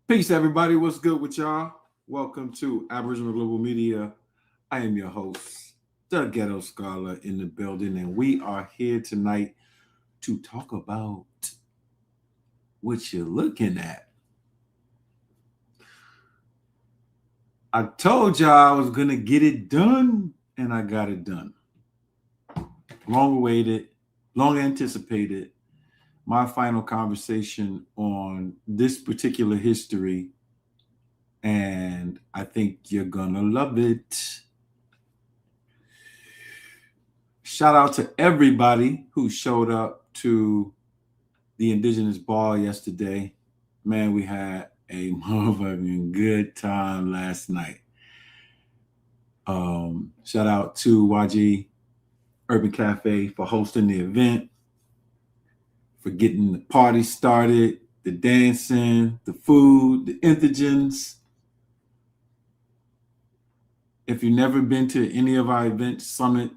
Peace, everybody. What's good with y'all? Welcome to Aboriginal Global Media. I am your host, the Ghetto Scholar in the building, and we are here tonight to talk about what you're looking at. I told y'all I was going to get it done, and I got it done. Long awaited, long anticipated. My final conversation on this particular history, and I think you're gonna love it. Shout out to everybody who showed up to the Indigenous Ball yesterday. Man, we had a motherfucking good time last night. Shout out to YG Urban Cafe for hosting the event, for getting the party started, the dancing, the food, the indigents. If you've never been to any of our events, Summit,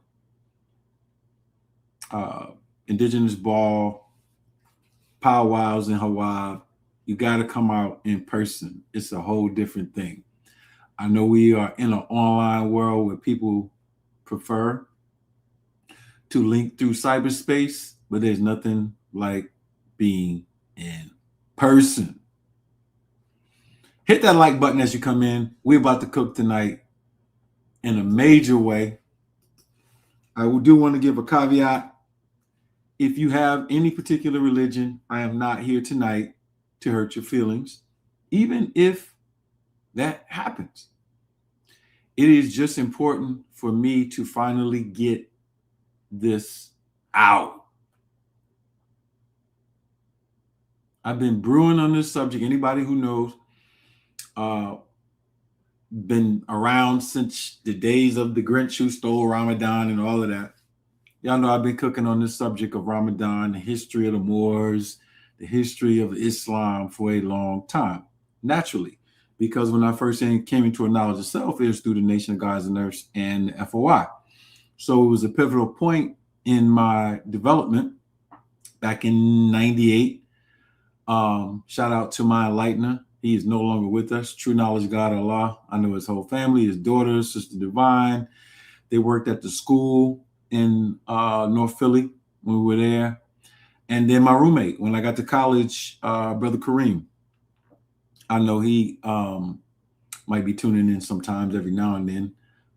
Indigenous Ball, powwows in Hawaii, you got to come out in person. It's a whole different thing. I know we are in an online world where people prefer to link through cyberspace, but there's nothing like being in person. Hit that like button as you come in. We're about to cook tonight in a major way. I do want to give a caveat. If you have any particular religion, I am not here tonight to hurt your feelings, even if that happens. It is just important for me to finally get this out. I've been brewing on this subject. Anybody who knows, been around since the days of the Grinch who stole Ramadan and all of that. Y'all know I've been cooking on this subject of Ramadan, the history of the Moors, the history of Islam for a long time. Naturally, because when I first came into a knowledge of self, it was through the Nation of Gods and Earths and FOI. So it was a pivotal point in my development back in 98. Shout out to my enlightener. He is no longer with us. True Knowledge God Allah. I know his whole family, his daughters, Sister Divine. They worked at the school in North Philly when we were there. And then my roommate, when I got to college, Brother Kareem. I know he might be tuning in sometimes every now and then.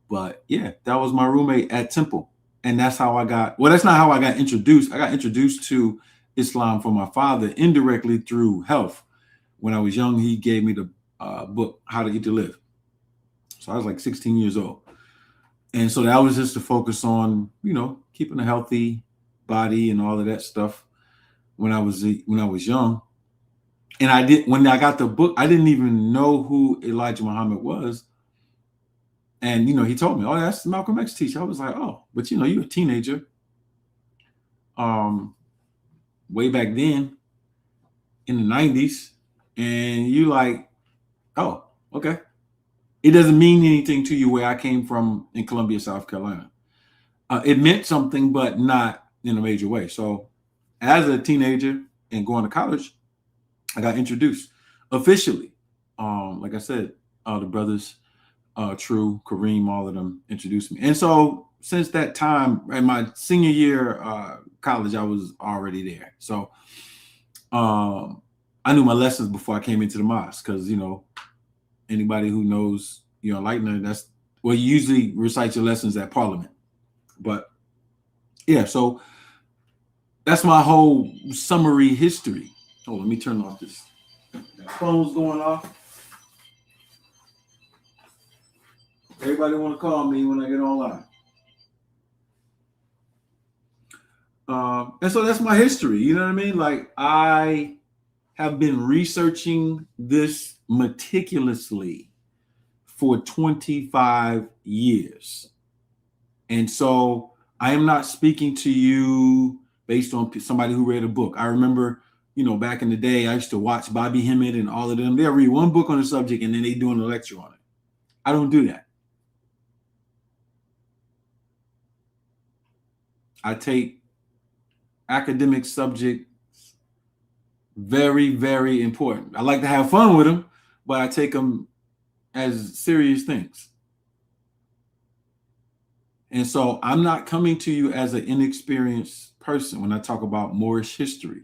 But yeah, that was my roommate at Temple. And that's how that's not how I got introduced. I got introduced to Islam from my father indirectly through health. When I was young, he gave me the book, How to Eat to Live. So I was like 16 years old. And so that was just to focus on, keeping a healthy body and all of that stuff when I was young. And when I got the book, I didn't even know who Elijah Muhammad was. And, he told me, oh, that's Malcolm X teacher. I was like, oh, but you're a teenager. Way back then in the 90s. And you like, oh, okay. It doesn't mean anything to you where I came from in Columbia, South Carolina. It meant something, but not in a major way. So as a teenager and going to college, I got introduced officially. Like I said, the brothers, True, Kareem, all of them introduced me. And so since that time, in my senior year college, I was already there. So I knew my lessons before I came into the mosque because, anybody who knows, enlightener, you usually recite your lessons at Parliament. But yeah, so that's my whole summary history. Oh, let me turn off this. That phone's going off. Everybody want to call me when I get online. And so that's my history. You know what I mean? Like I have been researching this meticulously for 25 years. And so I am not speaking to you based on somebody who read a book. I remember, back in the day, I used to watch Bobby Hemmett and all of them. They'll read one book on the subject and then they doing a lecture on it. I don't do that. I take academic subjects very, very important. I like to have fun with them, but I take them as serious things. And so I'm not coming to you as an inexperienced person when I talk about Moorish history.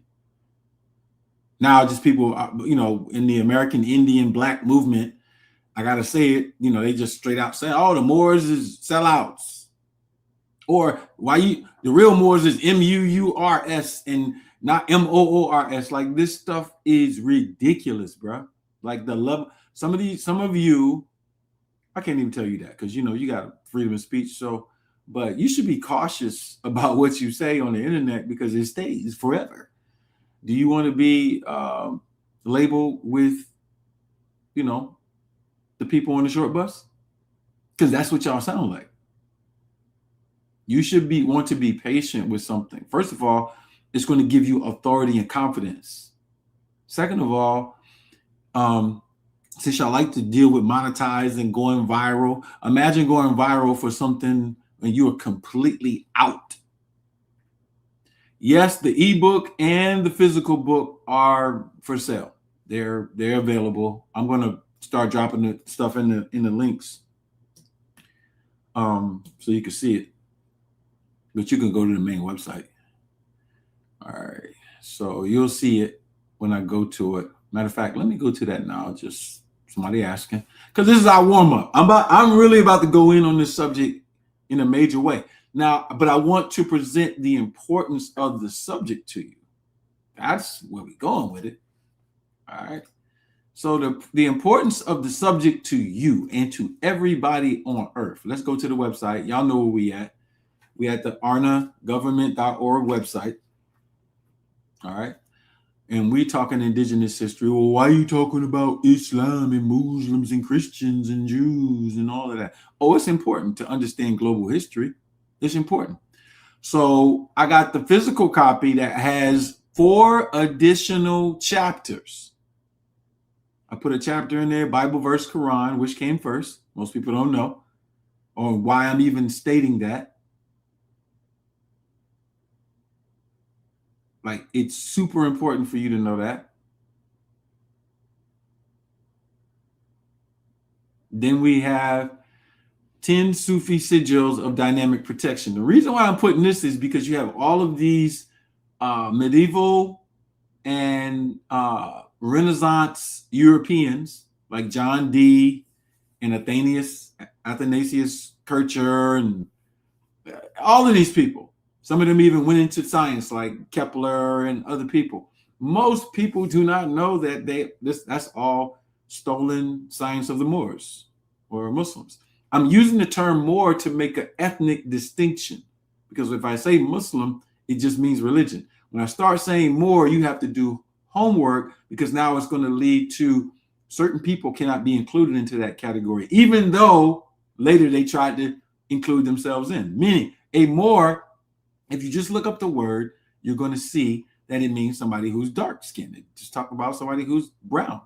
Now, just people, in the American Indian Black movement, I got to say it, they just straight out say, oh, the Moors is sellouts. Or the real Moors is M-U-U-R-S and not M-O-O-R-S. Like, this stuff is ridiculous, bro. Like, the level, some of you, I can't even tell you that because, you got freedom of speech. So, but you should be cautious about what you say on the internet because it stays forever. Do you want to be labeled with, the people on the short bus? Because that's what y'all sound like. You should want to be patient with something. First of all, it's going to give you authority and confidence. Second of all, since y'all like to deal with monetizing and going viral, imagine going viral for something when you are completely out. Yes, the ebook and the physical book are for sale. They're available. I'm going to start dropping the stuff in the links, so you can see it. But you can go to the main website. All right, so you'll see it when I go to it. Matter of fact, let me go to that now. Just somebody asking, because this is our warm up. I'm really about to go in on this subject in a major way. Now, but I want to present the importance of the subject to you. That's where we're going with it. All right. So the importance of the subject to you and to everybody on earth. Let's go to the website. Y'all know where we at. We at the arnagovernment.org website. All right. And we talking indigenous history. Well, why are you talking about Islam and Muslims and Christians and Jews and all of that? Oh, it's important to understand global history. It's important. So I got the physical copy that has 4 additional chapters. I put a chapter in there, Bible verse, Quran, which came first. Most people don't know, or why I'm even stating that. Like, it's super important for you to know that. Then we have 10 Sufi sigils of dynamic protection. The reason why I'm putting this is because you have all of these medieval and Renaissance Europeans like John Dee and Athanasius Kircher and all of these people. Some of them even went into science like Kepler and other people. Most people do not know that that's all stolen science of the Moors or Muslims. I'm using the term Moor to make an ethnic distinction, because if I say Muslim, it just means religion. When I start saying Moor, you have to do homework, because now it's going to lead to certain people cannot be included into that category, even though later they tried to include themselves in. Meaning, a Moor, if you just look up the word, you're going to see that it means somebody who's dark skinned. It just talk about somebody who's brown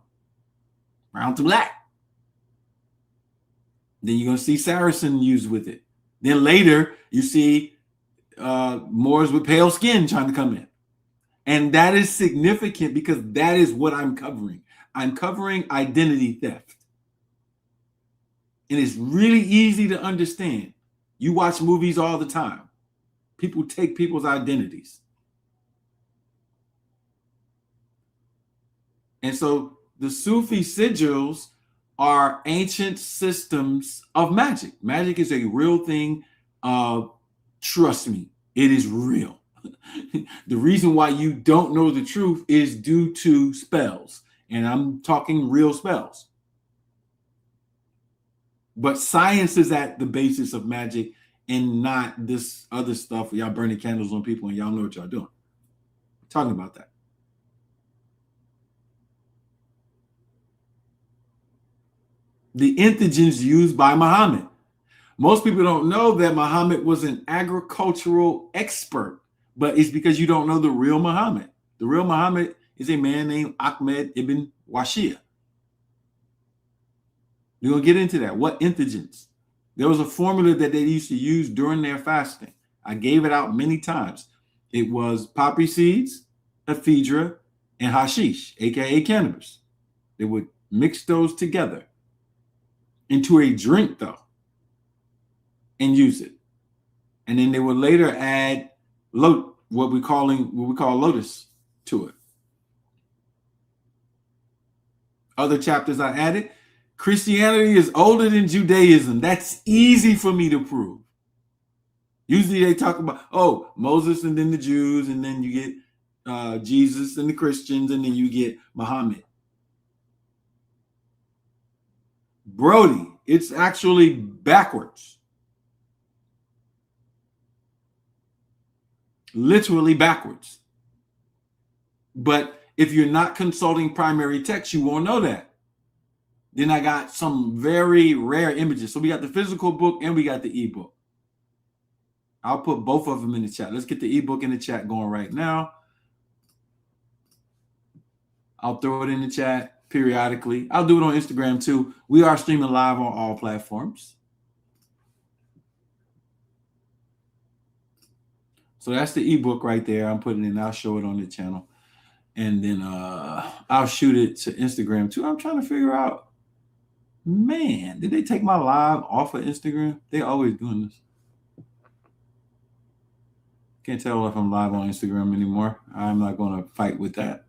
to black. Then you're going to see Saracen used with it. Then later you see Moors with pale skin trying to come in. And that is significant because that is what I'm covering. I'm covering identity theft. And it's really easy to understand. You watch movies all the time. People take people's identities. And so the Sufi sigils are ancient systems of magic. Magic is a real thing. Trust me, it is real. The reason why you don't know the truth is due to spells. And I'm talking real spells. But science is at the basis of magic and not this other stuff where y'all burning candles on people and y'all know what y'all doing. I'm talking about that. The entheogens used by Muhammad. Most people don't know that Muhammad was an agricultural expert, but it's because you don't know the real Muhammad. The real Muhammad is a man named Ahmed ibn Washia. We're going to get into that. What entheogens? There was a formula that they used to use during their fasting. I gave it out many times. It was poppy seeds, ephedra, and hashish, aka cannabis. They would mix those together into a drink, though, and use it. And then they would later add what we call lotus to it. Other chapters I added. Christianity is older than Judaism. That's easy for me to prove. Usually they talk about, Moses and then the Jews, and then you get Jesus and the Christians, and then you get Muhammad. Brody, it's actually backwards. Literally backwards. But if you're not consulting primary text, you won't know that. Then I got some very rare images. So we got the physical book and we got the ebook. I'll put both of them in the chat. Let's get the ebook in the chat going right now. I'll throw it in the chat periodically. I'll do it on Instagram too. We are streaming live on all platforms. So that's the ebook right there. I'm putting it in. I'll show it on the channel. And then I'll shoot it to Instagram too. I'm trying to figure out, man, did they take my live off of Instagram? They always doing this. Can't tell if I'm live on Instagram anymore. I'm not going to fight with that.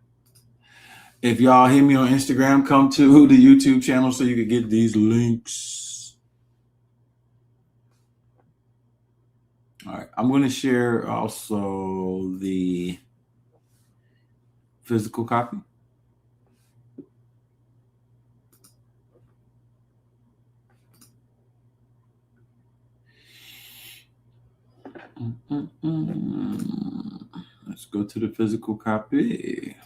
If y'all hear me on Instagram, come to the YouTube channel so you can get these links. All right, I'm going to share also the physical copy. Let's go to the physical copy. I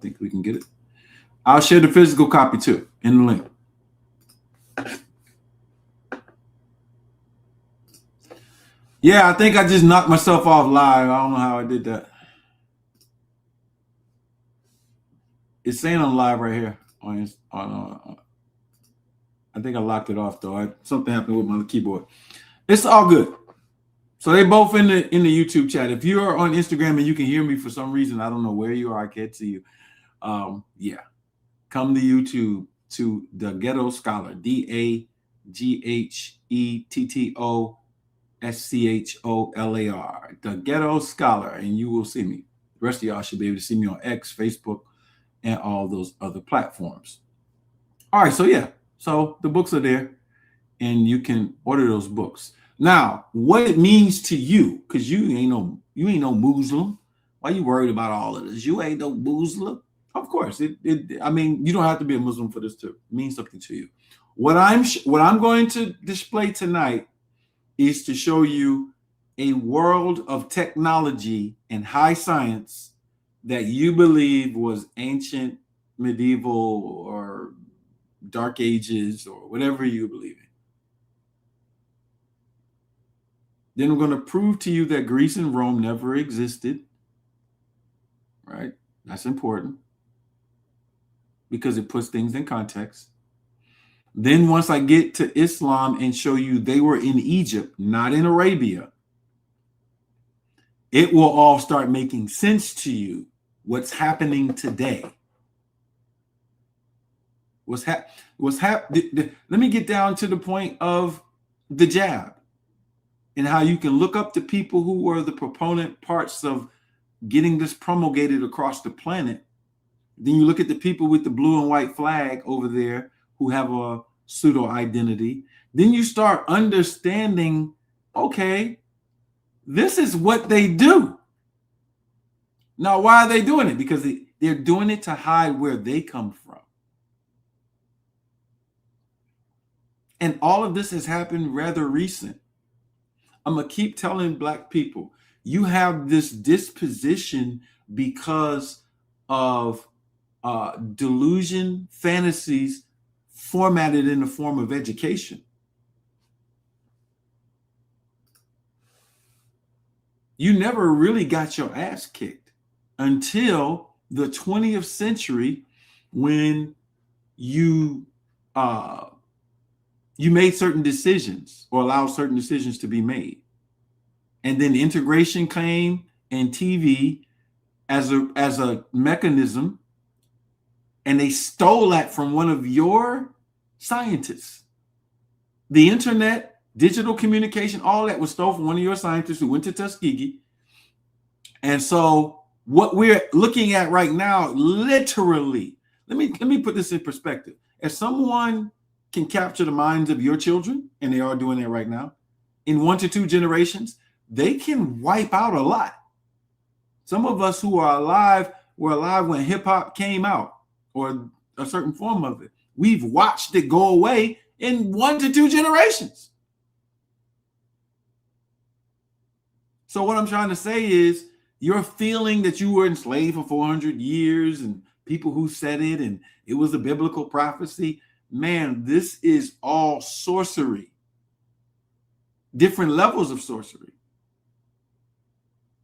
think we can get it. I'll share the physical copy too in the link. Yeah, I think I just knocked myself off live. I don't know how I did that. It's saying I'm live right here on I think I locked it off though. Something happened with my keyboard. It's all good. So they both in the YouTube chat. If you are on Instagram and you can hear me for some reason, I don't know where you are. I can't see you. Yeah, come to YouTube to The Ghetto Scholar. DAGHETTOSCHOLAR. The Ghetto Scholar, and you will see me. The rest of y'all should be able to see me on X, Facebook, and all those other platforms. All right, so yeah, so the books are there, and you can order those books. Now, what it means to you, because you ain't no Muslim. Why you worried about all of this? You ain't no Muslim. Of course, I mean, you don't have to be a Muslim for this to mean something to you. What I'm going to display tonight is to show you a world of technology and high science that you believe was ancient, medieval, or dark ages, or whatever you believe in. Then we're going to prove to you that Greece and Rome never existed. Right? That's important because it puts things in context. Then once I get to Islam and show you they were in Egypt, not in Arabia, it will all start making sense to you what's happening today. Let me get down to the point of the jab and how you can look up the people who were the proponent parts of getting this promulgated across the planet. Then you look at the people with the blue and white flag over there who have a pseudo identity. Then you start understanding, okay, this is what they do. Now, why are they doing it? Because they're doing it to hide where they come from. And all of this has happened rather recent. I'm going to keep telling Black people, you have this disposition because of delusion, fantasies formatted in the form of education. You never really got your ass kicked until the 20th century when you made certain decisions or allowed certain decisions to be made. And then integration came and TV as a mechanism And they stole that from one of your scientists. The internet, digital communication, all that was stolen from one of your scientists who went to Tuskegee. And so what we're looking at right now, literally, let me put this in perspective. If someone can capture the minds of your children, and they are doing that right now, in 1 to 2 generations, they can wipe out a lot. Some of us who are alive were alive when hip hop came out, or a certain form of it. We've watched it go away in 1 to 2 generations. So what I'm trying to say is, you're feeling that you were enslaved for 400 years and people who said it and it was a biblical prophecy. Man, this is all sorcery. Different levels of sorcery.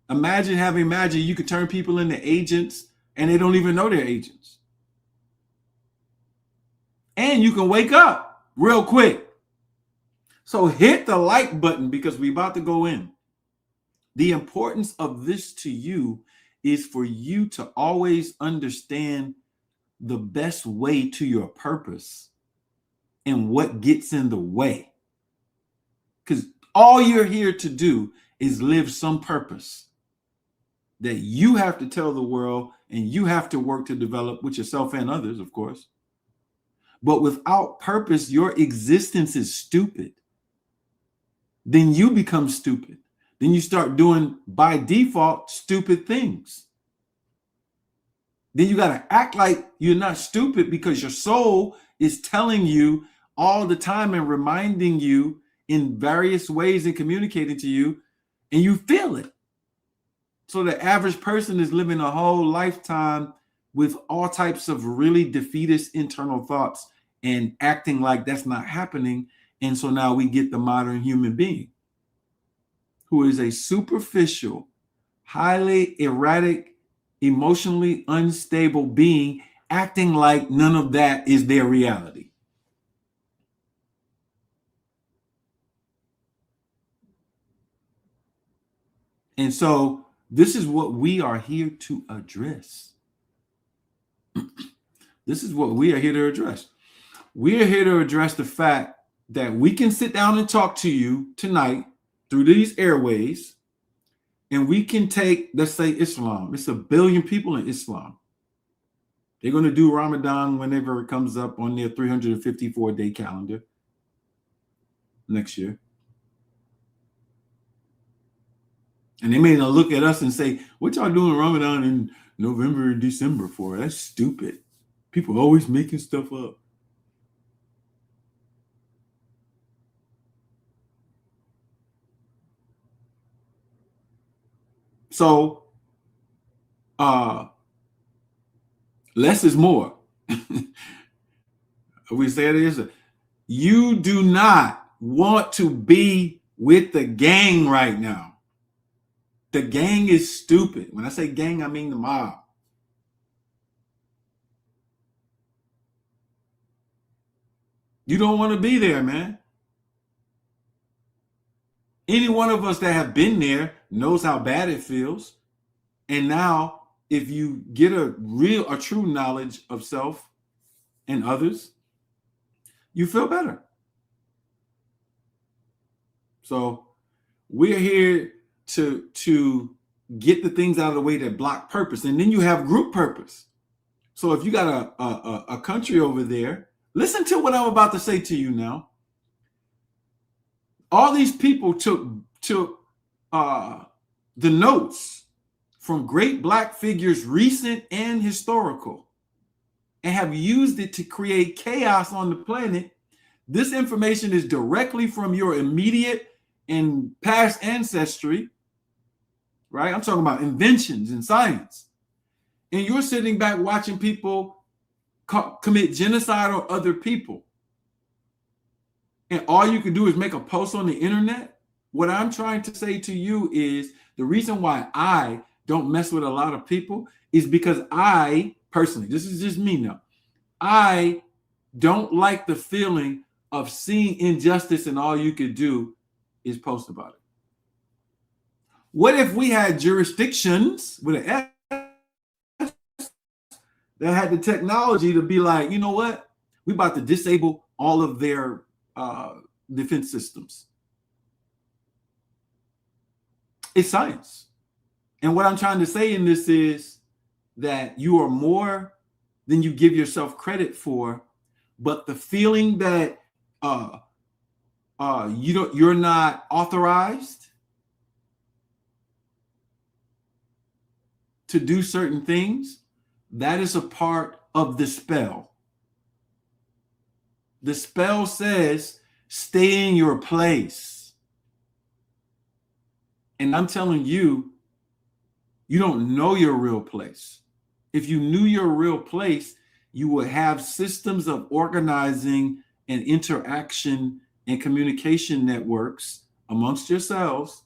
Imagine having magic. You could turn people into agents and they don't even know they're agents. And you can wake up real quick. So hit the like button because we're about to go in. The importance of this to you is for you to always understand the best way to your purpose and what gets in the way. Because all you're here to do is live some purpose that you have to tell the world and you have to work to develop with yourself and others, of course. But without purpose, your existence is stupid. Then you become stupid. Then you start doing, by default, stupid things. Then you got to act like you're not stupid because your soul is telling you all the time and reminding you in various ways and communicating to you, and you feel it. So the average person is living a whole lifetime with all types of really defeatist internal thoughts and acting like that's not happening. And so now we get the modern human being who is a superficial, highly erratic, emotionally unstable being acting like none of that is their reality. And so this is what we are here to address. This is what we are here to address. We are here to address the fact that we can sit down and talk to you tonight through these airways, and we can take, let's say, Islam. It's 1 billion people in Islam. They're going to do Ramadan whenever it comes up on their 354-day calendar next year. And they may not look at us and say, what y'all doing Ramadan in November and December for? That's stupid. People are always making stuff up. So, less is more. We say it is. You do not want to be with the gang right now. The gang is stupid. When I say gang, I mean the mob. You don't want to be there, man. Any one of us that have been there knows how bad it feels. And now, if you get a true knowledge of self and others, you feel better. So we're here to get the things out of the way that block purpose. And then you have group purpose. So if you got a country over there, listen to what I'm about to say to you now. All these people took the notes from great Black figures, recent and historical, and have used it to create chaos on the planet. This information is directly from your immediate and past ancestry, right? I'm talking about inventions in science. And you're sitting back watching people commit genocide on other people. And all you can do is make a post on the internet. What I'm trying to say to you is the reason why I don't mess with a lot of people is because I personally, this is just me now, I don't like the feeling of seeing injustice and all you could do is post about it. What if we had jurisdictions with an S that had the technology to be like, you know what? We about to disable all of their defense systems. It's science. And what I'm trying to say in this is that you are more than you give yourself credit for, but the feeling that you're not authorized to do certain things, that is a part of the spell. The spell says, stay in your place. And I'm telling you, you don't know your real place. If you knew your real place, you would have systems of organizing and interaction and communication networks amongst yourselves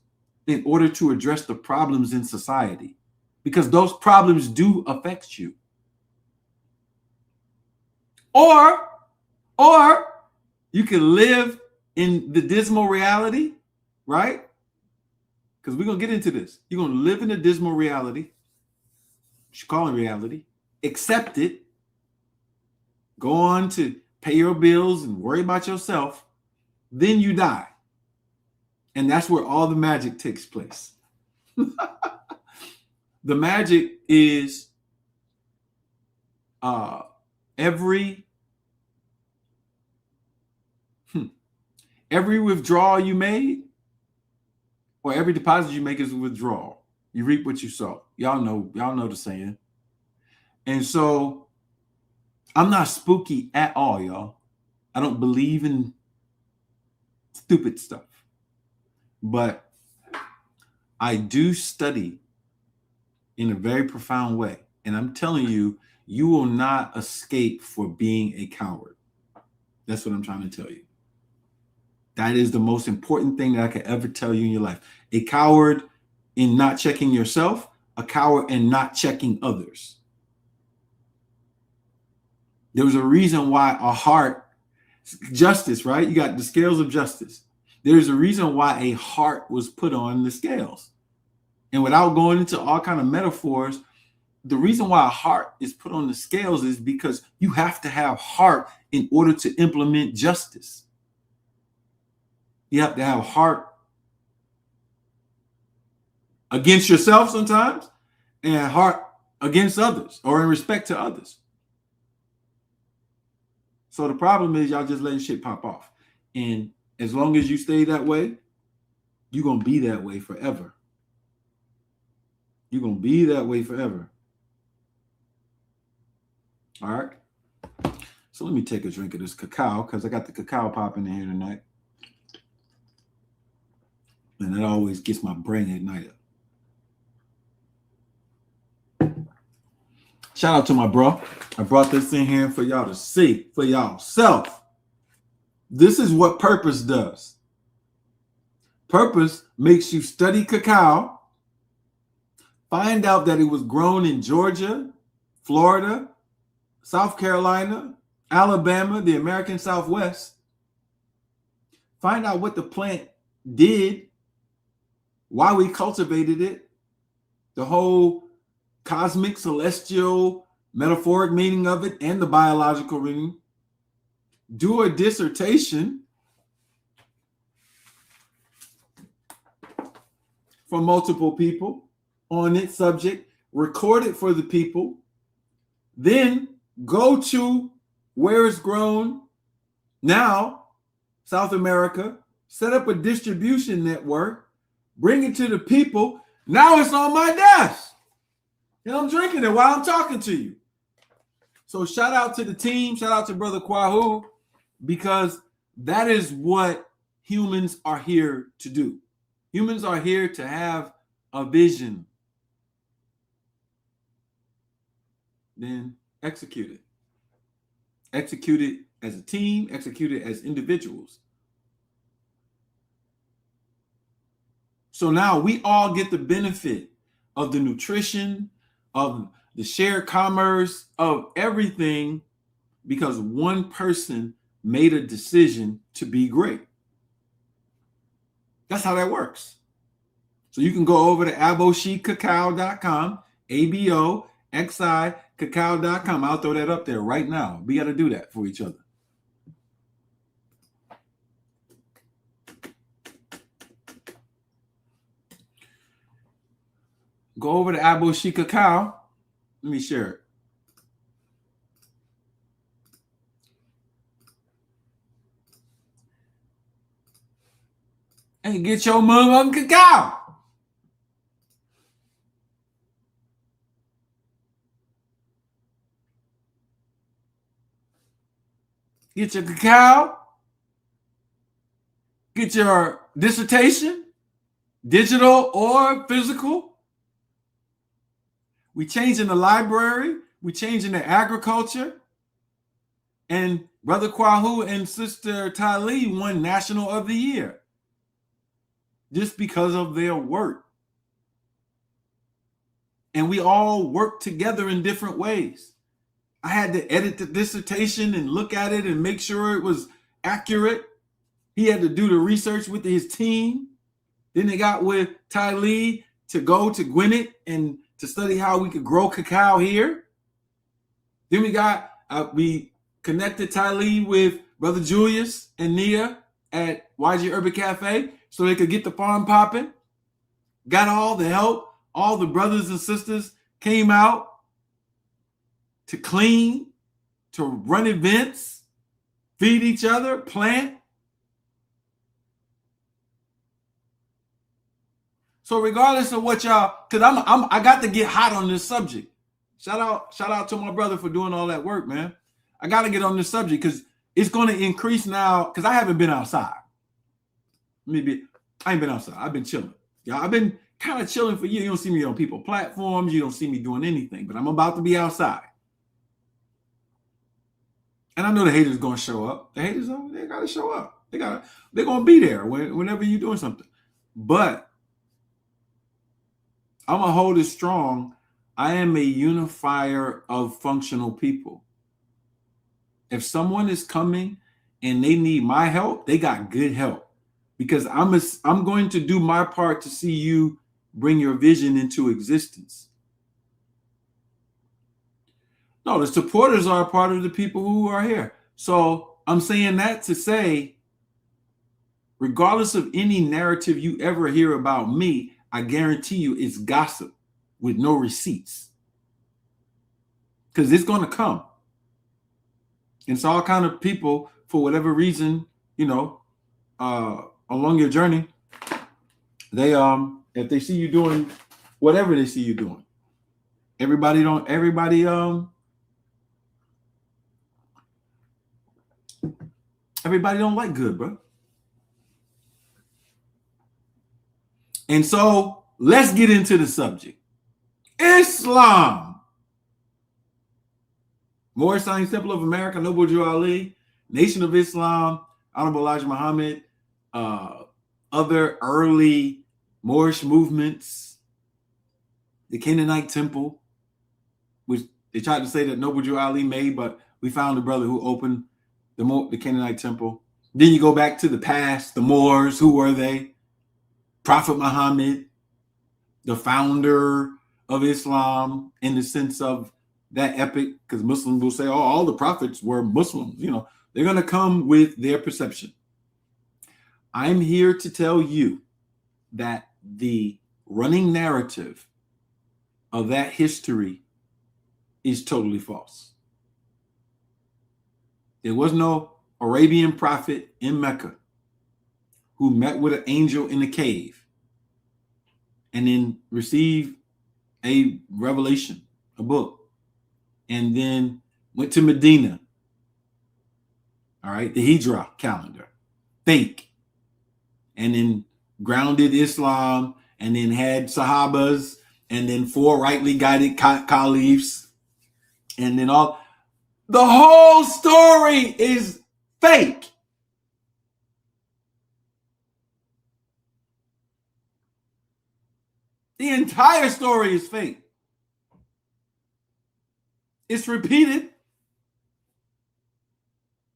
in order to address the problems in society, because those problems do affect you. Or you can live in the dismal reality, right? Because we're going to get into this. You're going to live in a dismal reality. You call it reality. Accept it. Go on to pay your bills and worry about yourself. Then you die. And that's where all the magic takes place. The magic is every withdrawal you made, or every deposit you make is a withdrawal. You reap what you sow. Y'all know the saying. And so I'm not spooky at all, y'all. I don't believe in stupid stuff. But I do study in a very profound way. And I'm telling you, you will not escape for being a coward. That's what I'm trying to tell you. That is the most important thing that I could ever tell you in your life. A coward in not checking yourself, a coward in not checking others. There was a reason why a heart, justice, right? You got the scales of justice. There's a reason why a heart was put on the scales. And without going into all kind of metaphors, the reason why a heart is put on the scales is because you have to have heart in order to implement justice. You have to have heart against yourself sometimes, and heart against others, or in respect to others. So the problem is y'all just letting shit pop off. And as long as you stay that way, you're going to be that way forever. You're going to be that way forever. All right. So let me take a drink of this cacao, because I got the cacao popping in here tonight. And it always gets my brain ignited. Shout out to my bro. I brought this in here for y'all to see for y'all self. This is what purpose does. Purpose makes you study cacao, find out that it was grown in Georgia, Florida, South Carolina, Alabama, the American Southwest. Find out what the plant did, why we cultivated it, the whole cosmic, celestial, metaphoric meaning of it, and the biological meaning. Do a dissertation for multiple people on its subject, record it for the people, then go to where it's grown now, South America, set up a distribution network, bring it to the people. Now it's on my desk. And I'm drinking it while I'm talking to you. So shout out to the team. Shout out to Brother Kwahu, because that is what humans are here to do. Humans are here to have a vision. Then execute it. Execute it as a team. Execute it as individuals. So now we all get the benefit of the nutrition, of the shared commerce, of everything, because one person made a decision to be great. That's how that works. So you can go over to aboshicacao.com, ABOXI cacao.com. I'll throw that up there right now. We got to do that for each other. Go over to Aboshi Cacao. Let me share it. And get your motherfucking cacao. Get your cacao. Get your dissertation, digital or physical. We changing the library. We changing the agriculture. And Brother Kwahu and Sister Tali won National of the Year just because of their work. And we all work together in different ways. I had to edit the dissertation and look at it and make sure it was accurate. He had to do the research with his team. Then they got with Ty Lee to go to Gwinnett and to study how we could grow cacao here. Then we connected Ty Lee with Brother Julius and Nia at YG Urban Cafe so they could get the farm popping. Got all the help. All the brothers and sisters came out to clean, to run events, feed each other, plant. So regardless of what y'all, because I got to get hot on this subject. Shout out to my brother for doing all that work, man. I got to get on this subject because it's going to increase now. Because I haven't been outside. I ain't been outside. I've been chilling. Yeah, I've been kind of chilling for you. You don't see me on people platforms. You don't see me doing anything. But I'm about to be outside. And I know the haters going to show up. The haters, they got to show up. They're going to be there whenever you're doing something. But I'm going to hold it strong. I am a unifier of functional people. If someone is coming and they need my help, they got good help. Because I'm going to do my part to see you bring your vision into existence. No, the supporters are a part of the people who are here. So I'm saying that to say, regardless of any narrative you ever hear about me, I guarantee you it's gossip with no receipts. Because it's going to come. It's all kind of people, for whatever reason, along your journey, they if they see you doing whatever they see you doing, everybody don't like good, bro. And so let's get into the subject. Islam. Moorish Science Temple of America, Noble Drew Ali, Nation of Islam, Honorable Elijah Muhammad, other early Moorish movements, the Canaanite Temple, which they tried to say that Noble Drew Ali made, but we found a brother who opened the Canaanite Temple. Then you go back to the past, the Moors, who were they? Prophet Muhammad, the founder of Islam in the sense of that epic, because Muslims will say, oh, all the prophets were Muslims. They're going to come with their perception. I'm here to tell you that the running narrative of that history is totally false. There was no Arabian prophet in Mecca who met with an angel in a cave and then received a revelation, a book, and then went to Medina. All right, the Hijrah calendar, fake. And then grounded Islam, and then had Sahabas, and then 4 rightly guided caliphs, and then all. The whole story is fake. The entire story is fake. It's repeated.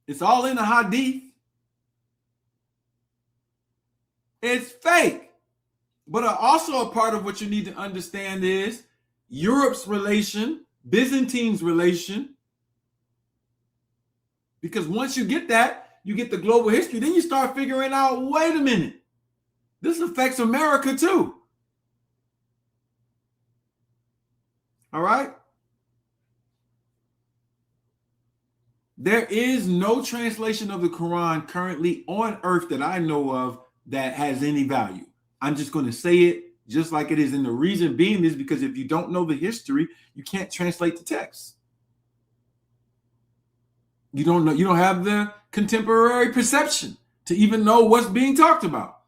It's all in the hadith. It's fake. But also a part of what you need to understand is Europe's relation, Byzantine's relation. Because once you get that, you get the global history, then you start figuring out, wait a minute, this affects America too. All right? There is no translation of the Quran currently on earth that I know of that has any value. I'm just going to say it just like it is. And the reason being is because if you don't know the history, you can't translate the text. You don't know, you don't have the contemporary perception to even know what's being talked about.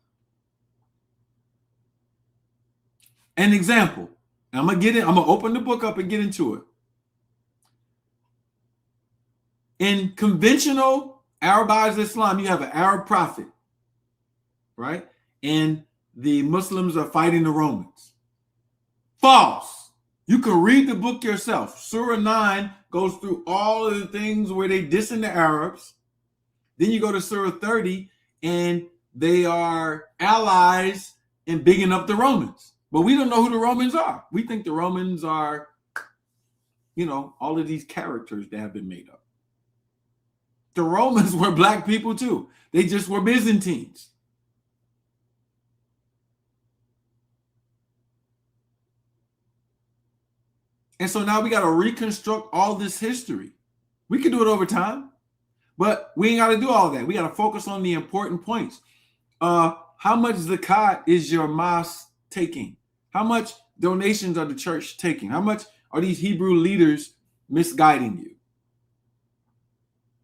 An example. I'm gonna open the book up and get into it. In conventional Arabized Islam, you have an Arab prophet, right? And the Muslims are fighting the Romans. False. You can read the book yourself. Surah 9 goes through all of the things where they dissing the Arabs. Then you go to Surah 30 and they are allies in bigging up the Romans. But we don't know who the Romans are. We think the Romans are, all of these characters that have been made up. The Romans were black people too. They just were Byzantines. And so now we got to reconstruct all this history. We can do it over time, but we ain't got to do all that. We got to focus on the important points. How much zakat is your mosque taking? How much donations are the church taking? How much are these Hebrew leaders misguiding you?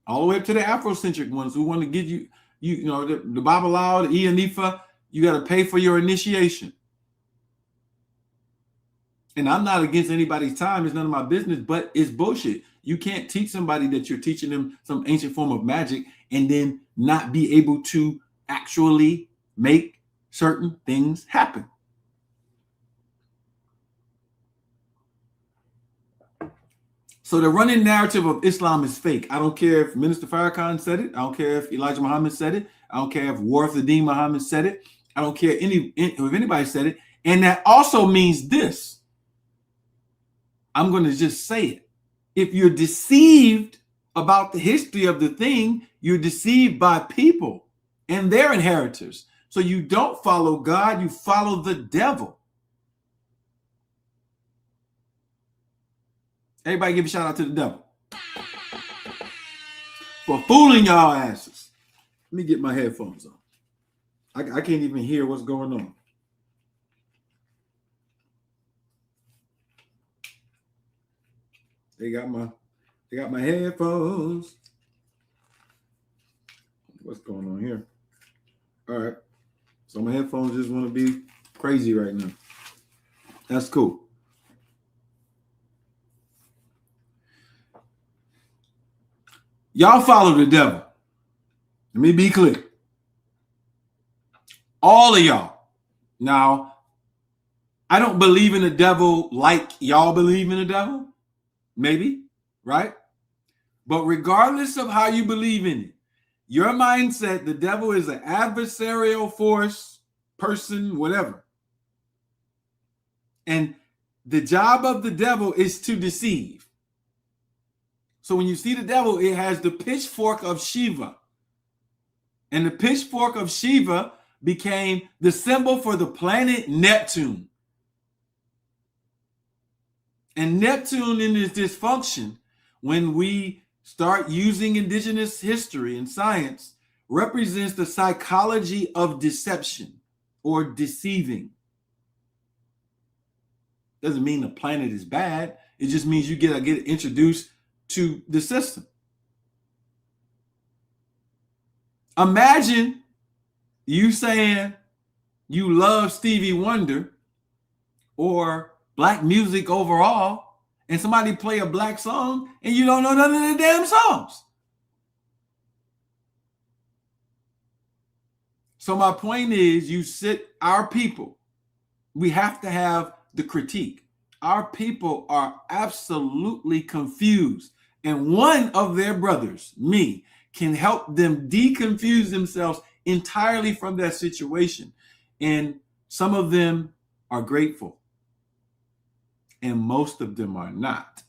All the way up to the Afrocentric ones who want to give you, the Babalawo, the Iyanifa, you got to pay for your initiation. And I'm not against anybody's time. It's none of my business, but it's bullshit. You can't teach somebody that you're teaching them some ancient form of magic and then not be able to actually make certain things happen. So the running narrative of Islam is fake. I don't care if Minister Farrakhan said it. I don't care if Elijah Muhammad said it. I don't care if Warith Adim Muhammad said it. I don't care if anybody said it. And that also means this. I'm going to just say it. If you're deceived about the history of the thing, you're deceived by people and their inheritors. So you don't follow God, you follow the devil. Everybody give a shout out to the devil for fooling y'all asses. Let me get my headphones on. I can't even hear what's going on. They got my headphones. What's going on here? All right. So my headphones just want to be crazy right now. That's cool. Y'all follow the devil. Let me be clear. All of y'all. Now, I don't believe in the devil like y'all believe in the devil. Maybe, right? But regardless of how you believe in it, your mindset, the devil is an adversarial force, person, whatever. And the job of the devil is to deceive. So when you see the devil, it has the pitchfork of Shiva. And the pitchfork of Shiva became the symbol for the planet Neptune. And Neptune in its dysfunction, when we start using indigenous history and science, represents the psychology of deception or deceiving. Doesn't mean the planet is bad. It just means you get introduced to the system. Imagine you saying you love Stevie Wonder or black music overall, and somebody play a black song and you don't know none of the damn songs. So my point is, our people, we have to have the critique. Our people are absolutely confused. And one of their brothers, me, can help them deconfuse themselves entirely from that situation. And some of them are grateful. And most of them are not.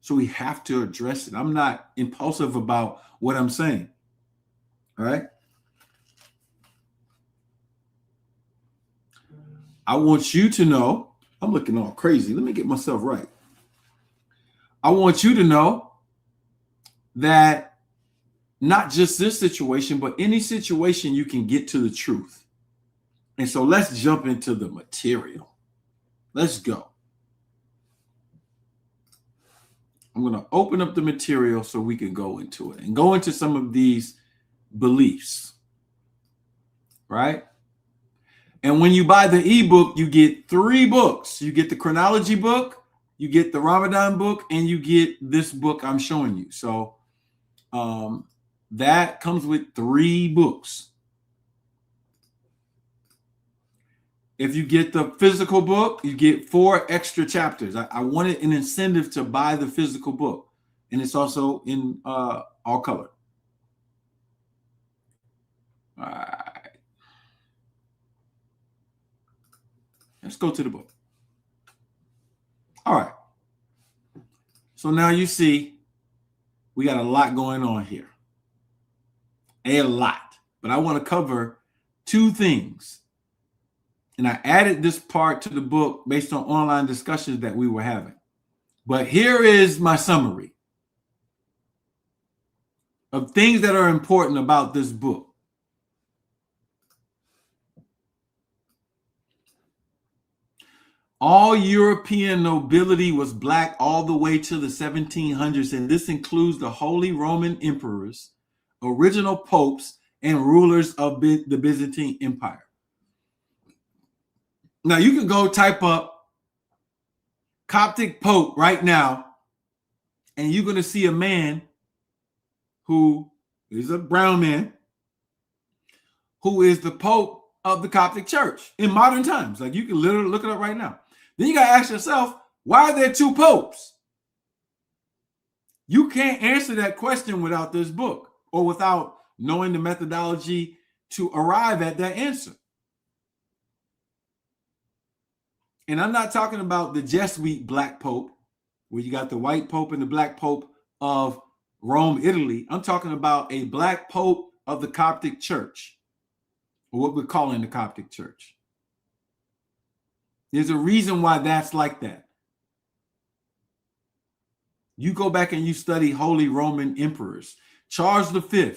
So we have to address it. I'm not impulsive about what I'm saying. All right. I want you to know, I'm looking all crazy. Let me get myself right. I want you to know that not just this situation, but any situation you can get to the truth. And so let's jump into the material. Let's go. I'm going to open up the material so we can go into it and go into some of these beliefs, right? And when you buy the ebook, you get 3 books. You get the chronology book, you get the Ramadan book, and you get this book I'm showing you. So that comes with 3 books. If you get the physical book, you get 4 extra chapters. I wanted an incentive to buy the physical book. And it's also in all color. All right. Let's go to the book. All right. So now you see we got a lot going on here. A lot. But I want to cover 2 things. And I added this part to the book based on online discussions that we were having. But here is my summary of things that are important about this book. All European nobility was black all the way to the 1700s, and this includes the Holy Roman emperors, original popes, and rulers of the Byzantine Empire. Now, you can go type up Coptic Pope right now, and you're going to see a man who is a brown man, who is the Pope of the Coptic Church in modern times. Like, you can literally look it up right now. Then you got to ask yourself, why are there 2 popes? You can't answer that question without this book or without knowing the methodology to arrive at that answer. And I'm not talking about the Jesuit black pope, where you got the white pope and the black pope of Rome, Italy. I'm talking about a black pope of the Coptic Church, or what we're calling the Coptic Church. There's a reason why that's like that. You go back and you study Holy Roman emperors. Charles V,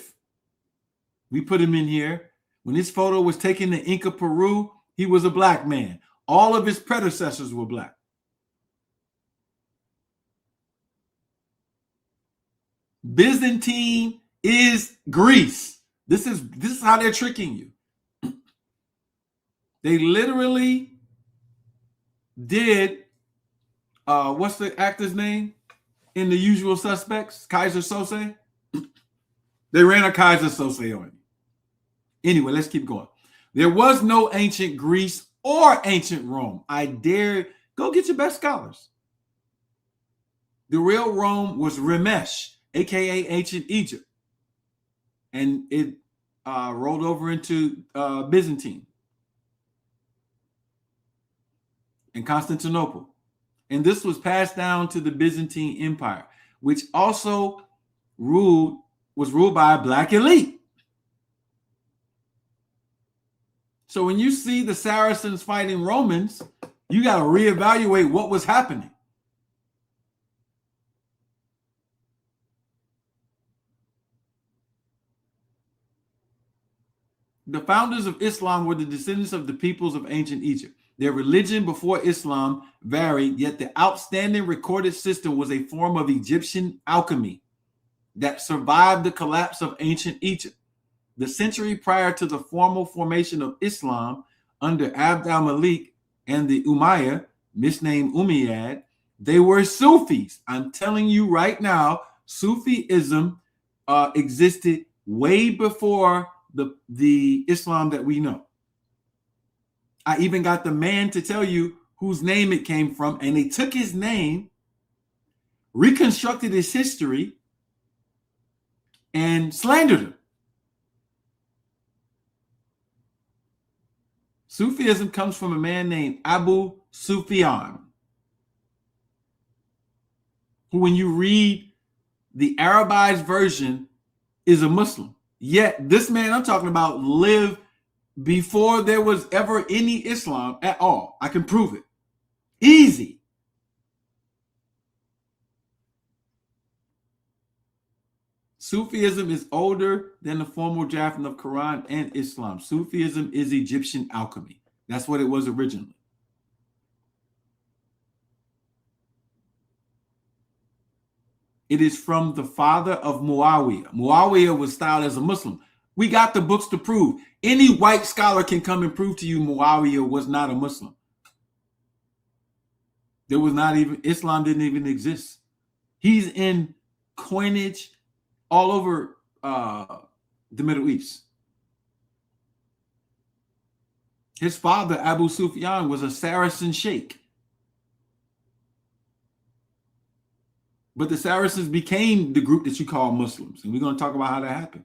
we put him in here. When this photo was taken in Inca, Peru, he was a black man. All of his predecessors were black. Byzantine is Greece. This is how they're tricking you. They literally did what's the actor's name in The Usual Suspects? Kaiser Sose. They ran a Kaiser Sose on you. Anyway, let's keep going. There was no ancient Greece or ancient Rome. I dare go get your best scholars. The real Rome was Ramesh, aka ancient Egypt, and it rolled over into Byzantine and Constantinople. And this was passed down to the Byzantine Empire, which also was ruled by a black elite. So when you see the Saracens fighting Romans, you got to reevaluate what was happening. The founders of Islam were the descendants of the peoples of ancient Egypt. Their religion before Islam varied, yet the outstanding recorded system was a form of Egyptian alchemy that survived the collapse of ancient Egypt. The century prior to the formal formation of Islam under Abd al-Malik and the Umayyad, misnamed Umayyad, they were Sufis. I'm telling you right now, Sufism existed way before the Islam that we know. I even got the man to tell you whose name it came from, and they took his name, reconstructed his history, and slandered him. Sufism comes from a man named Abu Sufyan. who, when you read the Arabized version, is a Muslim. Yet this man I'm talking about lived before there was ever any Islam at all. I can prove it. Easy. Sufism is older than the formal drafting of Quran and Islam. Sufism is Egyptian alchemy. That's what it was originally. It is from the father of Muawiyah. Muawiyah was styled as a Muslim. We got the books to prove. Any white scholar can come and prove to you Muawiyah was not a Muslim. There was not even, Islam didn't even exist. He's in coinage all over the Middle East. His father, Abu Sufyan, was a Saracen sheikh. But the Saracens became the group that you call Muslims. And we're going to talk about how that happened.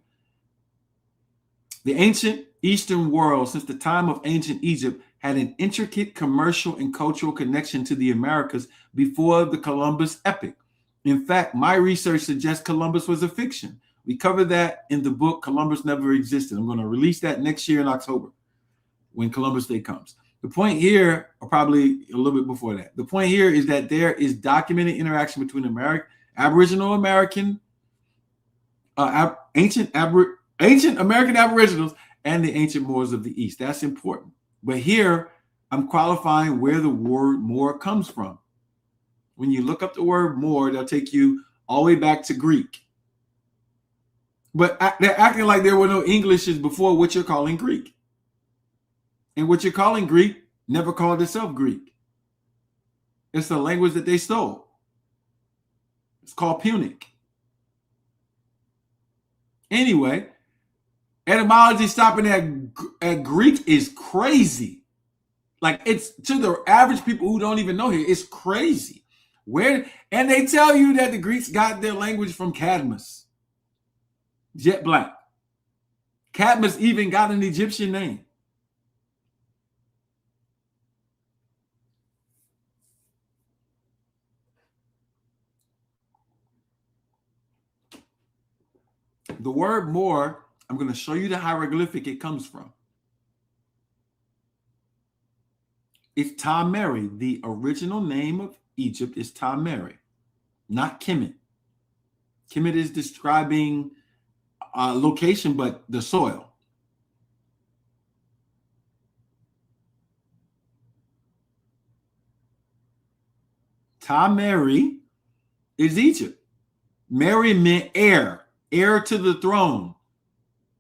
The ancient Eastern world, since the time of ancient Egypt, had an intricate commercial and cultural connection to the Americas before the Columbus epic. In fact, my research suggests Columbus was a fiction. We covered that in the book, Columbus Never Existed. I'm going to release that next year in October when Columbus Day comes. The point here, or probably a little bit before that, the point here is that there is documented interaction between Aboriginal American, ancient American Aboriginals and the ancient Moors of the East. That's important. But here, I'm qualifying where the word Moor comes from. When you look up the word Moor, they'll take you all the way back to Greek. But they're acting like there were no Englishes before what you're calling Greek. And what you're calling Greek never called itself Greek. It's the language that they stole. It's called Punic. Anyway, etymology stopping at Greek is crazy. Like, it's to the average people who don't even know here, it's crazy. And they tell you that the Greeks got their language from Cadmus, jet black. Cadmus even got an Egyptian name. The word Moor, I'm going to show you the hieroglyphic it comes from. It's Tameri. The original name of Egypt is Tameri, not Kemet. Kemet is describing location, but the soil. Tameri is Egypt. Mary meant heir to the throne.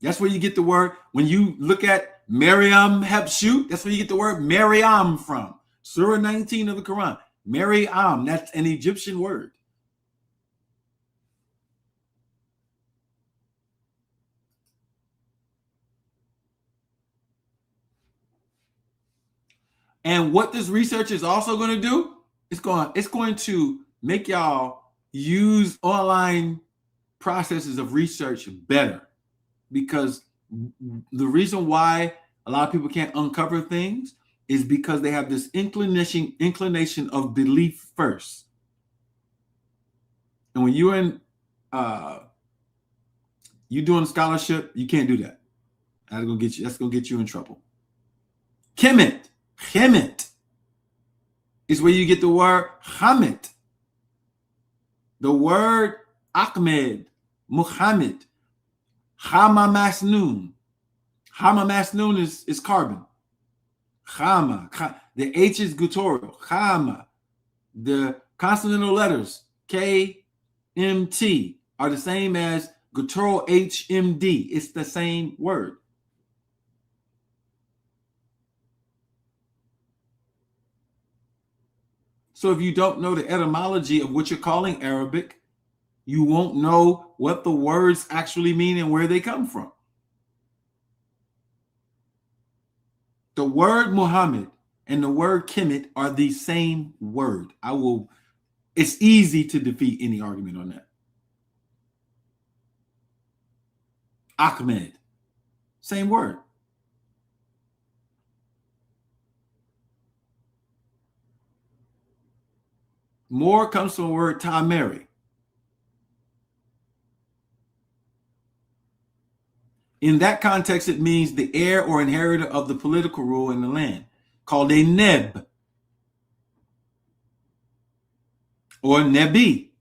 That's where you get the word. When you look at Miriam Hebshut, that's where you get the word Maryam from. Surah 19 of the Quran. Maryam, that's an Egyptian word. And what this research is also going to do, it's going to make y'all use online processes of research better. Because the reason why a lot of people can't uncover things is because they have this inclination of belief first. And when you're in you doing scholarship, you can't do that. That's gonna get you in trouble. Kemet is where you get the word Hamid. The word Ahmed, Muhammad, Hama Masnoon. Hama Masnoon is carbon. Hama. The H is guttural. Hama. The consonantal letters K, M, T are the same as guttural H, M, D. It's the same word. So if you don't know the etymology of what you're calling Arabic, you won't know what the words actually mean and where they come from. The word Muhammad and the word Kemet are the same word. It's easy to defeat any argument on that. Ahmed, same word. Moor comes from the word tameri. In that context, it means the heir or inheritor of the political rule in the land, called a neb or nebi.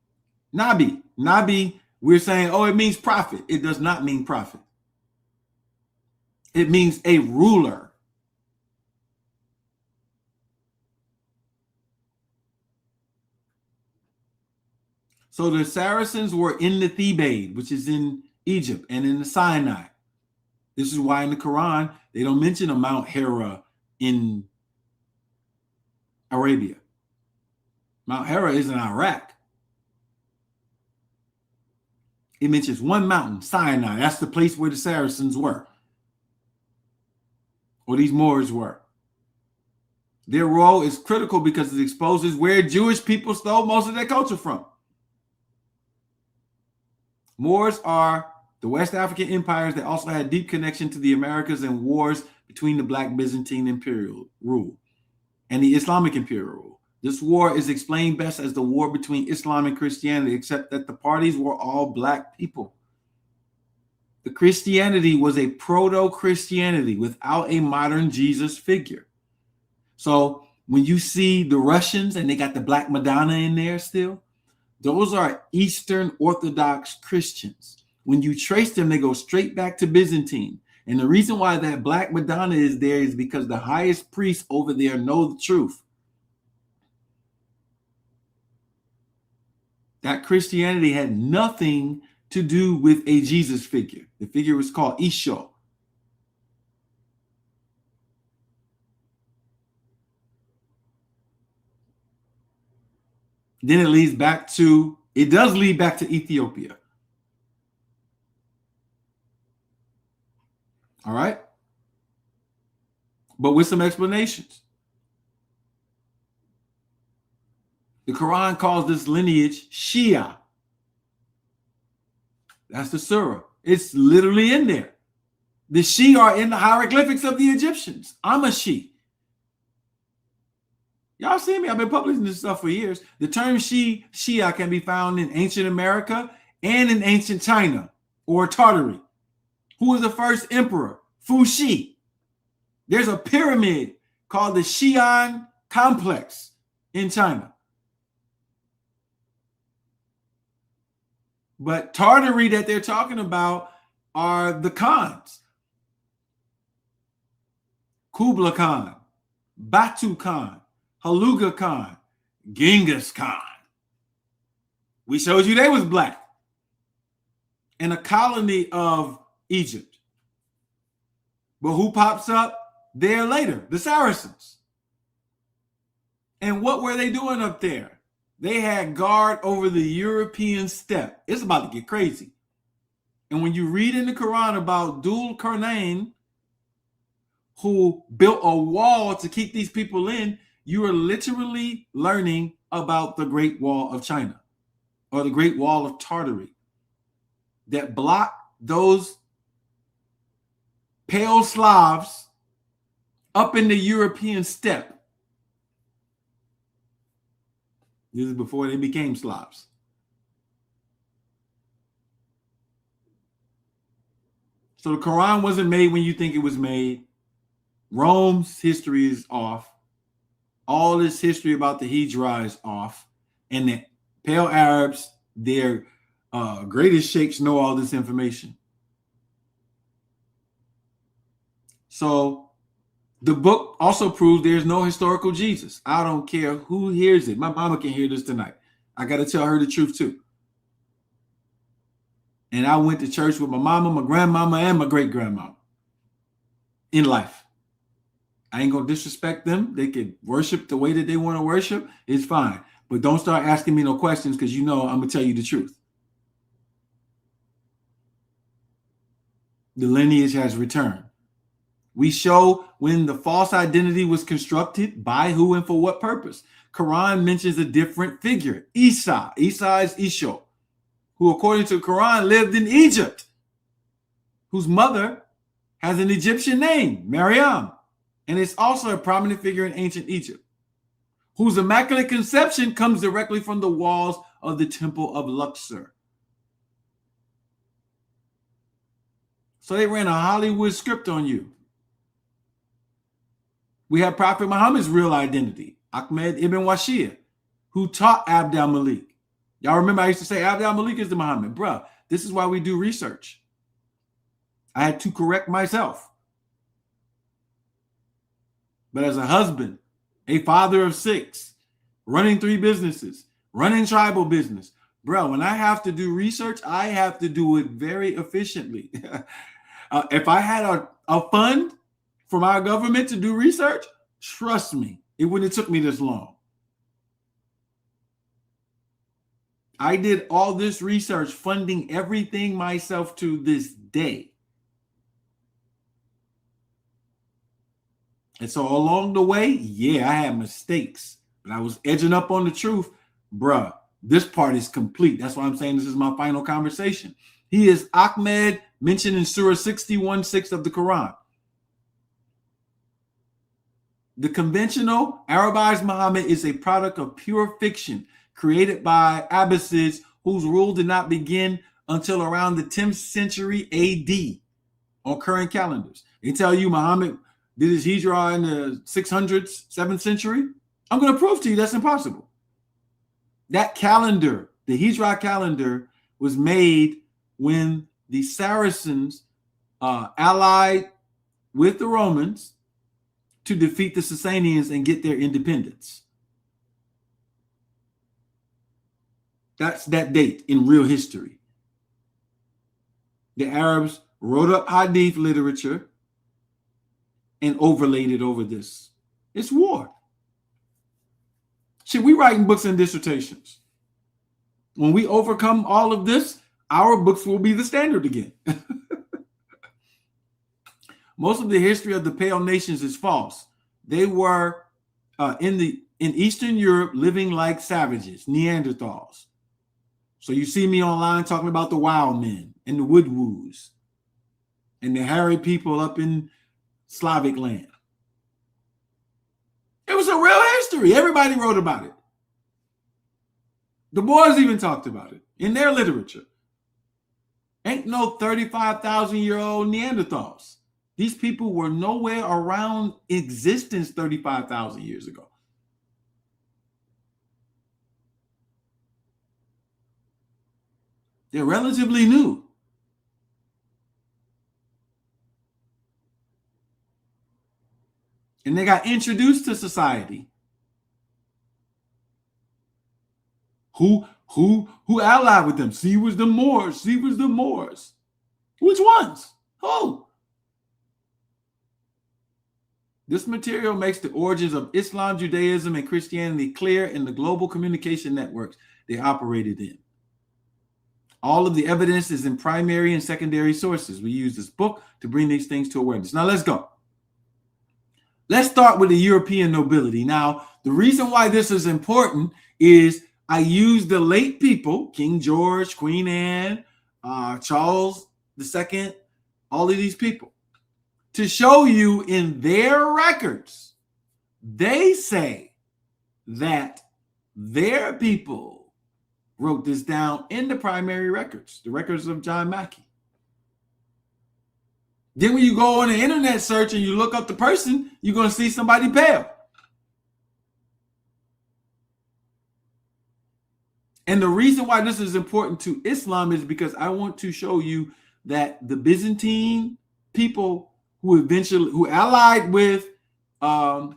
Nabi. Nabi, we're saying, oh, it means prophet. It does not mean prophet. It means a ruler. So the Saracens were in the Thebaid, which is in Egypt, and in the Sinai. This is why in the Quran, they don't mention a Mount Hira in Arabia. Mount Hira is in Iraq. It mentions one mountain, Sinai. That's the place where the Saracens were, or these Moors were. Their role is critical because it exposes where Jewish people stole most of their culture from. Moors are the West African empires that also had deep connection to the Americas and wars between the Black Byzantine imperial rule and the Islamic imperial rule. This war is explained best as the war between Islam and Christianity, except that the parties were all Black people. The Christianity was a proto-Christianity without a modern Jesus figure. So when you see the Russians and they got the Black Madonna in there still, those are Eastern Orthodox Christians. When you trace them, they go straight back to Byzantine. And the reason why that Black Madonna is there is because the highest priests over there know the truth. That Christianity had nothing to do with a Jesus figure. The figure was called Isho. Then it leads back to, it does lead back to Ethiopia. All right? But with some explanations. The Quran calls this lineage Shia. That's the surah. It's literally in there. The Shi are in the hieroglyphics of the Egyptians. I'm a Shi. Y'all see me? I've been publishing this stuff for years. The term Shia can be found in ancient America and in ancient China or Tartary. Who was the first emperor? Fuxi. There's a pyramid called the Xi'an complex in China. But Tartary that they're talking about are the Khans. Kublai Khan, Batu Khan, Haluga Khan, Genghis Khan. We showed you they was Black. And a colony of Egypt. But who pops up there later? The Saracens. And what were they doing up there? They had guard over the European steppe. It's about to get crazy. And when you read in the Quran about Dhul Qarnayn, who built a wall to keep these people in, you are literally learning about the Great Wall of China or the Great Wall of Tartary that blocked those pale Slavs up in the European steppe. This is before they became Slavs. So the Quran wasn't made when you think it was made. Rome's history is off. All this history about the Hijra is off. And the pale Arabs, their greatest sheikhs know all this information. So the book also proves there's no historical Jesus. I don't care who hears it. My mama can hear this tonight. I got to tell her the truth too. And I went to church with my mama, my grandmama, and my great-grandmama in life. I ain't going to disrespect them. They can worship the way that they want to worship. It's fine. But don't start asking me no questions because you know I'm going to tell you the truth. The lineage has returned. We show when the false identity was constructed, by who and for what purpose. Quran mentions a different figure, Isa. Isa is Isho, who according to the Quran lived in Egypt, whose mother has an Egyptian name, Maryam, and is also a prominent figure in ancient Egypt. whose immaculate conception comes directly from the walls of the temple of Luxor. So they ran a Hollywood script on you. We have Prophet Muhammad's real identity, Ahmed ibn Washir, who taught Abd al-Malik. Y'all remember I used to say Abd al-Malik is the Muhammad. Bruh, this is why we do research. I had to correct myself. But as a husband, a father of 6, running 3 businesses, running tribal business, bro, when I have to do research, I have to do it very efficiently. If I had a fund from our government to do research, trust me, it wouldn't have took me this long. I did all this research, funding everything myself to this day. And so along the way, yeah, I had mistakes, but I was edging up on the truth. Bruh, this part is complete. That's why I'm saying this is my final conversation. He is Ahmed, mentioned in Surah 61:6 of the Quran. The conventional Arabized Muhammad is a product of pure fiction created by Abbasids whose rule did not begin until around the 10th century AD on current calendars. They tell you Muhammad did his hijrah in the 600s, 7th century. I'm going to prove to you that's impossible. That calendar, the hijrah calendar, was made when the Saracens allied with the Romans to defeat the Sasanians and get their independence. That's that date in real history. The Arabs wrote up hadith literature and overlaid it over this. It's war. Shit, we writing books and dissertations. When we overcome all of this, our books will be the standard again. Most of the history of the Pale Nations is false. They were in Eastern Europe living like savages, Neanderthals. So you see me online talking about the wild men and the woodwoos and the hairy people up in Slavic land. It was a real history. Everybody wrote about it. The Moors even talked about it in their literature. Ain't no 35,000-year-old Neanderthals. These people were nowhere around existence 35,000 years ago. They're relatively new. And they got introduced to society. Who allied with them? See was the Moors. See was the Moors. Which ones? Who? This material makes the origins of Islam, Judaism, and Christianity clear in the global communication networks they operated in. All of the evidence is in primary and secondary sources. We use this book to bring these things to awareness. Now let's go. Let's start with the European nobility. Now, the reason why this is important is I use the late people, King George, Queen Anne, Charles II, all of these people, to show you in their records, they say that their people wrote this down in the primary records, the records of John Mackey. Then when you go on the internet search and you look up the person, you're going to see somebody pale. And the reason why this is important to Islam is because I want to show you that the Byzantine people who allied with Abd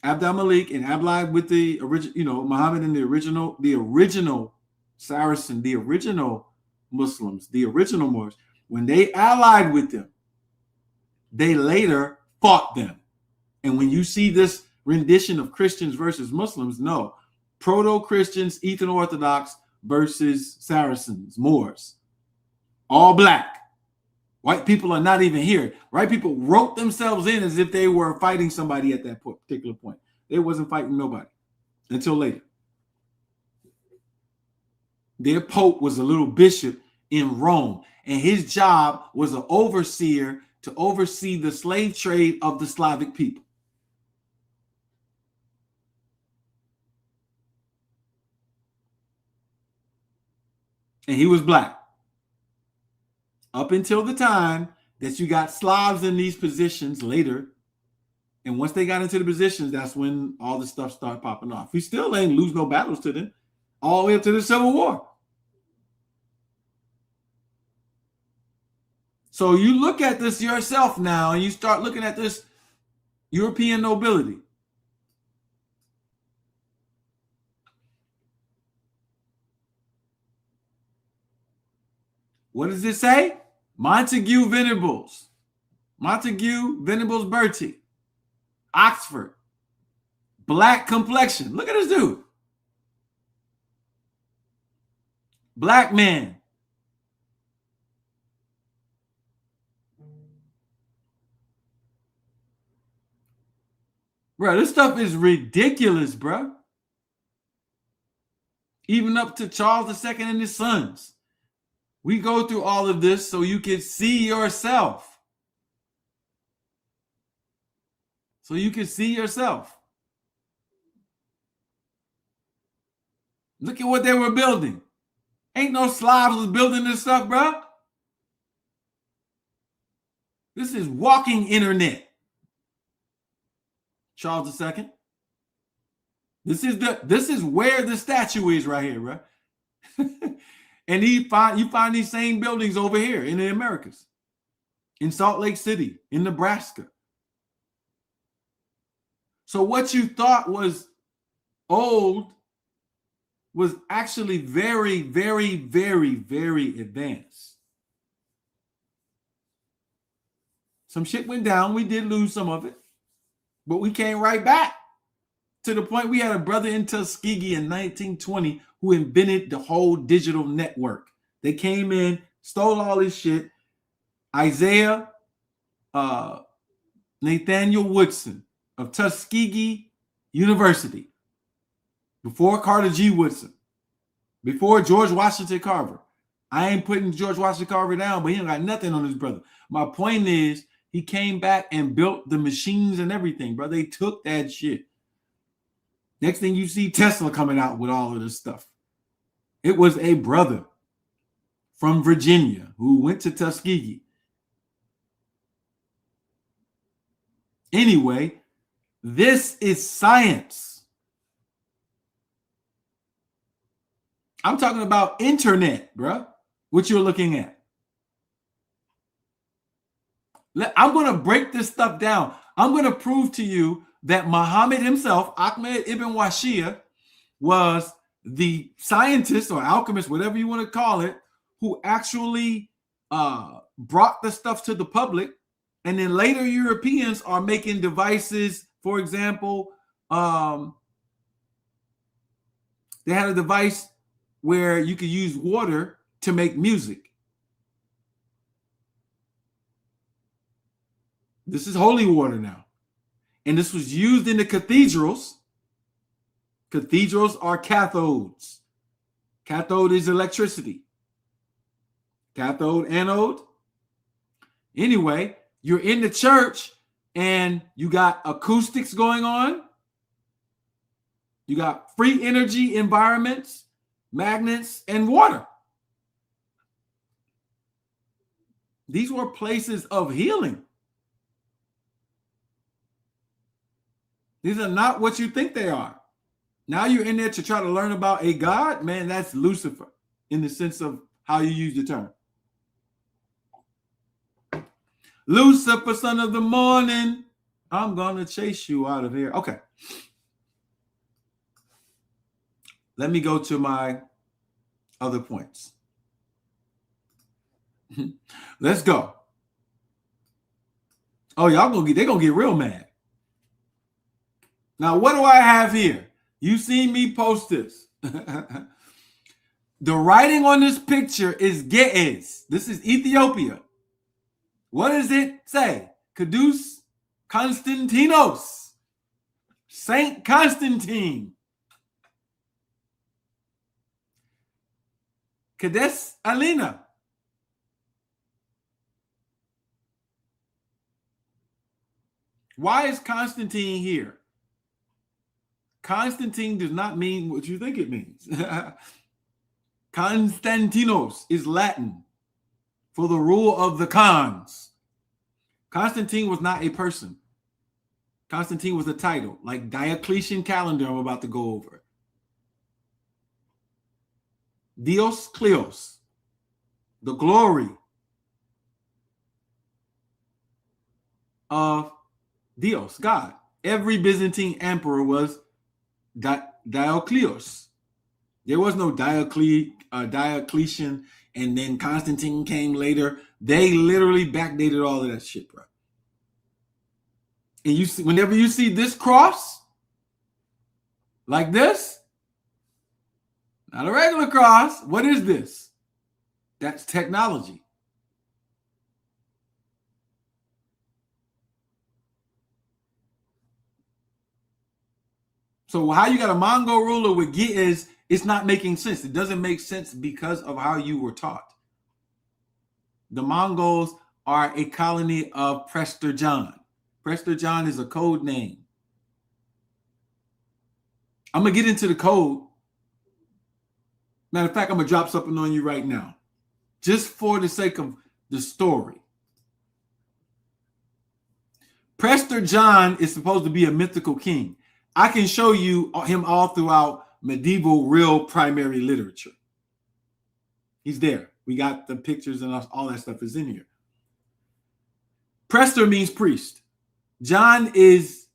al-Malik and allied with the original, Muhammad and the original Saracen, the original Muslims, the original Moors, when they allied with them, they later fought them. And when you see this rendition of Christians versus Muslims, no, proto-Christians, Eastern Orthodox versus Saracens, Moors, all black. White people are not even here. White people wrote themselves in as if they were fighting somebody at that particular point. They wasn't fighting nobody until later. Their pope was a little bishop in Rome, and his job was an overseer to oversee the slave trade of the Slavic people. And he was black. Up until the time that you got Slavs in these positions later. And once they got into the positions, that's when all the stuff started popping off. We still ain't lose no battles to them all the way up to the Civil War. So you look at this yourself now and you start looking at this European nobility. What does it say? Montague Venables. Montague Venables Bertie. Oxford. Black complexion. Look at this dude. Black man. Bro, this stuff is ridiculous, bro. Even up to Charles II and his sons. We go through all of this so you can see yourself. So you can see yourself. Look at what they were building. Ain't no Slavs was building this stuff, bro. This is walking internet. Charles II. This is where the statue is right here, bro. And you find these same buildings over here in the Americas, in Salt Lake City, in Nebraska. So what you thought was old was actually very, very, very, very advanced. Some shit went down. We did lose some of it, but we came right back to the point we had a brother in Tuskegee in 1920 who invented the whole digital network. They came in, stole all this shit. Isaiah Nathaniel Woodson of Tuskegee University, before Carter G. Woodson, before George Washington Carver. I ain't putting George Washington Carver down, but he ain't got nothing on his brother. My point is, he came back and built the machines and everything, bro. They took that shit. Next thing you see, Tesla coming out with all of this stuff. It was a brother from Virginia who went to Tuskegee. Anyway, this is science. I'm talking about internet, bro. What you're looking at. I'm going to break this stuff down. I'm going to prove to you that Muhammad himself, Ahmed ibn Washia, was the scientist or alchemist, whatever you want to call it, who actually brought the stuff to the public. And then later Europeans are making devices. For example, they had a device where you could use water to make music. This is holy water now. And this was used in the cathedrals. Cathedrals are cathodes. Cathode is electricity. Cathode, anode. Anyway, you're in the church and you got acoustics going on. You got free energy environments, magnets, and water. These were places of healing. These are not what you think they are. Now you're in there to try to learn about a God, man, that's Lucifer in the sense of how you use the term. Lucifer, son of the morning, I'm going to chase you out of here. Okay. Let me go to my other points. Let's go. Oh, they're going to get real mad. Now, what do I have here? You seen me post this. The writing on this picture is Ge'ez. This is Ethiopia. What does it say? Kadus Konstantinos. Saint Constantine. Kades Alina. Why is Constantine here? Constantine does not mean what you think it means. Constantinos is Latin for the rule of the Khans. Constantine was not a person. Constantine was a title, like Diocletian calendar I'm about to go over. Dios Kleos, the glory of Dios, God. Every Byzantine emperor was Diocleos. There was no Diocletian, and then Constantine came later. They literally backdated all of that shit, bro. And you see, whenever you see this cross, like this, not a regular cross, what is this? That's technology. So how you got a Mongol ruler with Ge'ez, it's not making sense. It doesn't make sense because of how you were taught. The Mongols are a colony of Prester John. Prester John is a code name. I'm going to get into the code. Matter of fact, I'm going to drop something on you right now, just for the sake of the story. Prester John is supposed to be a mythical king. I can show you him all throughout medieval real primary literature. He's there. We got the pictures and all that stuff is in here. Prester means priest. John is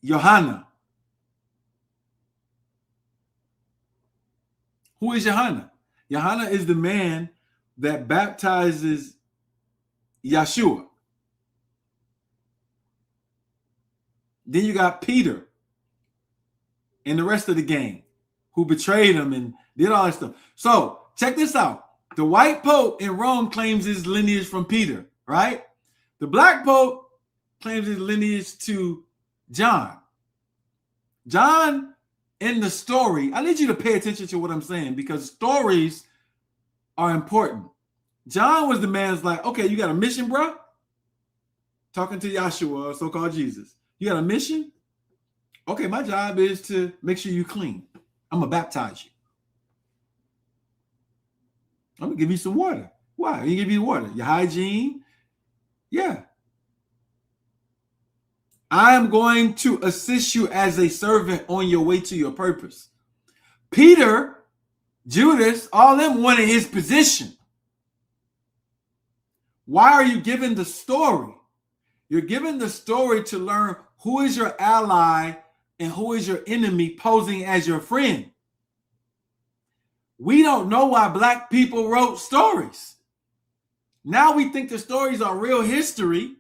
Johanna. Who is Johanna? Johanna is the man that baptizes Yeshua. Then you got Peter and the rest of the gang who betrayed him and did all that stuff. So check this out. The white pope in Rome claims his lineage from Peter, right? The black pope claims his lineage to John. John, in the story, I need you to pay attention to what I'm saying because stories are important. John was the man that's like, okay, you got a mission, bro? Talking to Yeshua, so-called Jesus. You got a mission? Okay, my job is to make sure you clean. I'm going to baptize you. I'm going to give you some water. Why? I give you water. Your hygiene? Yeah. I am going to assist you as a servant on your way to your purpose. Peter, Judas, all of them wanted his position. Why are you giving the story? You're giving the story to learn who is your ally and who is your enemy posing as your friend. We don't know why black people wrote stories. Now we think the stories are real history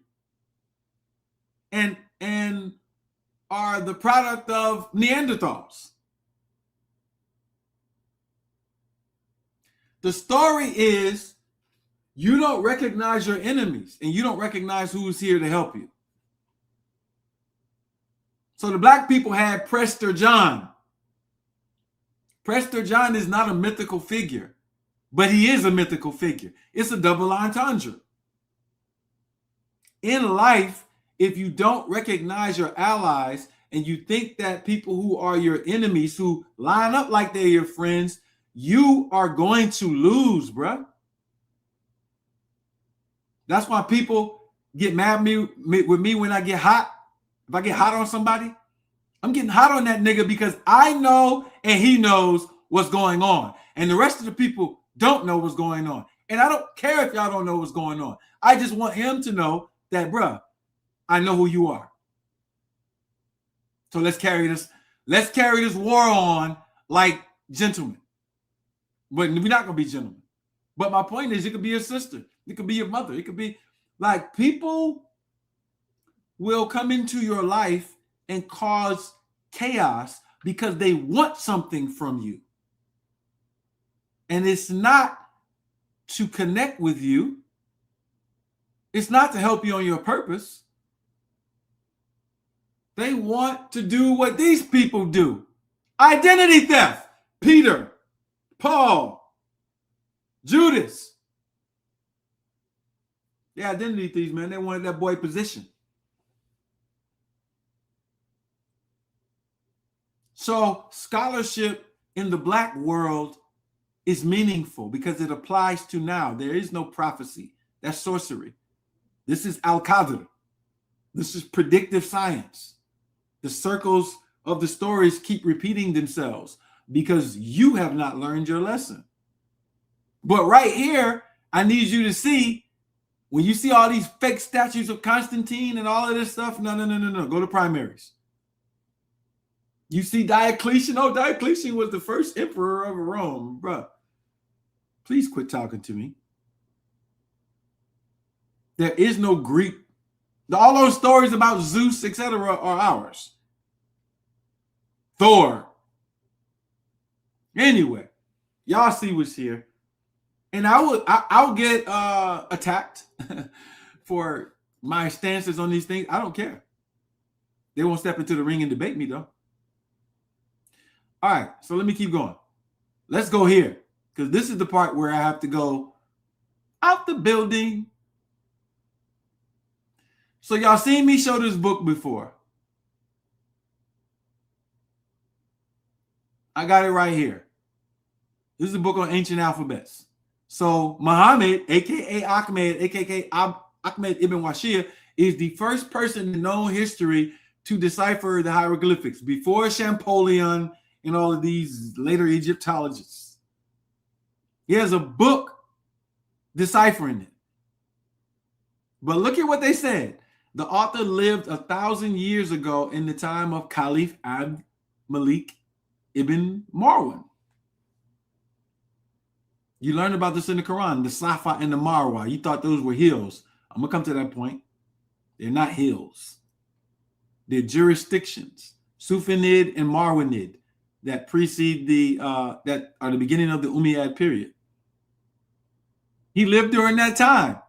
and are the product of Neanderthals. The story is you don't recognize your enemies and you don't recognize who's here to help you. So the black people had Prester John. Prester John is not a mythical figure, but he is a mythical figure. It's a double entendre. In life, if you don't recognize your allies and you think that people who are your enemies who line up like they're your friends, you are going to lose, bruh. That's why people get mad with me when I get hot. If I get hot on somebody, I'm getting hot on that nigga because I know and he knows what's going on. And the rest of the people don't know what's going on. And I don't care if y'all don't know what's going on. I just want him to know that, bruh, I know who you are. So let's carry this war on like gentlemen. But we're not going to be gentlemen. But my point is, it could be your sister. It could be your mother. It could be like people will come into your life and cause chaos because they want something from you. And it's not to connect with you. It's not to help you on your purpose. They want to do what these people do. Identity theft. Peter, Paul, Judas. Yeah, identity thieves, man. They wanted that boy position. So scholarship in the black world is meaningful because it applies to now. There is no prophecy. That's sorcery. This is Al-Qadr. This is predictive science. The circles of the stories keep repeating themselves because you have not learned your lesson. But right here, I need you to see, when you see all these fake statues of Constantine and all of this stuff, no. Go to primaries. You see Diocletian. Oh, Diocletian was the first emperor of Rome. Bruh, please quit talking to me. There is no Greek. All those stories about Zeus, etc., are ours. Thor. Anyway, y'all see what's here. And I'll get attacked for my stances on these things. I don't care. They won't step into the ring and debate me, though. All right, so let me keep going. Let's go here, because this is the part where I have to go out the building. So y'all seen me show this book before. I got it right here. This is a book on ancient alphabets. So Muhammad, a.k.a. Ahmed, a.k.a. Ahmed ibn Washir, is the first person in known history to decipher the hieroglyphics before Champollion and all of these later Egyptologists. He has a book deciphering it. But look at what they said. The author lived 1,000 years ago in the time of Caliph Abd Malik ibn Marwan. You learned about this in the Quran, the Safa and the Marwa. You thought those were hills. I'm going to come to that point. They're not hills. They're jurisdictions. Sufanid and Marwanid that precede that are the beginning of the Umayyad period. He lived during that time.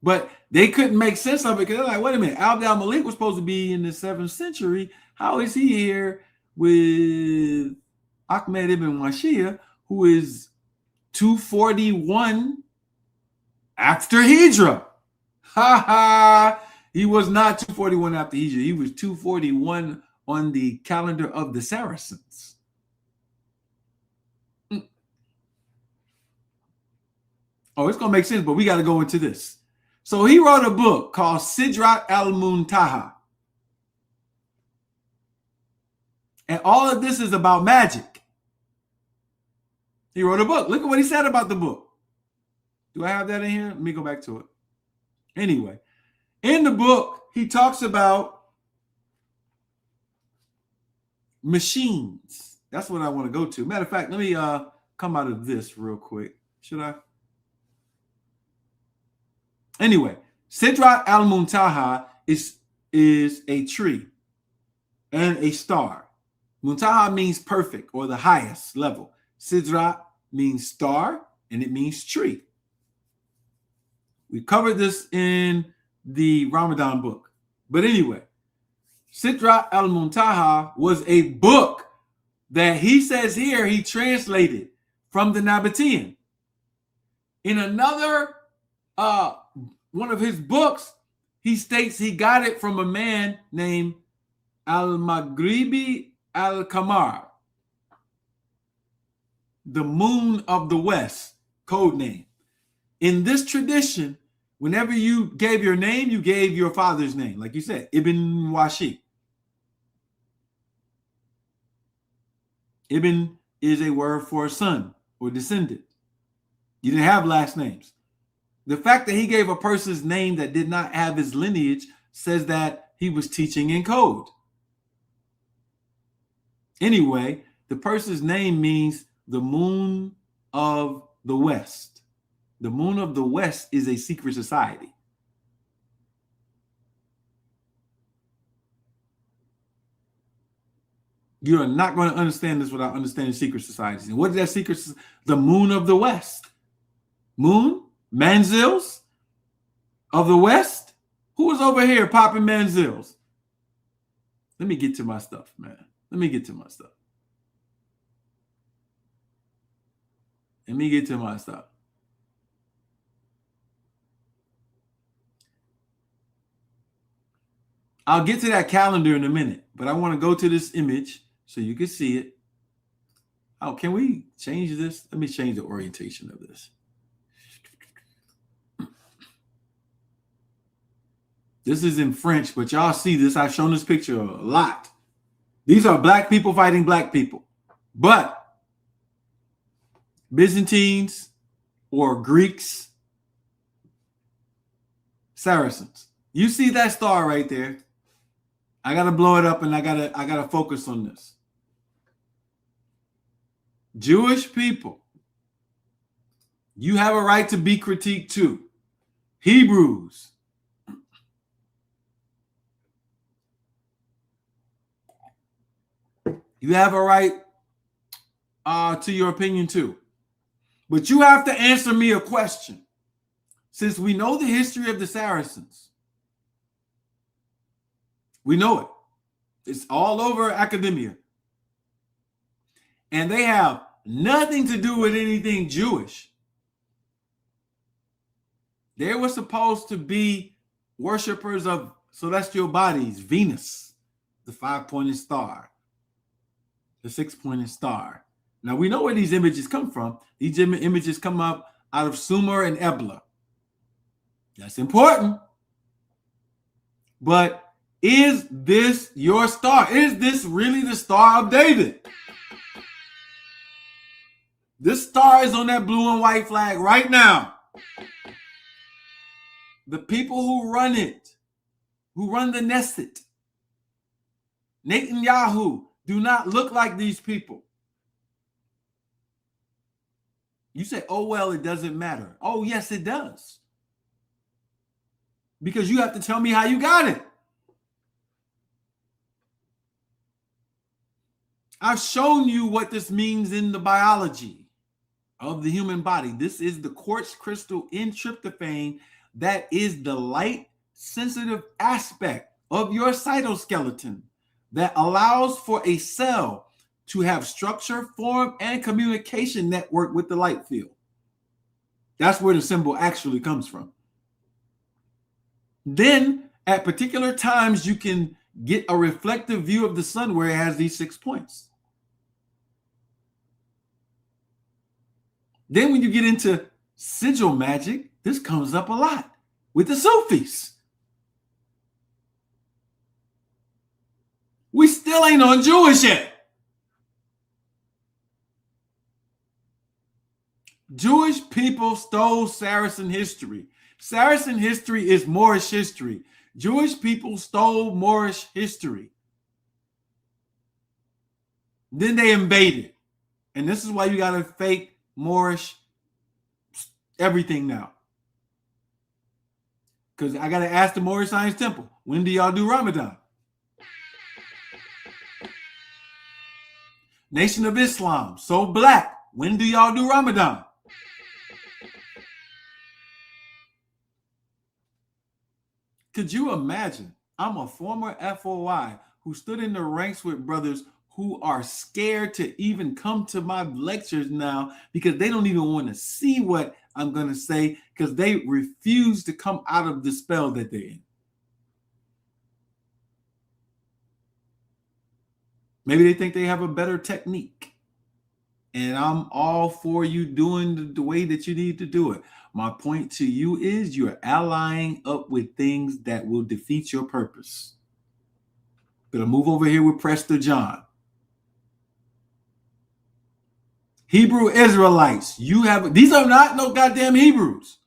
But they couldn't make sense of it because they're like, wait a minute, Abd al-Malik was supposed to be in the 7th century. How is he here with Ahmed ibn Washir, who is 241 after Hijrah? Ha ha! He was not 241 after Hijrah. He was 241 on the calendar of the Saracens. Oh, it's going to make sense, but we got to go into this. So he wrote a book called Sidrat al-Muntaha. And all of this is about magic. He wrote a book. Look at what he said about the book. Do I have that in here? Let me go back to it. Anyway, in the book, he talks about machines. That's what I want to go to. Matter of fact, let me come out of this real quick. Should I? Anyway, Sidrat al-Muntaha is a tree and a star. Muntaha means perfect or the highest level. Sidrat means star and it means tree. We covered this in the Ramadan book. But anyway, Sidrat al-Muntaha was a book that he says here he translated from the Nabatean. In another one of his books, he states he got it from a man named Al-Maghribi al-Qamar, the moon of the west, code name. In this tradition, whenever you gave your name, you gave your father's name, like you said, Ibn Washir. Ibn is a word for son or descendant. You didn't have last names. The fact that he gave a person's name that did not have his lineage says that he was teaching in code. Anyway, the person's name means the moon of the west. The moon of the west is a secret society. You are not going to understand this without understanding secret societies. And what is that secret? The moon of the west. Moon? Manzils of the west? Who is over here popping manzils? Let me get to my stuff, man. Let me get to my stuff. Let me get to my stuff. I'll get to that calendar in a minute, but I want to go to this image so you can see it. Oh, can we change this? Let me change the orientation of this. This is in French, but y'all see this. I've shown this picture a lot. These are black people fighting black people. But Byzantines or Greeks, Saracens. You see that star right there? I gotta blow it up and I gotta focus on this. Jewish people, you have a right to be critiqued too. Hebrews, you have a right to your opinion too. But you have to answer me a question. Since we know the history of the Saracens, we know it. It's all over academia. And they have nothing to do with anything Jewish. They were supposed to be worshipers of celestial bodies, Venus, the 5-pointed star, the 6-pointed star. Now, we know where these images come from. These images come up out of Sumer and Ebla. That's important. But is this your star? Is this really the Star of David? This star is on that blue and white flag right now. The people who run it, who run the Knesset, Netanyahu, do not look like these people. You say, oh, well, it doesn't matter. Oh, yes, it does. Because you have to tell me how you got it. I've shown you what this means in the biology of the human body. This is the quartz crystal in tryptophan. That is the light-sensitive aspect of your cytoskeleton that allows for a cell to have structure, form, and communication network with the light field. That's where the symbol actually comes from. Then, at particular times, you can get a reflective view of the sun where it has these 6 points. Then when you get into sigil magic, this comes up a lot with the Sufis. We still ain't on Jewish yet. Jewish people stole Saracen history. Saracen history is Moorish history. Jewish people stole Moorish history. Then they invaded. And this is why you got to fake Moorish everything now. Because I got to ask the Moorish Science Temple, when do y'all do Ramadan? Nation of Islam, so black, when do y'all do Ramadan? Could you imagine? I'm a former FOI who stood in the ranks with brothers who are scared to even come to my lectures now because they don't even want to see what I'm going to say because they refuse to come out of the spell that they're in. Maybe they think they have a better technique. And I'm all for you doing the way that you need to do it. My point to you is you're allying up with things that will defeat your purpose. Gonna move over here with Prester John. Hebrew Israelites, these are not no goddamn Hebrews.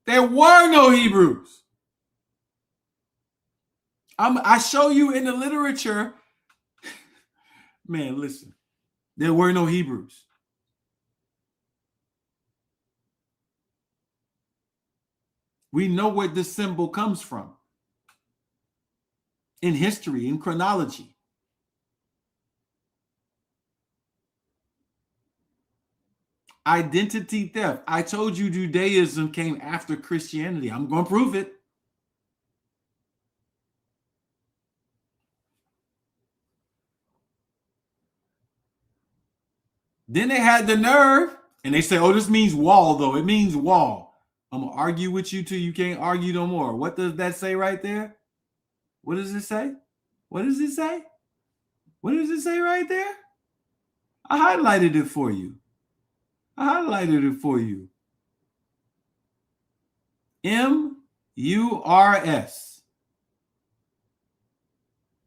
There were no Hebrews. I show you in the literature. Man, listen. There were no Hebrews. We know where this symbol comes from. In history, in chronology. Identity theft. I told you Judaism came after Christianity. I'm going to prove it. Then they had the nerve, and they say, oh, this means wall, though. It means wall. I'm going to argue with you till you can't argue no more. What does that say right there? What does it say? What does it say? What does it say right there? I highlighted it for you. I highlighted it for you. M-U-R-S.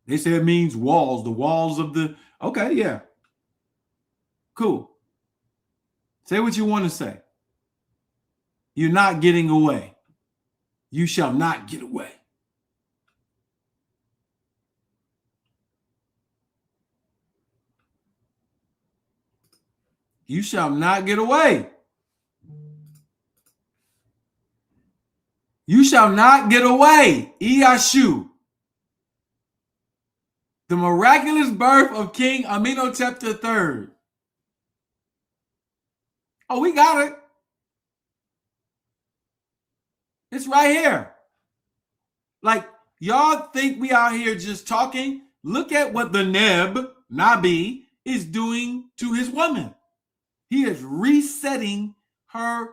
They say it means walls, the walls of the... Okay, yeah. Cool. Say what you want to say. You're not getting away. You shall not get away. You shall not get away. You shall not get away. Iyashu. The miraculous birth of King Amenhotep III. Oh, we got it. It's right here. Like, y'all think we out here just talking? Look at what the Nabi, is doing to his woman. He is resetting her.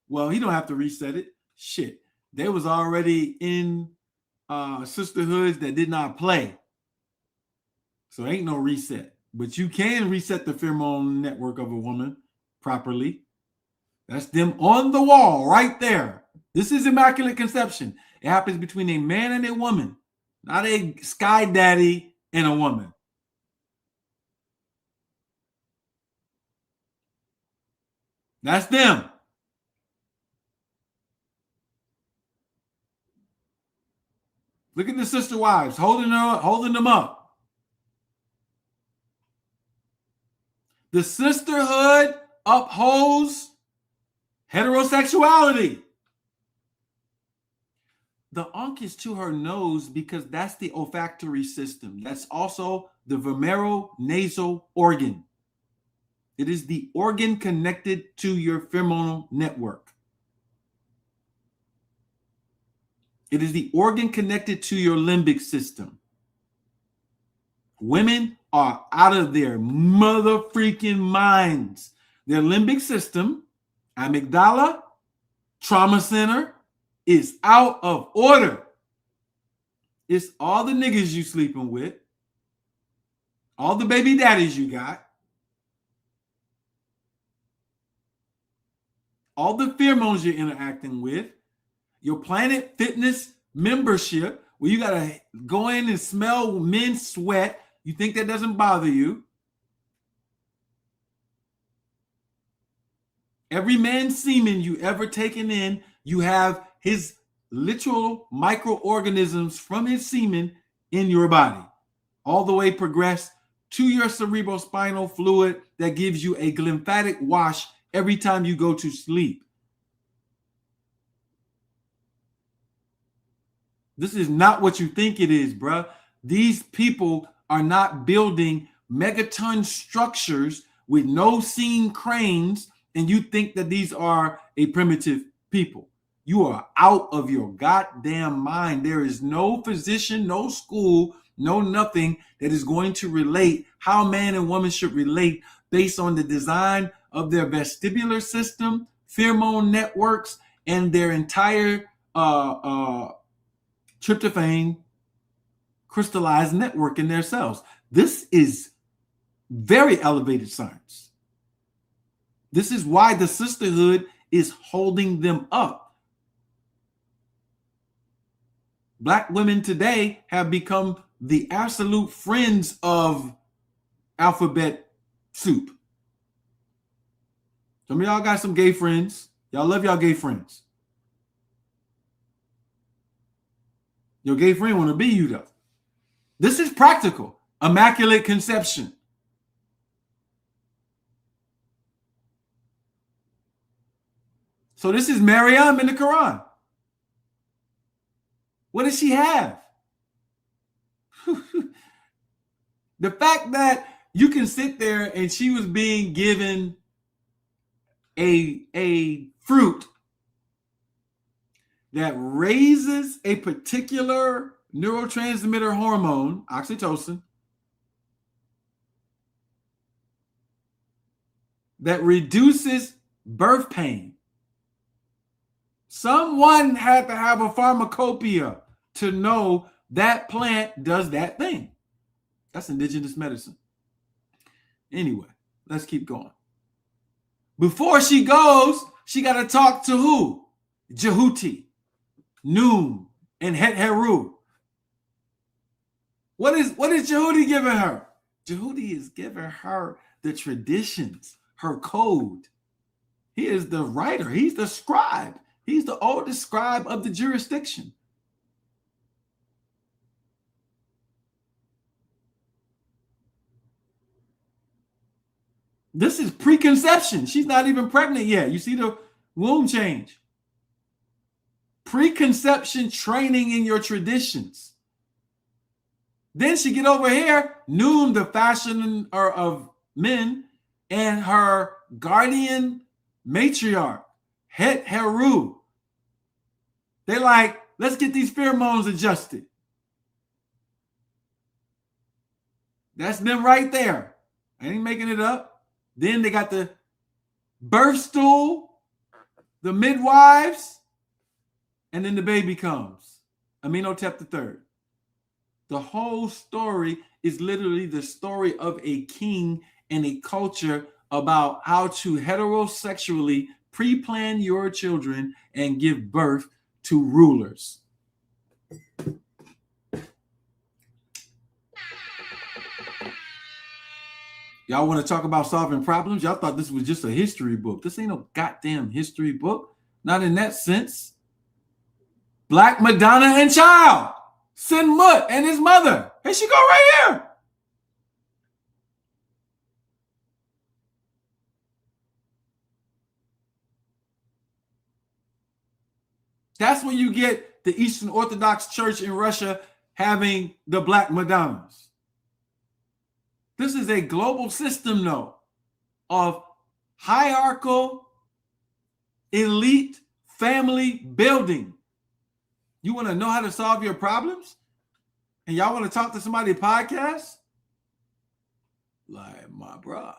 Well, he don't have to reset it. Shit. They was already in sisterhoods that did not play. So ain't no reset. But you can reset the pheromone network of a woman properly. That's them on the wall right there. This is immaculate conception. It happens between a man and a woman, not a sky daddy and a woman. That's them. Look at the sister wives holding them up. The sisterhood upholds heterosexuality. The Ankh is to her nose because that's the olfactory system. That's also the vomeronasal organ. It is the organ connected to your pheromonal network. It is the organ connected to your limbic system. Women are out of their mother freaking minds. Their limbic system, amygdala, trauma center, is out of order. It's all the niggas you sleeping with, all the baby daddies you got, all the pheromones you're interacting with, your Planet Fitness membership, where you got to go in and smell men's sweat. You think that doesn't bother you? Every man's semen you ever taken in, you have his literal microorganisms from his semen in your body, all the way progressed to your cerebrospinal fluid that gives you a glymphatic wash every time you go to sleep. This is not what you think it is, bruh. These people are not building megaton structures with no seen cranes, and you think that these are a primitive people. You are out of your goddamn mind. There is no physician, no school, no nothing that is going to relate how man and woman should relate based on the design of their vestibular system, pheromone networks, and their entire tryptophan crystallized network in their cells. This is very elevated science. This is why the sisterhood is holding them up. Black women today have become the absolute friends of alphabet soup. Some of y'all got some gay friends. Y'all love y'all gay friends. Your gay friend want to be you, though. This is practical. Immaculate conception. So this is Maryam in the Quran. What does she have? The fact that you can sit there and she was being given a fruit that raises a particular neurotransmitter hormone, oxytocin, that reduces birth pain. Someone had to have a pharmacopoeia to know that plant does that thing. That's indigenous medicine. Anyway, let's keep going. Before she goes, she got to talk to who? Jehuti, Noon, and Het Heru. What is Jehuti giving her? Jehuti is giving her the traditions, her code. He is the writer. He's the scribe. He's the oldest scribe of the jurisdiction. This is preconception. She's not even pregnant yet. You see the womb change. Preconception training in your traditions. Then she get over here, Noon, the fashioner of men, and her guardian matriarch, Het Heru. They like, let's get these pheromones adjusted. That's them right there. I ain't making it up. Then they got the birth stool, the midwives, and then the baby comes. Amenhotep III. The whole story is literally the story of a king and a culture about how to heterosexually pre-plan your children and give birth to rulers. Y'all want to talk about solving problems? Y'all thought this was just a history book. This ain't no goddamn history book. Not in that sense. Black Madonna and Child. Sin Mut and his mother. Here she go right here. That's when you get the Eastern Orthodox Church in Russia having the Black Madonnas. This is a global system, though, of hierarchical, elite family building. You want to know how to solve your problems? And y'all want to talk to somebody podcast? Like, my bruh.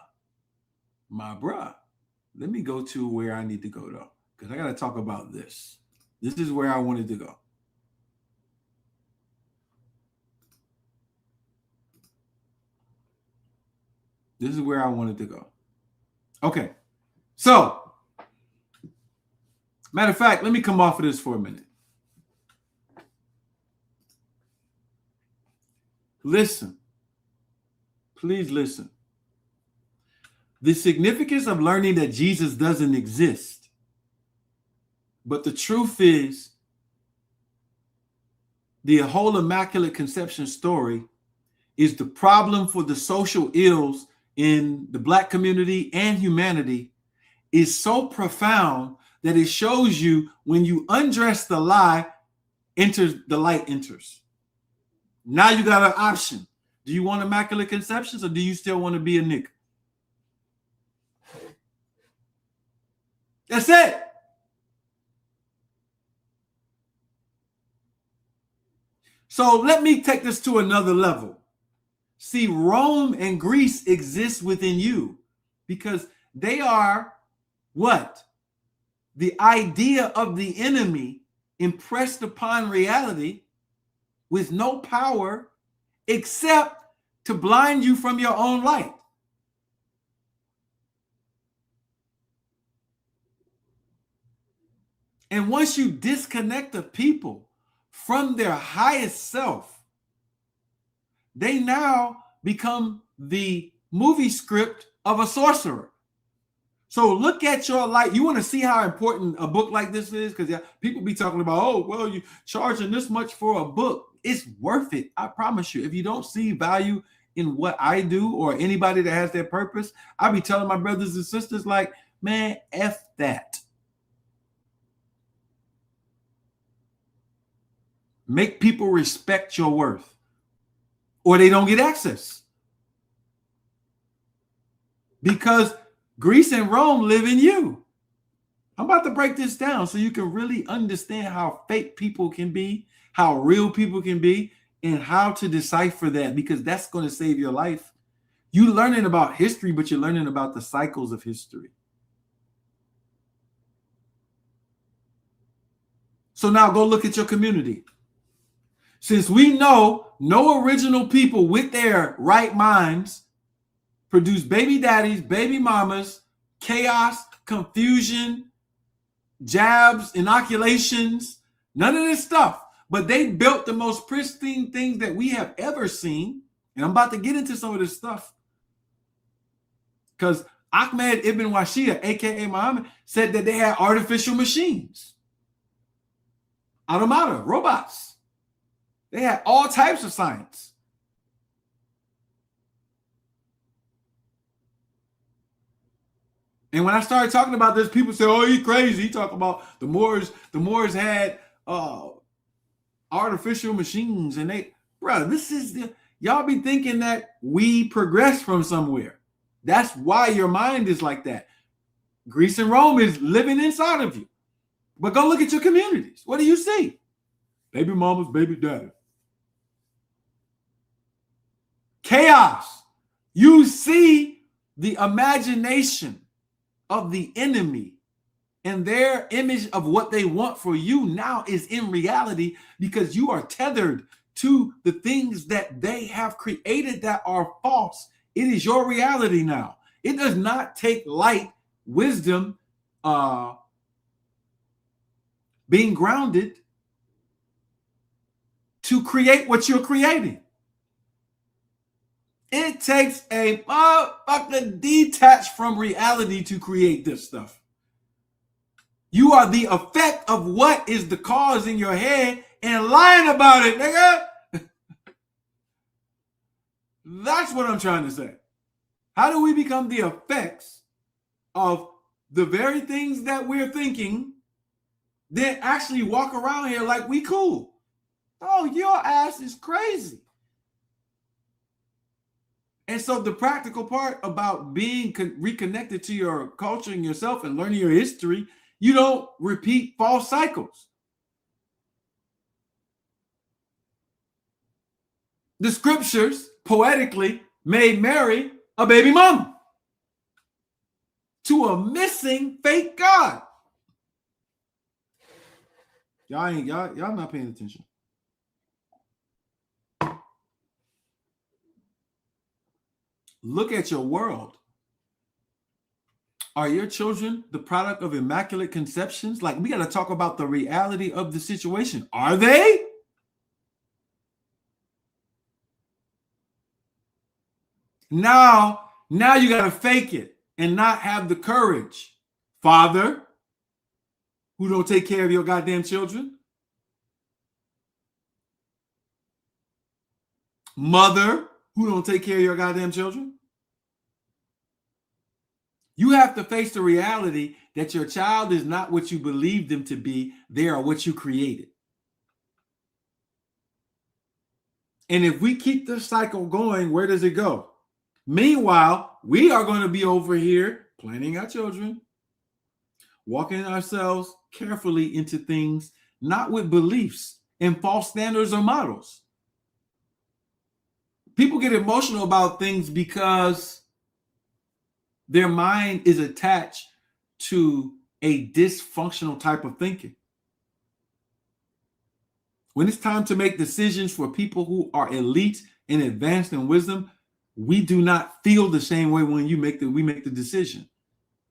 Let me go to where I need to go, though, because I got to talk about this. This is where I wanted to go. This is where I wanted to go. Okay. So, matter of fact, let me come off of this for a minute. Listen. Please listen. The significance of learning that Jesus doesn't exist. But the truth is, the whole Immaculate Conception story is the problem for the social ills in the Black community and humanity is so profound that it shows you when you undress the lie, the light enters. Now you got an option. Do you want Immaculate Conceptions or do you still want to be a nigga? That's it. So let me take this to another level. See, Rome and Greece exist within you because they are what? The idea of the enemy impressed upon reality with no power except to blind you from your own light. And once you disconnect the people from their highest self, they now become the movie script of a sorcerer. So look at your light. You want to see how important a book like this is? Because people be talking about, oh, well, you charging this much for a book. It's worth it. I promise you. If you don't see value in what I do or anybody that has their purpose, I be telling my brothers and sisters like, man, F that. Make people respect your worth or they don't get access. Because Greece and Rome live in you. I'm about to break this down so you can really understand how fake people can be, how real people can be, and how to decipher that, because that's going to save your life. You're learning about history, but you're learning about the cycles of history. So now go look at your community. Since we know no original people with their right minds produce baby daddies, baby mamas, chaos, confusion, jabs, inoculations, none of this stuff. But they built the most pristine things that we have ever seen. And I'm about to get into some of this stuff. Because Ahmed Ibn Washia, aka Muhammad, said that they had artificial machines. Automata, robots. They had all types of science. And when I started talking about this, people say, "Oh, he's crazy." He talked about the Moors had artificial machines, and y'all be thinking that we progressed from somewhere. That's why your mind is like that. Greece and Rome is living inside of you. But go look at your communities. What do you see? Baby mamas, baby daddy. Chaos. You see the imagination of the enemy and their image of what they want for you now is in reality because you are tethered to the things that they have created that are false. It is your reality now. It does not take light, wisdom, being grounded to create what you're creating. It takes a motherfucker detached from reality to create this stuff. You are the effect of what is the cause in your head and lying about it, nigga. That's what I'm trying to say. How do we become the effects of the very things that we're thinking, then actually walk around here like we cool? Oh, your ass is crazy. And so the practical part about being reconnected to your culture and yourself and learning your history, you don't repeat false cycles. The scriptures poetically made Mary a baby mama to a missing fake God. Y'all not paying attention. Look at your world. Are your children the product of immaculate conceptions? Like, we got to talk about the reality of the situation. Are they? Now you got to fake it and not have the courage. Father, who don't take care of your goddamn children. Mother, who don't take care of your goddamn children. You have to face the reality that your child is not what you believe them to be. They are what you created. And if we keep this cycle going, where does it go? Meanwhile, we are going to be over here planning our children, walking ourselves carefully into things, not with beliefs and false standards or models. People get emotional about things because their mind is attached to a dysfunctional type of thinking. When it's time to make decisions for people who are elite and advanced in wisdom, we do not feel the same way when we make the decision,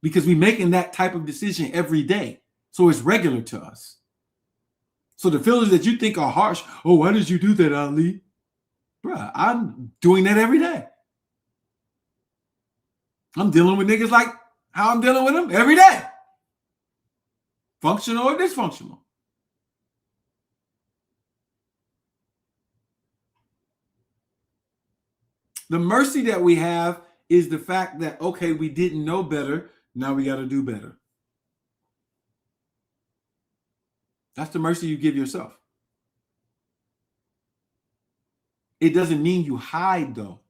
because we're making that type of decision every day. So it's regular to us. So the feelings that you think are harsh, oh, why did you do that, Ali? Bruh, I'm doing that every day. I'm dealing with niggas like how I'm dealing with them every day. Functional or dysfunctional. The mercy that we have is the fact that, okay, we didn't know better. Now we got to do better. That's the mercy you give yourself. It doesn't mean you hide, though.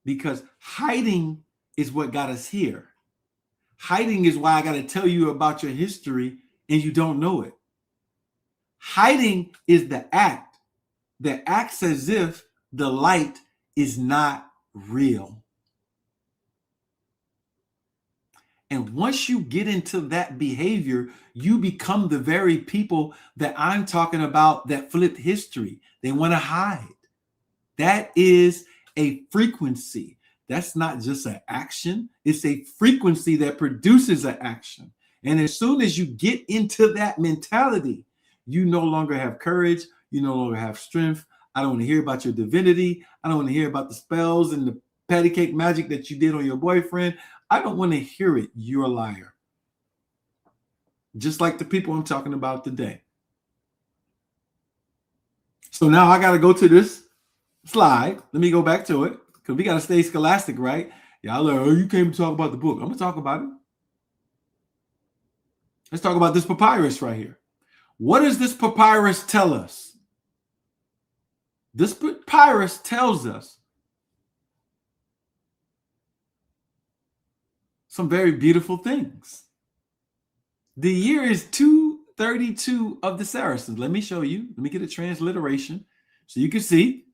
Because hiding is what got us here. Hiding is why I got to tell you about your history and you don't know it. Hiding is the act that acts as if the light is not real. And once you get into that behavior, you become the very people that I'm talking about that flip history. They want to hide. That is a frequency. That's not just an action. It's a frequency that produces an action. And as soon as you get into that mentality, you no longer have courage. You no longer have strength. I don't want to hear about your divinity. I don't want to hear about the spells and the patty cake magic that you did on your boyfriend. I don't want to hear it. You're a liar. Just like the people I'm talking about today. So now I got to go to this slide. Let me go back to it because we got to stay scholastic, right? Y'all are, oh, you came to talk about the book. I'm going to talk about it. Let's talk about this papyrus right here. What does this papyrus tell us? This papyrus tells us some very beautiful things. The year is 232 of the Saracens. Let me show you. Let me get a transliteration so you can see.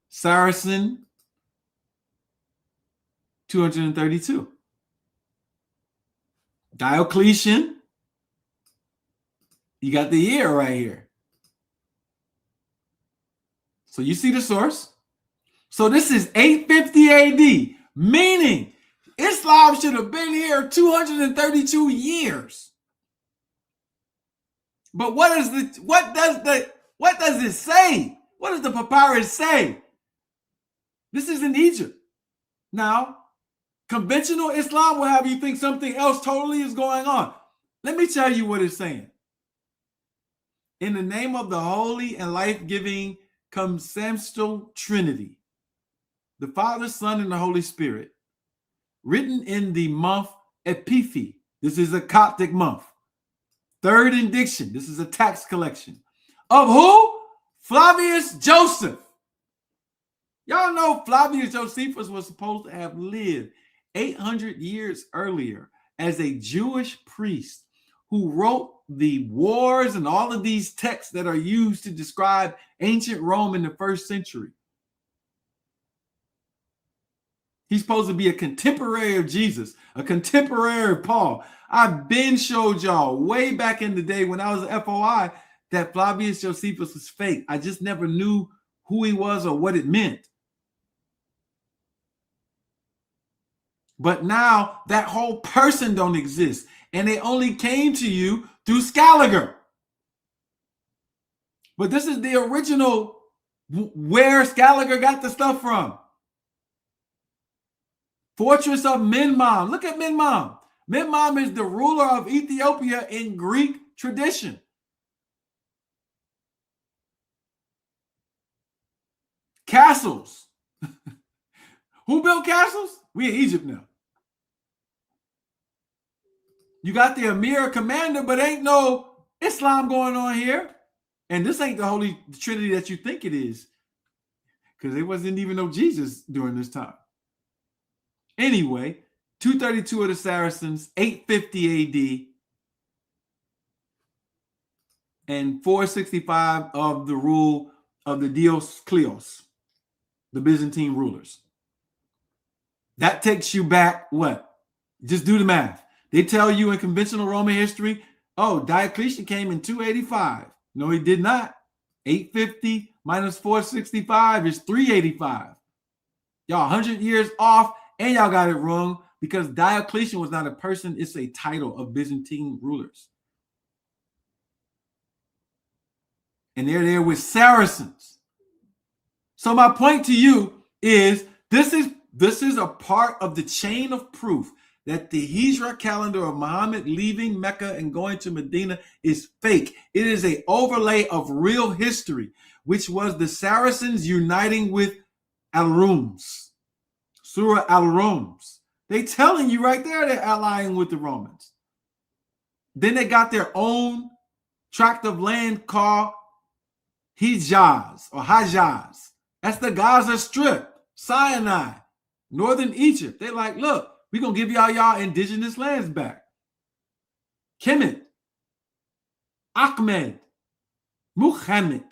Saracen 232. Diocletian, you got the year right here. So you see the source. So this is 850 AD, meaning Islam should have been here 232 years. But what does it say? What does the papyrus say? This is in Egypt. Now, conventional Islam will have you think something else totally is going on. Let me tell you what it's saying. In the name of the holy and life-giving consensual Trinity, the Father, Son, and the Holy Spirit, written in the month Epiphi. This is a Coptic month. Third indiction. This is a tax collection. Of who? Flavius Joseph. Y'all know Flavius Josephus was supposed to have lived 800 years earlier as a Jewish priest who wrote the wars and all of these texts that are used to describe ancient Rome in the first century. He's supposed to be a contemporary of Jesus, a contemporary of Paul. I've been showed y'all way back in the day when I was at FOI that Flavius Josephus was fake. I just never knew who he was or what it meant. But now that whole person don't exist, and they only came to you through Scaliger. But this is the original where Scaliger got the stuff from. Fortress of Menmam. Look at Menmam. Menmam is the ruler of Ethiopia in Greek tradition. Castles. Who built castles? We in Egypt now. You got the Emir commander, but ain't no Islam going on here. And this ain't the Holy Trinity that you think it is, because there wasn't even no Jesus during this time. Anyway, 232 of the Saracens, 850 AD, and 465 of the rule of the Dioscleos, the Byzantine rulers. That takes you back, what? Just do the math. They tell you in conventional Roman history, oh, Diocletian came in 285. No, he did not. 850 minus 465 is 385. Y'all 100 years off, and y'all got it wrong because Diocletian was not a person. It's a title of Byzantine rulers. And they're there with Saracens. So my point to you is this is a part of the chain of proof that the Hijra calendar of Muhammad leaving Mecca and going to Medina is fake. It is an overlay of real history, which was the Saracens uniting with Al-Rums, Surah Al-Rums. They telling you right there they're allying with the Romans. Then they got their own tract of land called Hijaz or Hajaz. That's the Gaza Strip, Sinai, northern Egypt. They like, look, we're going to give y'all indigenous lands back. Kemet, Ahmed, Muhammad.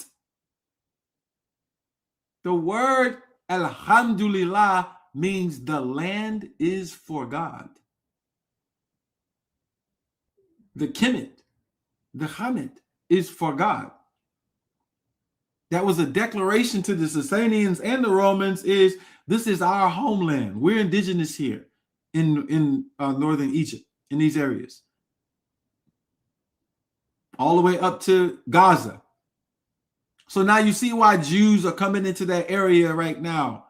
The word Alhamdulillah means the land is for God. The Kemet, the Hamet is for God. That was a declaration to the Sasanians and the Romans is this is our homeland. We're indigenous here in northern Egypt, in these areas. All the way up to Gaza. So now you see why Jews are coming into that area right now.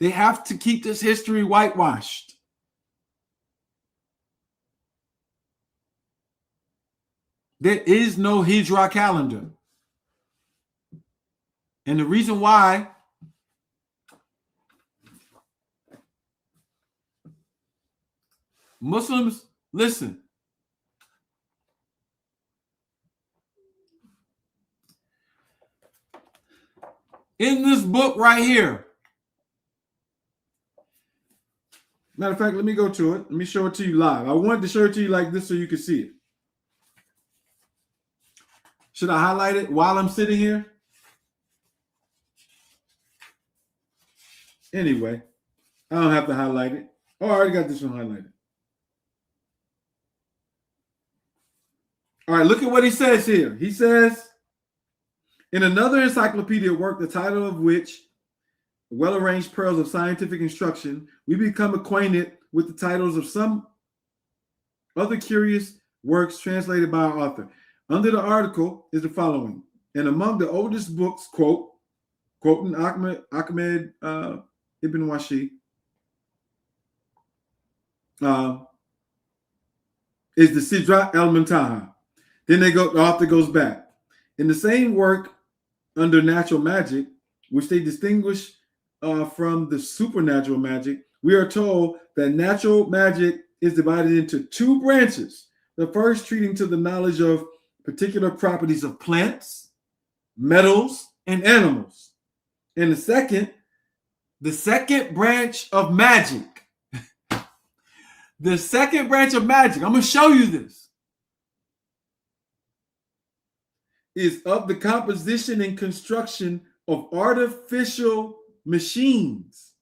They have to keep this history whitewashed. There is no Hijra calendar. And the reason why Muslims, listen. In this book right here. Matter of fact, let me go to it. Let me show it to you live. I wanted to show it to you like this so you could see it. Should I highlight it while I'm sitting here? Anyway, I don't have to highlight it. Oh, I already got this one highlighted. All right, look at what he says here. He says, in another encyclopedia work, the title of which, Well-Arranged Pearls of Scientific Instruction, we become acquainted with the titles of some other curious works translated by our author. Under the article is the following, and among the oldest books, quoting Ahmed Ibn Washi, is the Sidrat al-Muntaha. Then the author goes back. In the same work, under natural magic, which they distinguish from the supernatural magic, we are told that natural magic is divided into two branches. The first treating to the knowledge of particular properties of plants, metals, and animals. And the second branch of magic. The second branch of magic, I'm going to show you this, is of the composition and construction of artificial machines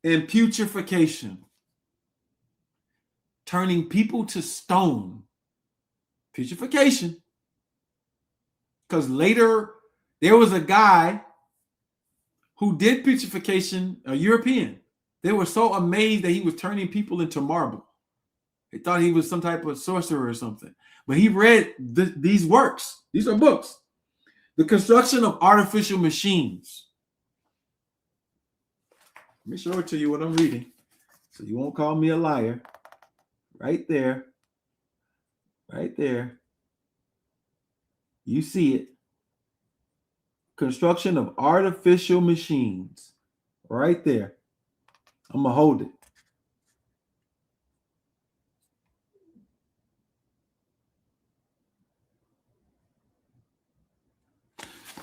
and putrefaction, turning people to stone. Putrefaction. Because later there was a guy who did putrefaction, a European. They were so amazed that he was turning people into marble. They thought he was some type of sorcerer or something. But he read these works. These are books. The construction of artificial machines. Let me show it to you what I'm reading, so you won't call me a liar. Right there. Right there. You see it. Construction of artificial machines. Right there. I'm going to hold it.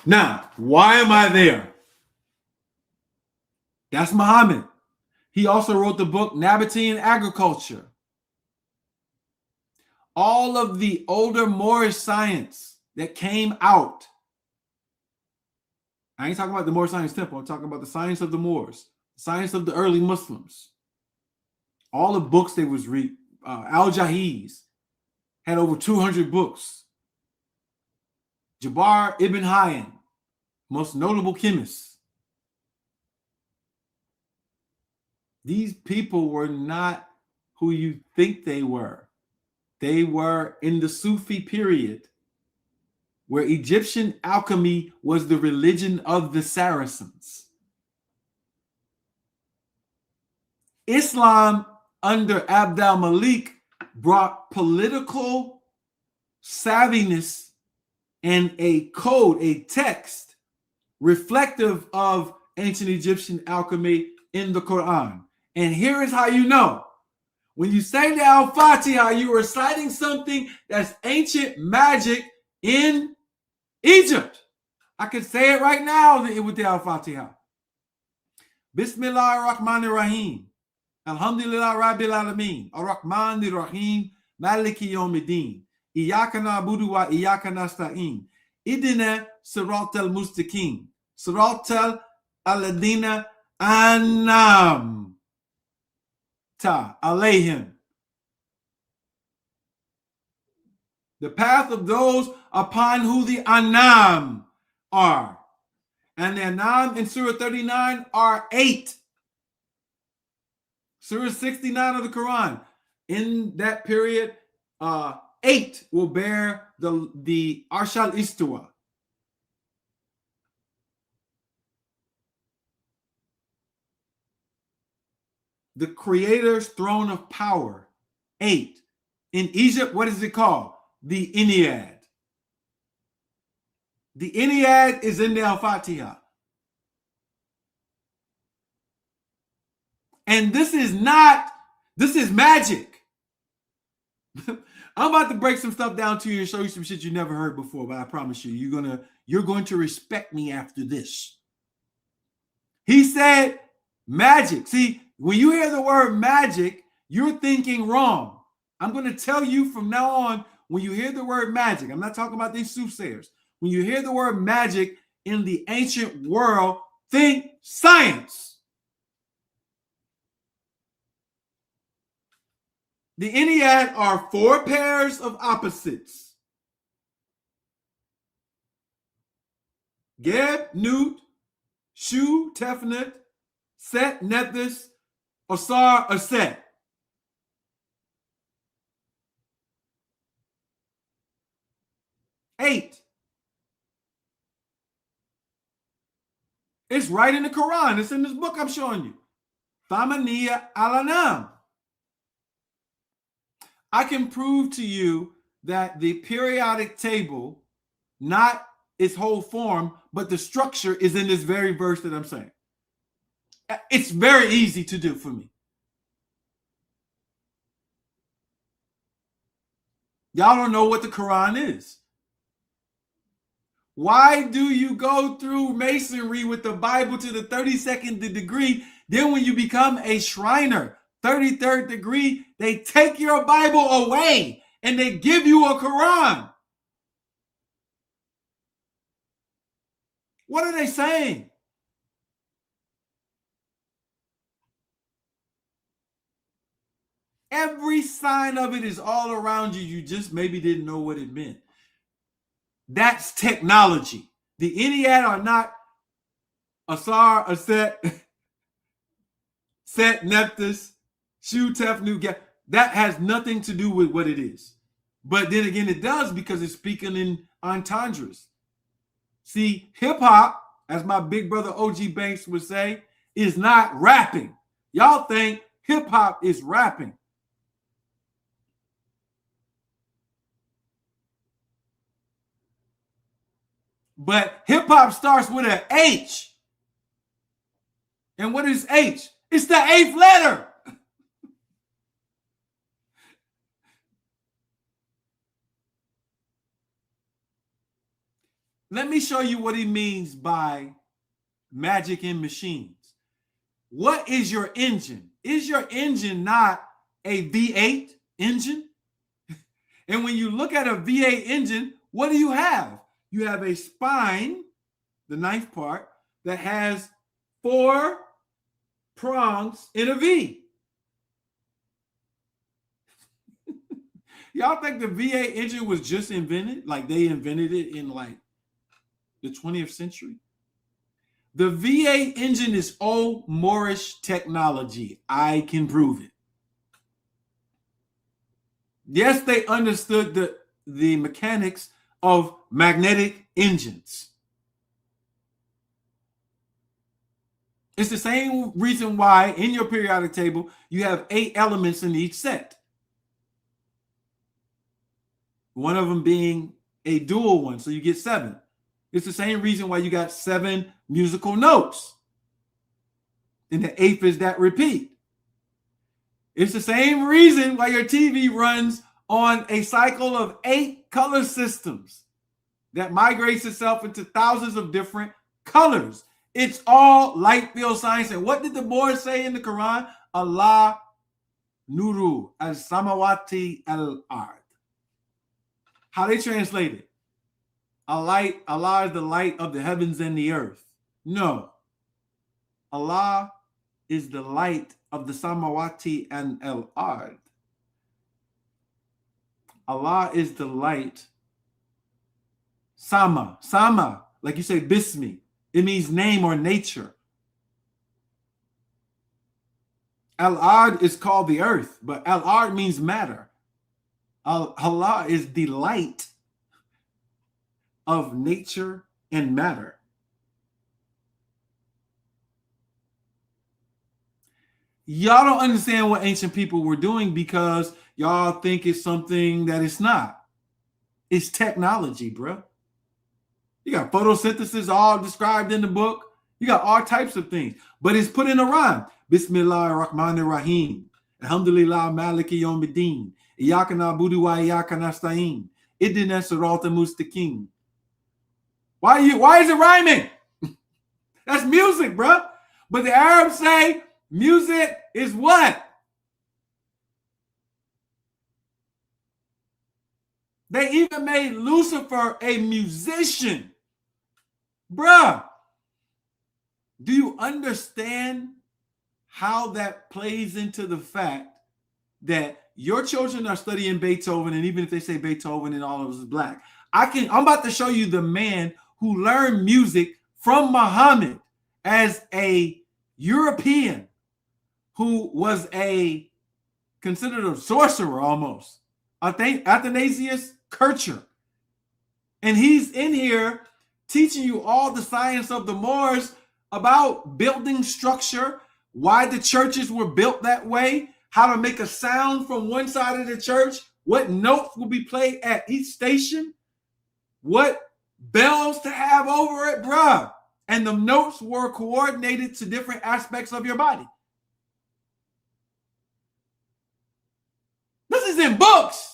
Now, why am I there? That's Muhammad. He also wrote the book Nabatean Agriculture. All of the older Moorish science that came out. I ain't talking about the Moorish Science Temple. I'm talking about the science of the Moors, the science of the early Muslims. All the books they was read. Al-Jahiz had over 200 books. Jabbar ibn Hayyan, most notable chemist. These people were not who you think they were. They were in the Sufi period, where Egyptian alchemy was the religion of the Saracens. Islam under Abd al-Malik brought political savviness and a code, a text reflective of ancient Egyptian alchemy in the Quran. And here is how you know. When you say the Al-Fatiha, you're reciting something that's ancient magic in Egypt. I could say it right now with the Al-Fatiha. Bismillah ar-Rahman ar-Rahim. Alhamdulillah Rabbil Alameen. Ar-Rahman ar-Rahim. Maliki Yawmiddin. Iyaka na'budu wa iyaka nasta'in. Idina sirat al-mustaqim. Sirat al-ladina an'amta alayhim. The path of those upon who the Anam are. And the Anam in Surah 39 are 8. Surah 69 of the Quran. In that period, 8 will bear the Arsh al-Istiwa. The Creator's throne of power. 8. In Egypt, what is it called? The Ennead. The Ennead is in the Al-Fatiha. And this is magic. I'm about to break some stuff down to you and show you some shit you never heard before, but I promise you, you're going to respect me after this. He said magic. See, when you hear the word magic, you're thinking wrong. I'm going to tell you from now on, when you hear the word magic, I'm not talking about these soothsayers. When you hear the word magic in the ancient world, think science. The Ennead are 4 pairs of opposites. Geb, Nut, Shu, Tefnut, Set, Nethys, Asar, Aset. 8. It's right in the Quran. It's in this book I'm showing you. Thamaniya al-Anam. I can prove to you that the periodic table, not its whole form, but the structure is in this very verse that I'm saying. It's very easy to do for me. Y'all don't know what the Quran is. Why do you go through masonry with the Bible to the 32nd degree? Then when you become a Shriner, 33rd degree, they take your Bible away and they give you a Quran. What are they saying? Every sign of it is all around you. You just maybe didn't know what it meant. That's technology. The Ennead are not Asar, Aset, Set, Nethys, Shu, Tefnut. That has nothing to do with what it is. But then again, it does, because it's speaking in entendres. See, hip hop, as my big brother OG Banks would say, is not rapping. Y'all think hip hop is rapping. But hip hop starts with an H. And what is H? It's the 8th letter. Let me show you what he means by magic in machines. What is your engine? Is your engine not a V8 engine? And when you look at a V8 engine, what do you have? You have a spine, the 9th part, that has 4 prongs in a V. Y'all think the V8 engine was just invented? Like they invented it in like the 20th century? The V8 engine is old Moorish technology. I can prove it. Yes, they understood the mechanics of magnetic engines. It's the same reason why in your periodic table you have 8 elements in each set. One of them being a dual one, so you get 7. It's the same reason why you got 7 musical notes. And the 8th is that repeat. It's the same reason why your TV runs on a cycle of 8 color systems that migrates itself into thousands of different colors. It's all light field science. And what did the board say in the Quran? Allah nuru al-samawati al-ard. How they translate it? Allah is the light of the heavens and the earth. No. Allah is the light of the samawati and al-ard. Allah is the light. Sama, like you say, Bismi. It means name or nature. Al-Ard is called the earth, but Al-Ard means matter. Allah is the light of nature and matter. Y'all don't understand what ancient people were doing because y'all think it's something that it's not. It's technology, bro. You got photosynthesis all described in the book. You got all types of things, but it's put in a rhyme. Bismillah ar-Rahman ar-Rahim. Alhamdulillah maliki yawmiddin. Iyyaka na'budu wa iyyaka nasta'in. Ihdina siratal mustaqim. Why is it rhyming? That's music, bro. But the Arabs say music is what? They even made Lucifer a musician. Bruh, do you understand how that plays into the fact that your children are studying Beethoven, and even if they say Beethoven and all of us is black, I'm about to show you the man who learned music from Muhammad as a European who was considered a sorcerer almost. Athanasius Kircher. And he's in here teaching you all the science of the Moors about building structure, why the churches were built that way, how to make a sound from one side of the church, what notes will be played at each station, what bells to have over it, bruh. And the notes were coordinated to different aspects of your body. This is in books.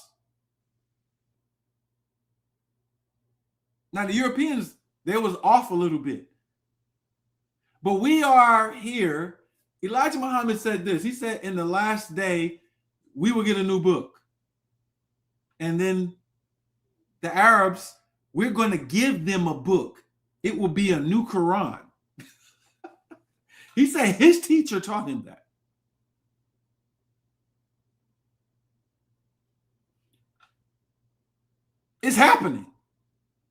Now, the Europeans, they was off a little bit. But we are here. Elijah Muhammad said this. He said, in the last day, we will get a new book. And then the Arabs, we're going to give them a book. It will be a new Quran. He said his teacher taught him that. It's happening.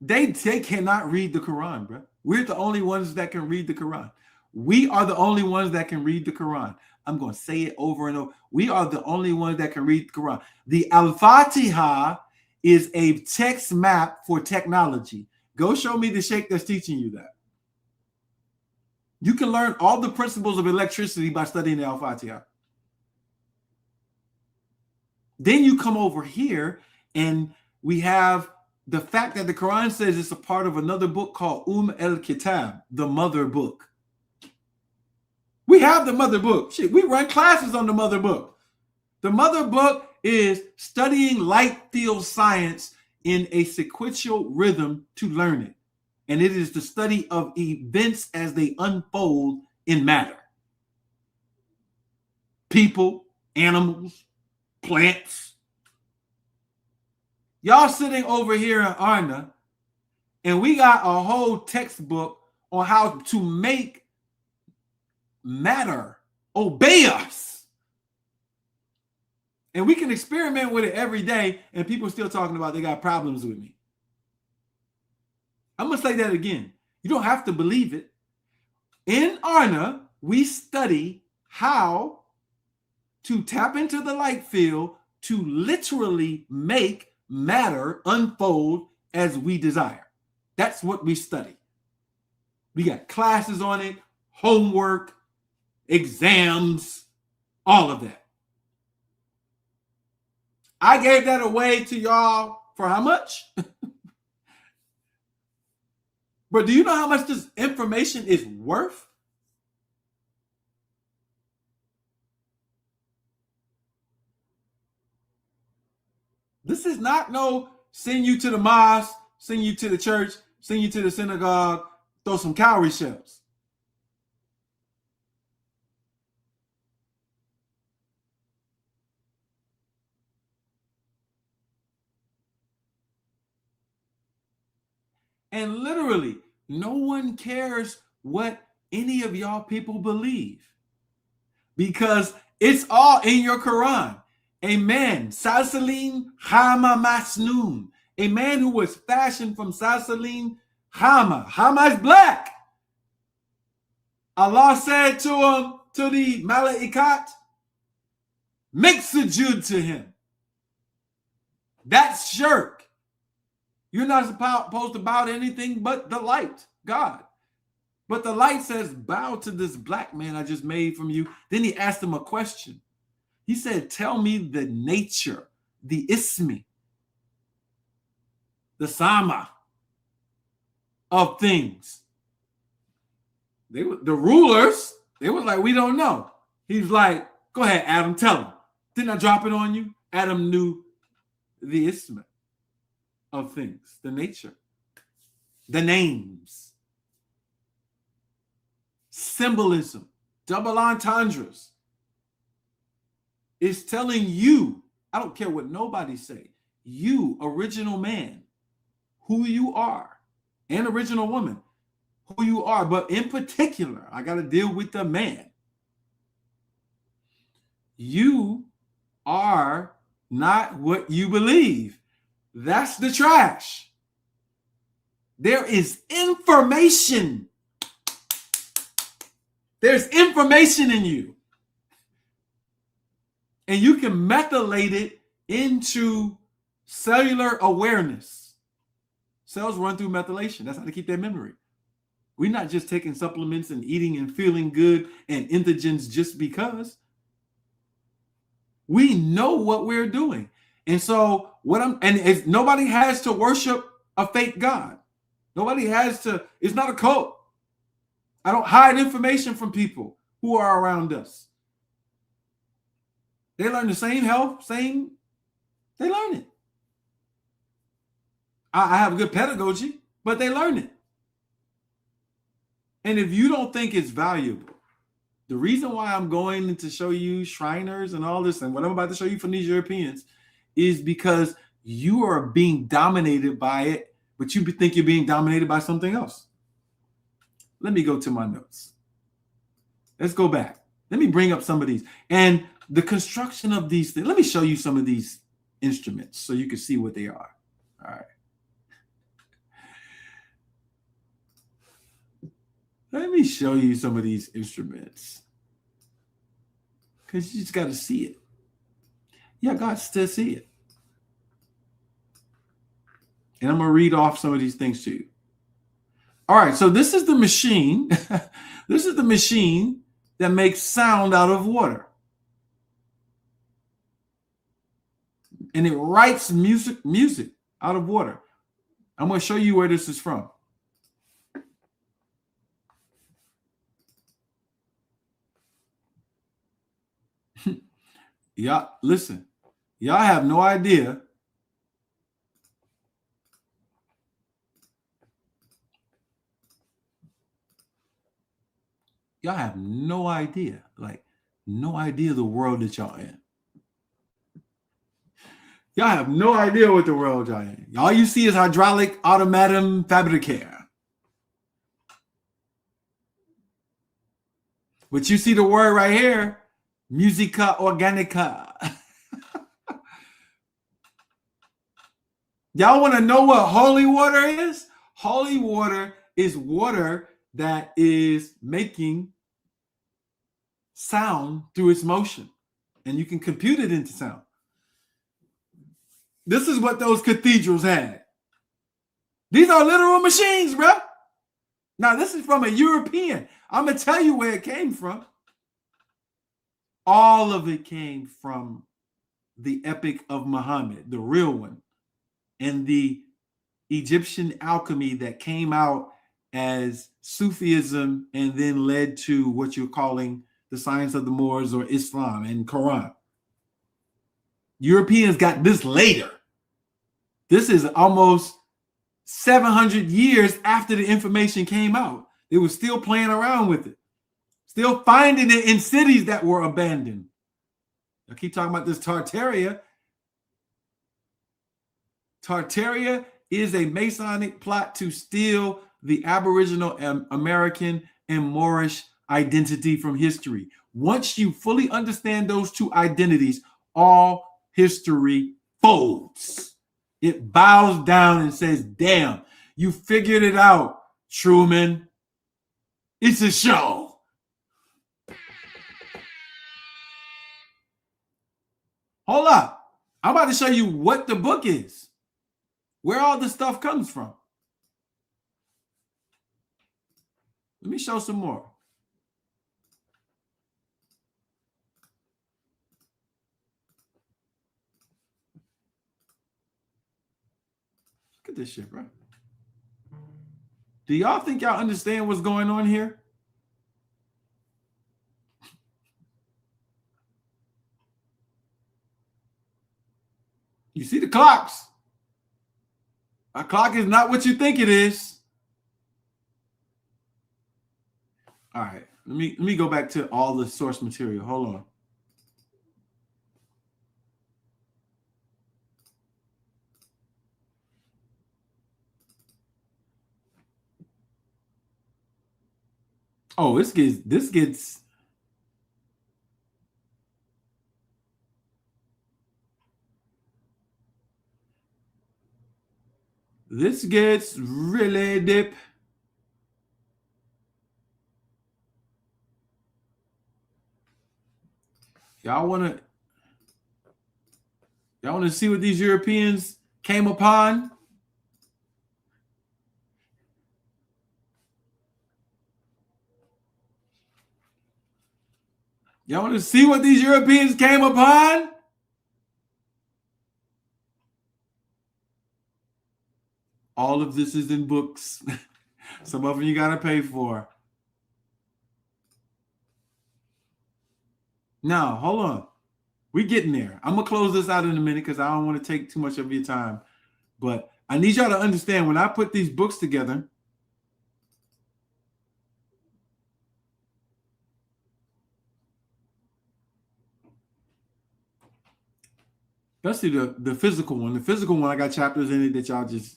They cannot read the Quran, bro. We're the only ones that can read the Quran. We are the only ones that can read the Quran. I'm going to say it over and over. We are the only ones that can read the Quran. The Al-Fatiha is a text map for technology. Go show me the sheikh that's teaching you that. You can learn all the principles of electricity by studying the Al-Fatiha. Then you come over here and we have the fact that the Quran says it's a part of another book called al-Kitab, the mother book. We have the mother book. Shit, we run classes on the mother book. The mother book is studying light field science in a sequential rhythm to learn it. And it is the study of events as they unfold in matter. People, animals, plants. Y'all sitting over here in Arna, and we got a whole textbook on how to make matter obey us. And we can experiment with it every day, and people are still talking about they got problems with me. I'm going to say that again. You don't have to believe it. In Arna, we study how to tap into the light field to literally make matter unfold as we desire. That's what we study. We got classes on it, homework, exams, all of that. I gave that away to y'all for how much? But do you know how much this information is worth? This is not no send you to the mosque, send you to the church, send you to the synagogue, throw some cowrie shells. And literally, no one cares what any of y'all people believe because it's all in your Quran. A man, Salsalim Hama Masnoon, a man who was fashioned from Salsalim Hama. Hama is black. Allah said to him, to the Malaikat, make sujood to him. That's shirk. You're not supposed to bow to anything but the light, God. But the light says, bow to this black man I just made from you. Then he asked him a question. He said, tell me the nature, the ismi, the sama of things. The rulers, they were like, we don't know. He's like, go ahead, Adam, tell him. Didn't I drop it on you? Adam knew the ismi of things, the nature, the names, symbolism, double entendres. Is telling you, I don't care what nobody say, you, original man, who you are, and original woman, who you are. But in particular, I got to deal with the man. You are not what you believe. That's the trash. There is information. There's information in you. And you can methylate it into cellular awareness. Cells run through methylation. That's how they keep their memory. We're not just taking supplements and eating and feeling good and entheogens just because. We know what we're doing. And so nobody has to worship a fake God. Nobody has to, it's not a cult. I don't hide information from people who are around us. They learn the same health, they learn it. I have good pedagogy, but they learn it. And if you don't think it's valuable, the reason why I'm going to show you Shriners and all this and what I'm about to show you from these Europeans is because you are being dominated by it, but you think you're being dominated by something else. Let me go to my notes. Let's go back. Let me bring up some of these. And the construction of these things. Let me show you some of these instruments so you can see what they are. All right. Let me show you some of these instruments. Because you just got to see it. Yeah, got to see it. And I'm going to read off some of these things to you. All right, so this is the machine. This is the machine that makes sound out of water. And it writes music out of water. I'm going to show you where this is from. Y'all, listen. Y'all have no idea. Y'all have no idea, like no idea the world that y'all in. Y'all have no idea what the world y'all in. All you see is hydraulic automatum fabricaire. But you see the word right here, musica organica. Y'all want to know what holy water is? Holy water is water that is making sound through its motion. And you can compute it into sound. This is what those cathedrals had. These are literal machines, bro. Now, this is from a European. I'm going to tell you where it came from. All of it came from the Epic of Muhammad, the real one, and the Egyptian alchemy that came out as Sufism and then led to what you're calling the science of the Moors or Islam and Quran. Europeans got this later. This is almost 700 years after the information came out. They were still playing around with it, still finding it in cities that were abandoned. I keep talking about this Tartaria. Tartaria is a Masonic plot to steal the Aboriginal American and Moorish identity from history. Once you fully understand those two identities, all history folds. It bows down and says, damn, you figured it out, Truman. It's a show. Hold up. I'm about to show you what the book is, where all the stuff comes from. Let me show some more. Look at this shit, bro. Do y'all think y'all understand what's going on here? You see the clocks. A clock is not what you think it is. All right, let me go back to all the source material. Hold on. Oh, this gets really deep. Y'all want to see what these Europeans came upon? Y'all want to see what these Europeans came upon? All of this is in books. Some of them you got to pay for. Now, hold on. We're getting there. I'm going to close this out in a minute because I don't want to take too much of your time. But I need y'all to understand, when I put these books together, especially the physical one. The physical one, I got chapters in it that y'all just,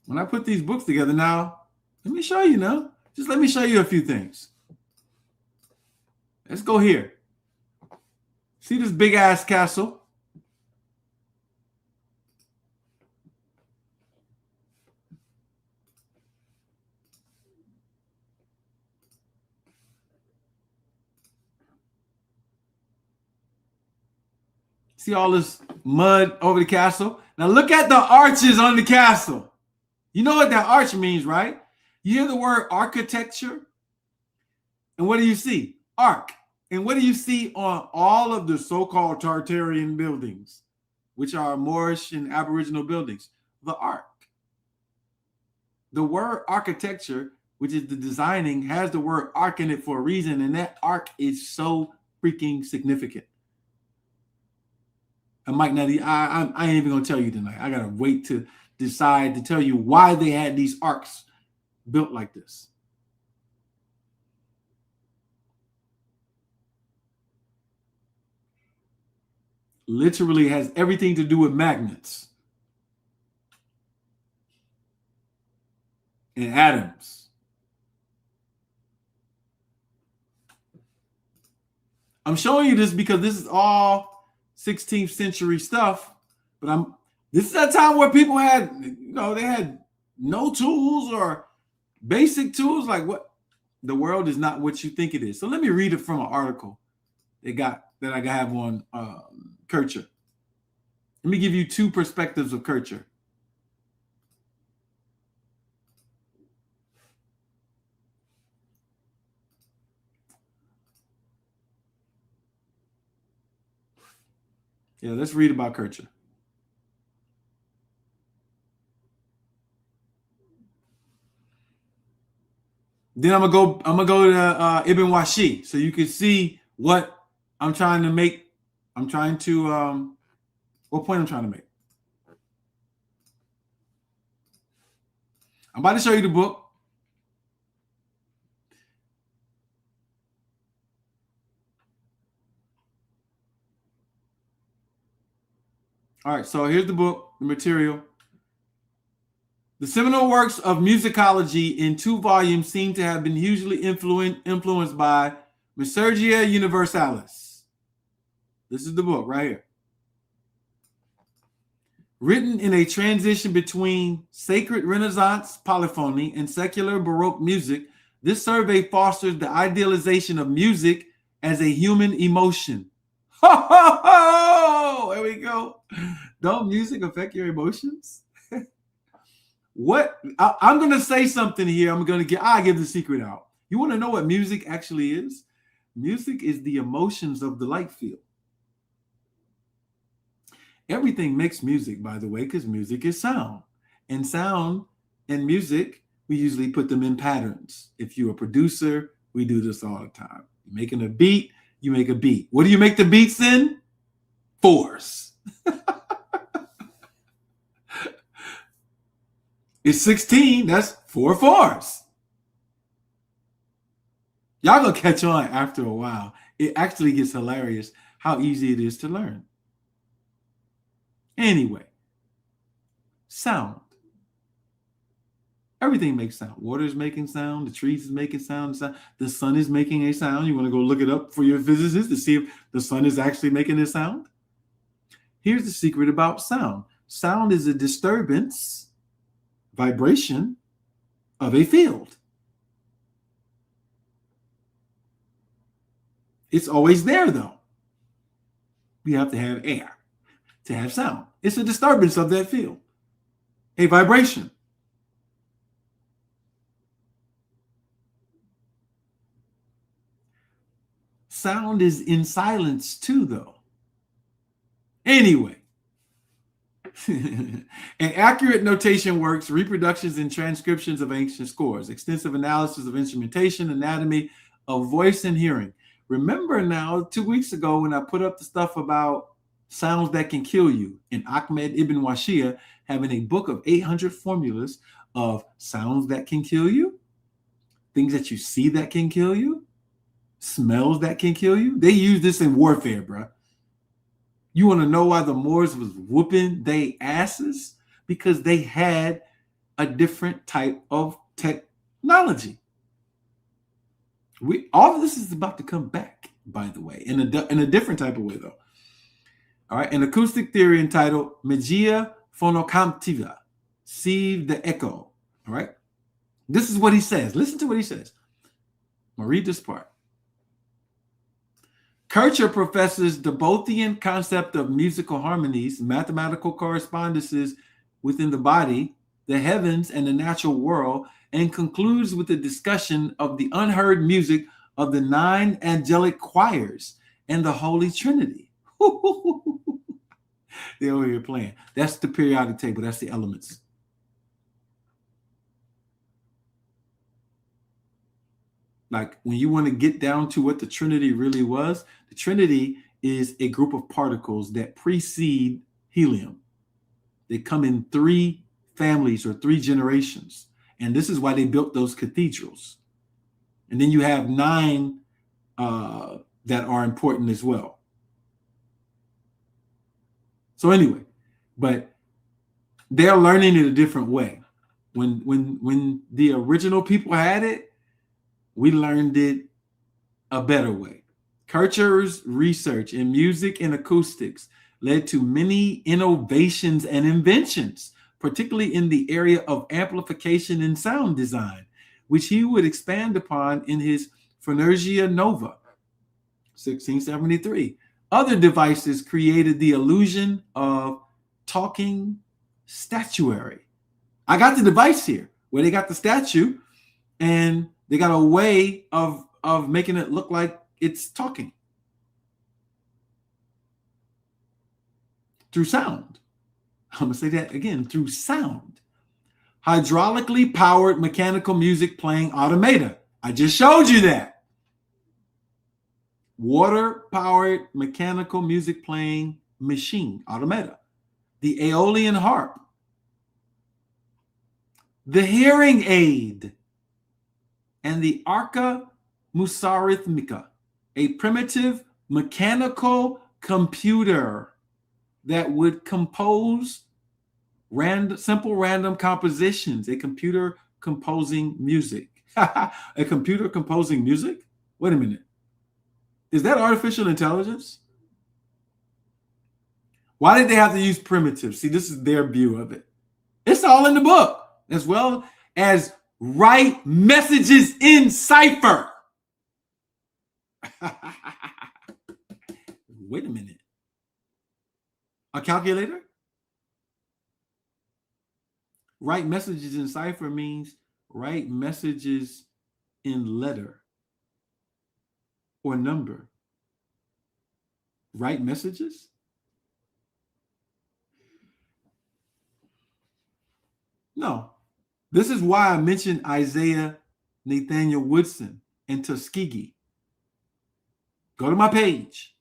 when I put these books together now, let me show you now. Just let me show you a few things. Let's go here. See this big ass castle? See all this mud over the castle? Now look at the arches on the castle. You know what that arch means, right? You hear the word architecture? And what do you see? Arc. And what do you see on all of the so-called Tartarian buildings, which are Moorish and Aboriginal buildings? The arc. The word architecture, which is the designing, has the word arc in it for a reason, and that arc is so freaking significant. I might not. I ain't even gonna tell you tonight. I gotta wait to decide to tell you why they had these arcs built like this. Literally has everything to do with magnets and atoms. I'm showing you this because this is all 16th century stuff, but this is a time where people had, they had no tools or basic tools. Like, what? The world is not what you think it is. So let me read it from an article that I have on Kircher. Let me give you two perspectives of Kircher. Yeah, let's read about Kircher. Then I'm gonna go to Ibn Washi, so you can see what I'm trying to make. I'm trying to what point I'm trying to make. I'm about to show you the book. All right, so here's the book, the material. The seminal works of musicology in 2 volumes seem to have been hugely influenced by Musicologia Universalis. This is the book right here. Written in a transition between sacred Renaissance polyphony and secular Baroque music, this survey fosters the idealization of music as a human emotion. Ho, ho, ho! There we go. Don't music affect your emotions? I'm going to say something here. I'll give the secret out. You want to know what music actually is? Music is the emotions of the light field. Everything makes music, by the way, because music is sound. And sound and music, we usually put them in patterns. If you're a producer, we do this all the time. You're making a beat, you make a beat. What do you make the beats in? Fours. It's 16, that's 4 fours. Y'all gonna catch on after a while. It actually gets hilarious how easy it is to learn. Anyway, sound. Everything makes sound. Water is making sound. The trees is making sound. The sun is making a sound. You want to go look it up for your physicist to see if the sun is actually making a sound? Here's the secret about sound. Sound is a disturbance, vibration of a field. It's always there, though. We have to have air to have sound. It's a disturbance of that field, a vibration. Sound is in silence too, though. Anyway, an accurate notation works, reproductions and transcriptions of ancient scores, extensive analysis of instrumentation, anatomy of voice and hearing. Remember now, 2 weeks ago when I put up the stuff about sounds that can kill you, and Ahmed Ibn Washia having a book of 800 formulas of sounds that can kill you, things that you see that can kill you, smells that can kill you. They use this in warfare, bro. You want to know why the Moors was whooping they asses? Because they had a different type of technology. All of this is about to come back, by the way, in a different type of way, though. All right, an acoustic theory entitled Magia Phonocamptiva, Sieve the Echo. All right, this is what he says. Listen to what he says. I'm going to read this part. Kircher professes the Boethian concept of musical harmonies, mathematical correspondences within the body, the heavens, and the natural world, and concludes with a discussion of the unheard music of the 9 angelic choirs and the Holy Trinity. They're over here playing. That's the periodic table. That's the elements. Like when you want to get down to what the Trinity really was, the Trinity is a group of particles that precede helium. They come in 3 families or 3 generations. And this is why they built those cathedrals. And then you have 9 that are important as well. So anyway, but they're learning it a different way. When the original people had it, we learned it a better way. Kircher's research in music and acoustics led to many innovations and inventions, particularly in the area of amplification and sound design, which he would expand upon in his Phonergia Nova, 1673. Other devices created the illusion of talking statuary. I got the device here where they got the statue and they got a way of making it look like it's talking through sound. I'm going to say that again, through sound. Hydraulically powered mechanical music playing automata. I just showed you that. Water-powered mechanical music playing machine, automata. The Aeolian harp. The hearing aid. And the Arca Musarithmica, a primitive mechanical computer that would compose Simple random compositions, a computer composing music. A computer composing music? Wait a minute. Is that artificial intelligence? Why did they have to use primitives? See, this is their view of it. It's all in the book, as well as write messages in cipher. Wait a minute. A calculator? Write messages in cipher means write messages in letter or number. Write messages? No. This is why I mentioned Isaiah Nathaniel Woodson and Tuskegee. Go to my page.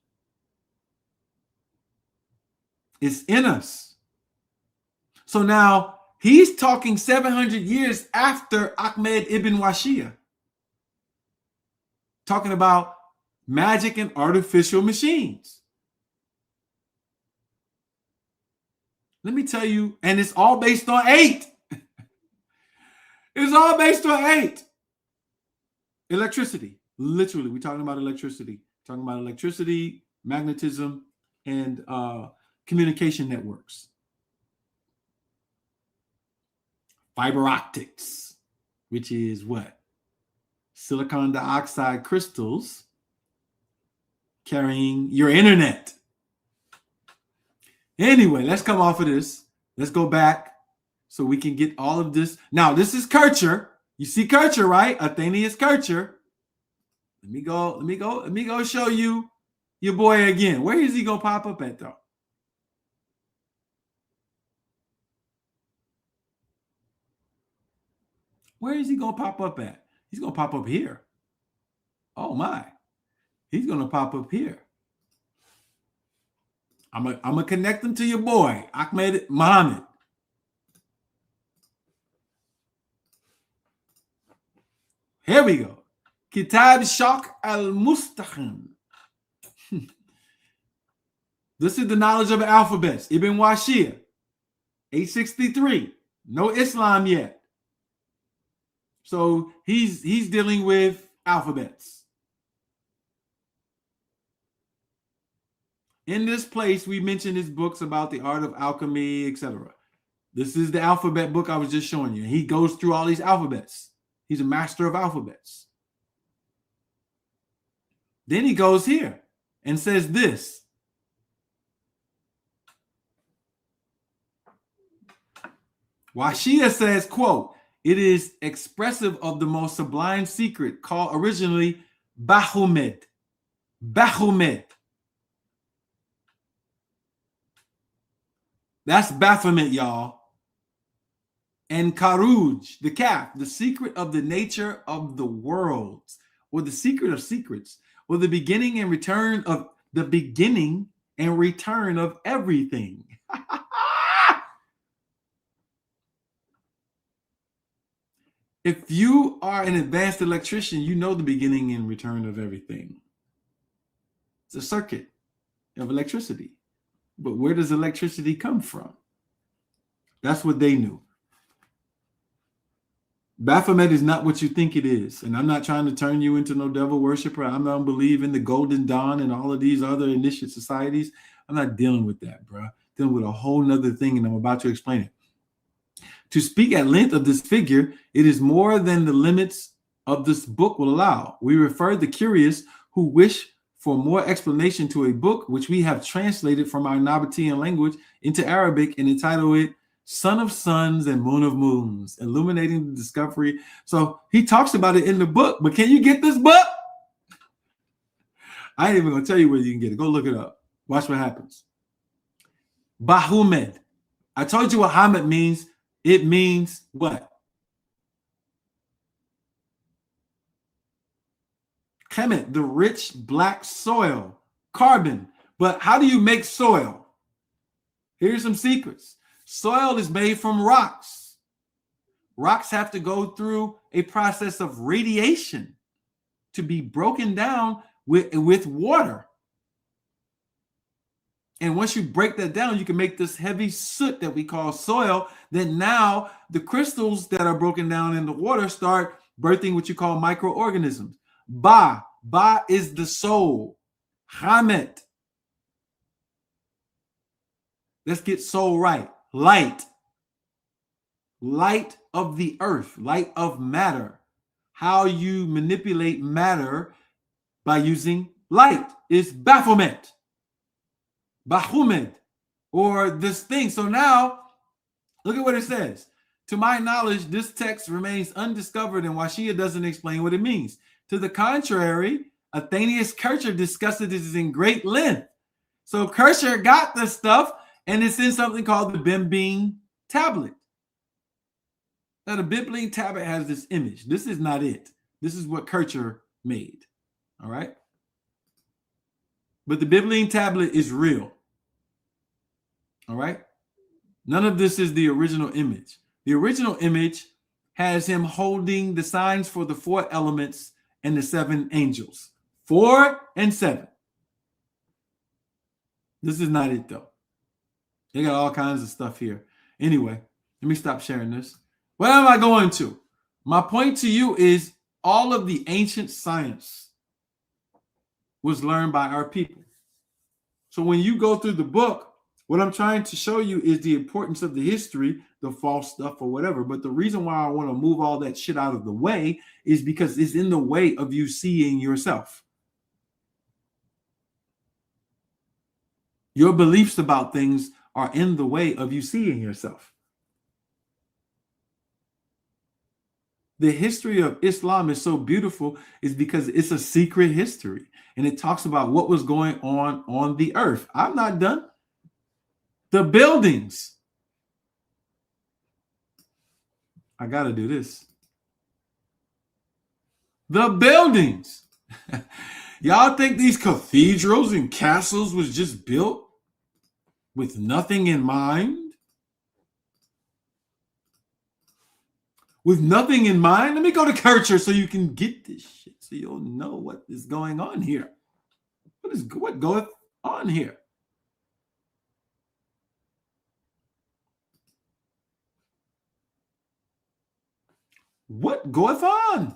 It's in us. So now he's talking 700 years after Ahmed Ibn Washia, talking about magic and artificial machines. Let me tell you, and it's all based on 8. It's all based on 8. Electricity. Literally, we're talking about electricity. Talking about electricity, magnetism, and communication networks. Fiber optics, which is what? Silicon dioxide crystals carrying your internet. Anyway, let's come off of this. Let's go back so we can get all of this. Now, this is Kircher. You see Kircher, right? Athenaeus Kircher. Let me go show you your boy again. Where is he gonna pop up at though? Where is he gonna pop up at? He's gonna pop up here. Oh my. He's gonna pop up here. I'm gonna connect him to your boy, Ahmed Muhammad. Here we go. Kitab Sharh al-Mustaqim. This is the knowledge of the alphabets. Ibn Washia, 863. No Islam yet. So he's dealing with alphabets. In this place, we mentioned his books about the art of alchemy, etc. This is the alphabet book I was just showing you. He goes through all these alphabets. He's a master of alphabets. Then he goes here and says this. Washia says, quote, it is expressive of the most sublime secret called originally Baphomet. Baphomet. That's Baphomet, y'all. And Karuj, the calf, the secret of the nature of the worlds, or the secret of secrets, or the beginning and return of everything. If you are an advanced electrician, you know the beginning and return of everything. It's a circuit of electricity. But where does electricity come from? That's what they knew. Baphomet is not what you think it is. And I'm not trying to turn you into no devil worshiper. I don't believe in the Golden Dawn and all of these other initiate societies. I'm not dealing with that, bro. Dealing with a whole nother thing, and I'm about to explain it. To speak at length of this figure, it is more than the limits of this book will allow. We refer the curious who wish for more explanation to a book which we have translated from our Nabatean language into Arabic and entitled it Sun of Suns and Moon of Moons, illuminating the discovery. So he talks about it in the book, but can you get this book? I ain't even gonna tell you where you can get it. Go look it up. Watch what happens. Baphomet. I told you what Hamid means. It means what? Kemet, the rich black soil, carbon. But how do you make soil? Here's some secrets. Soil is made from rocks. Rocks have to go through a process of radiation to be broken down with water. And once you break that down, you can make this heavy soot that we call soil. Then now the crystals that are broken down in the water start birthing what you call microorganisms. Ba is the soul. Hamet. Let's get soul right. Light. Light of the earth. Light of matter. How you manipulate matter by using light is Baphomet. Bahumed, or this thing. So now, look at what it says. To my knowledge, this text remains undiscovered, and Washia doesn't explain what it means. To the contrary, Athenius Kircher discusses this in great length. So Kircher got the stuff, and it's in something called the Bimbing tablet. Now, the Bimbing tablet has this image. This is not it. This is what Kircher made. All right? But the Bimbing tablet is real. All right? None of this is the original image. The original image has him holding the signs for the 4 elements and the 7 angels. 4 and 7. This is not it, though. They got all kinds of stuff here. Anyway, let me stop sharing this. What am I going to? My point to you is all of the ancient science was learned by our people. So when you go through the book, what I'm trying to show you is the importance of the history, the false stuff or whatever. But the reason why I want to move all that shit out of the way is because it's in the way of you seeing yourself. Your beliefs about things are in the way of you seeing yourself. The history of Islam is so beautiful is because it's a secret history. And it talks about what was going on the earth. I'm not done. The buildings. I got to do this. The buildings. Y'all think these cathedrals and castles was just built with nothing in mind? With nothing in mind? Let me go to Kircher so you can get this shit, so you'll know what is going on here. What goeth on here? What goeth on?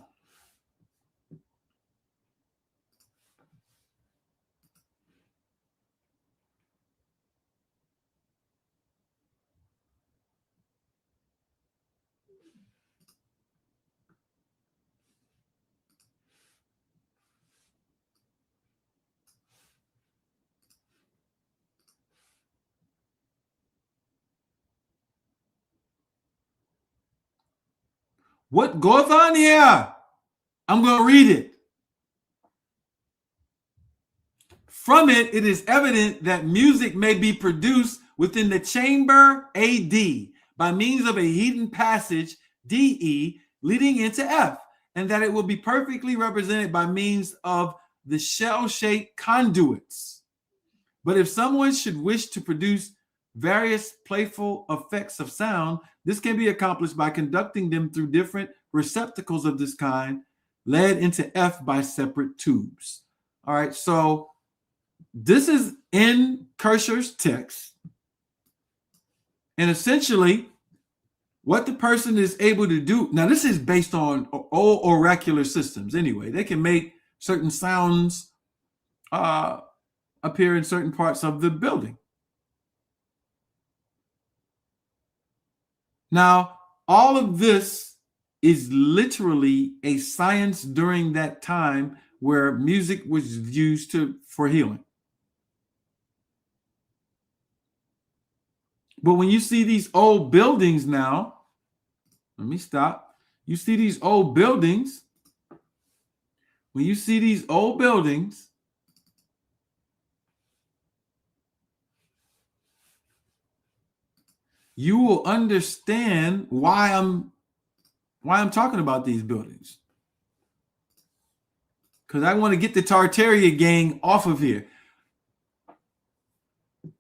What goeth on here? I'm going to read it. From it, it is evident that music may be produced within the chamber AD by means of a hidden passage DE leading into F, and that it will be perfectly represented by means of the shell-shaped conduits. But if someone should wish to produce various playful effects of sound, this can be accomplished by conducting them through different receptacles of this kind, led into F by separate tubes. All right, so this is in Kircher's text. And essentially, what the person is able to do, now this is based on old oracular systems anyway. They can make certain sounds appear in certain parts of the building. Now, all of this is literally a science during that time where music was used for healing. But when you see these old buildings now, let me stop. You see these old buildings. When you see these old buildings, you will understand why I'm talking about these buildings. Because I want to get the Tartaria gang off of here.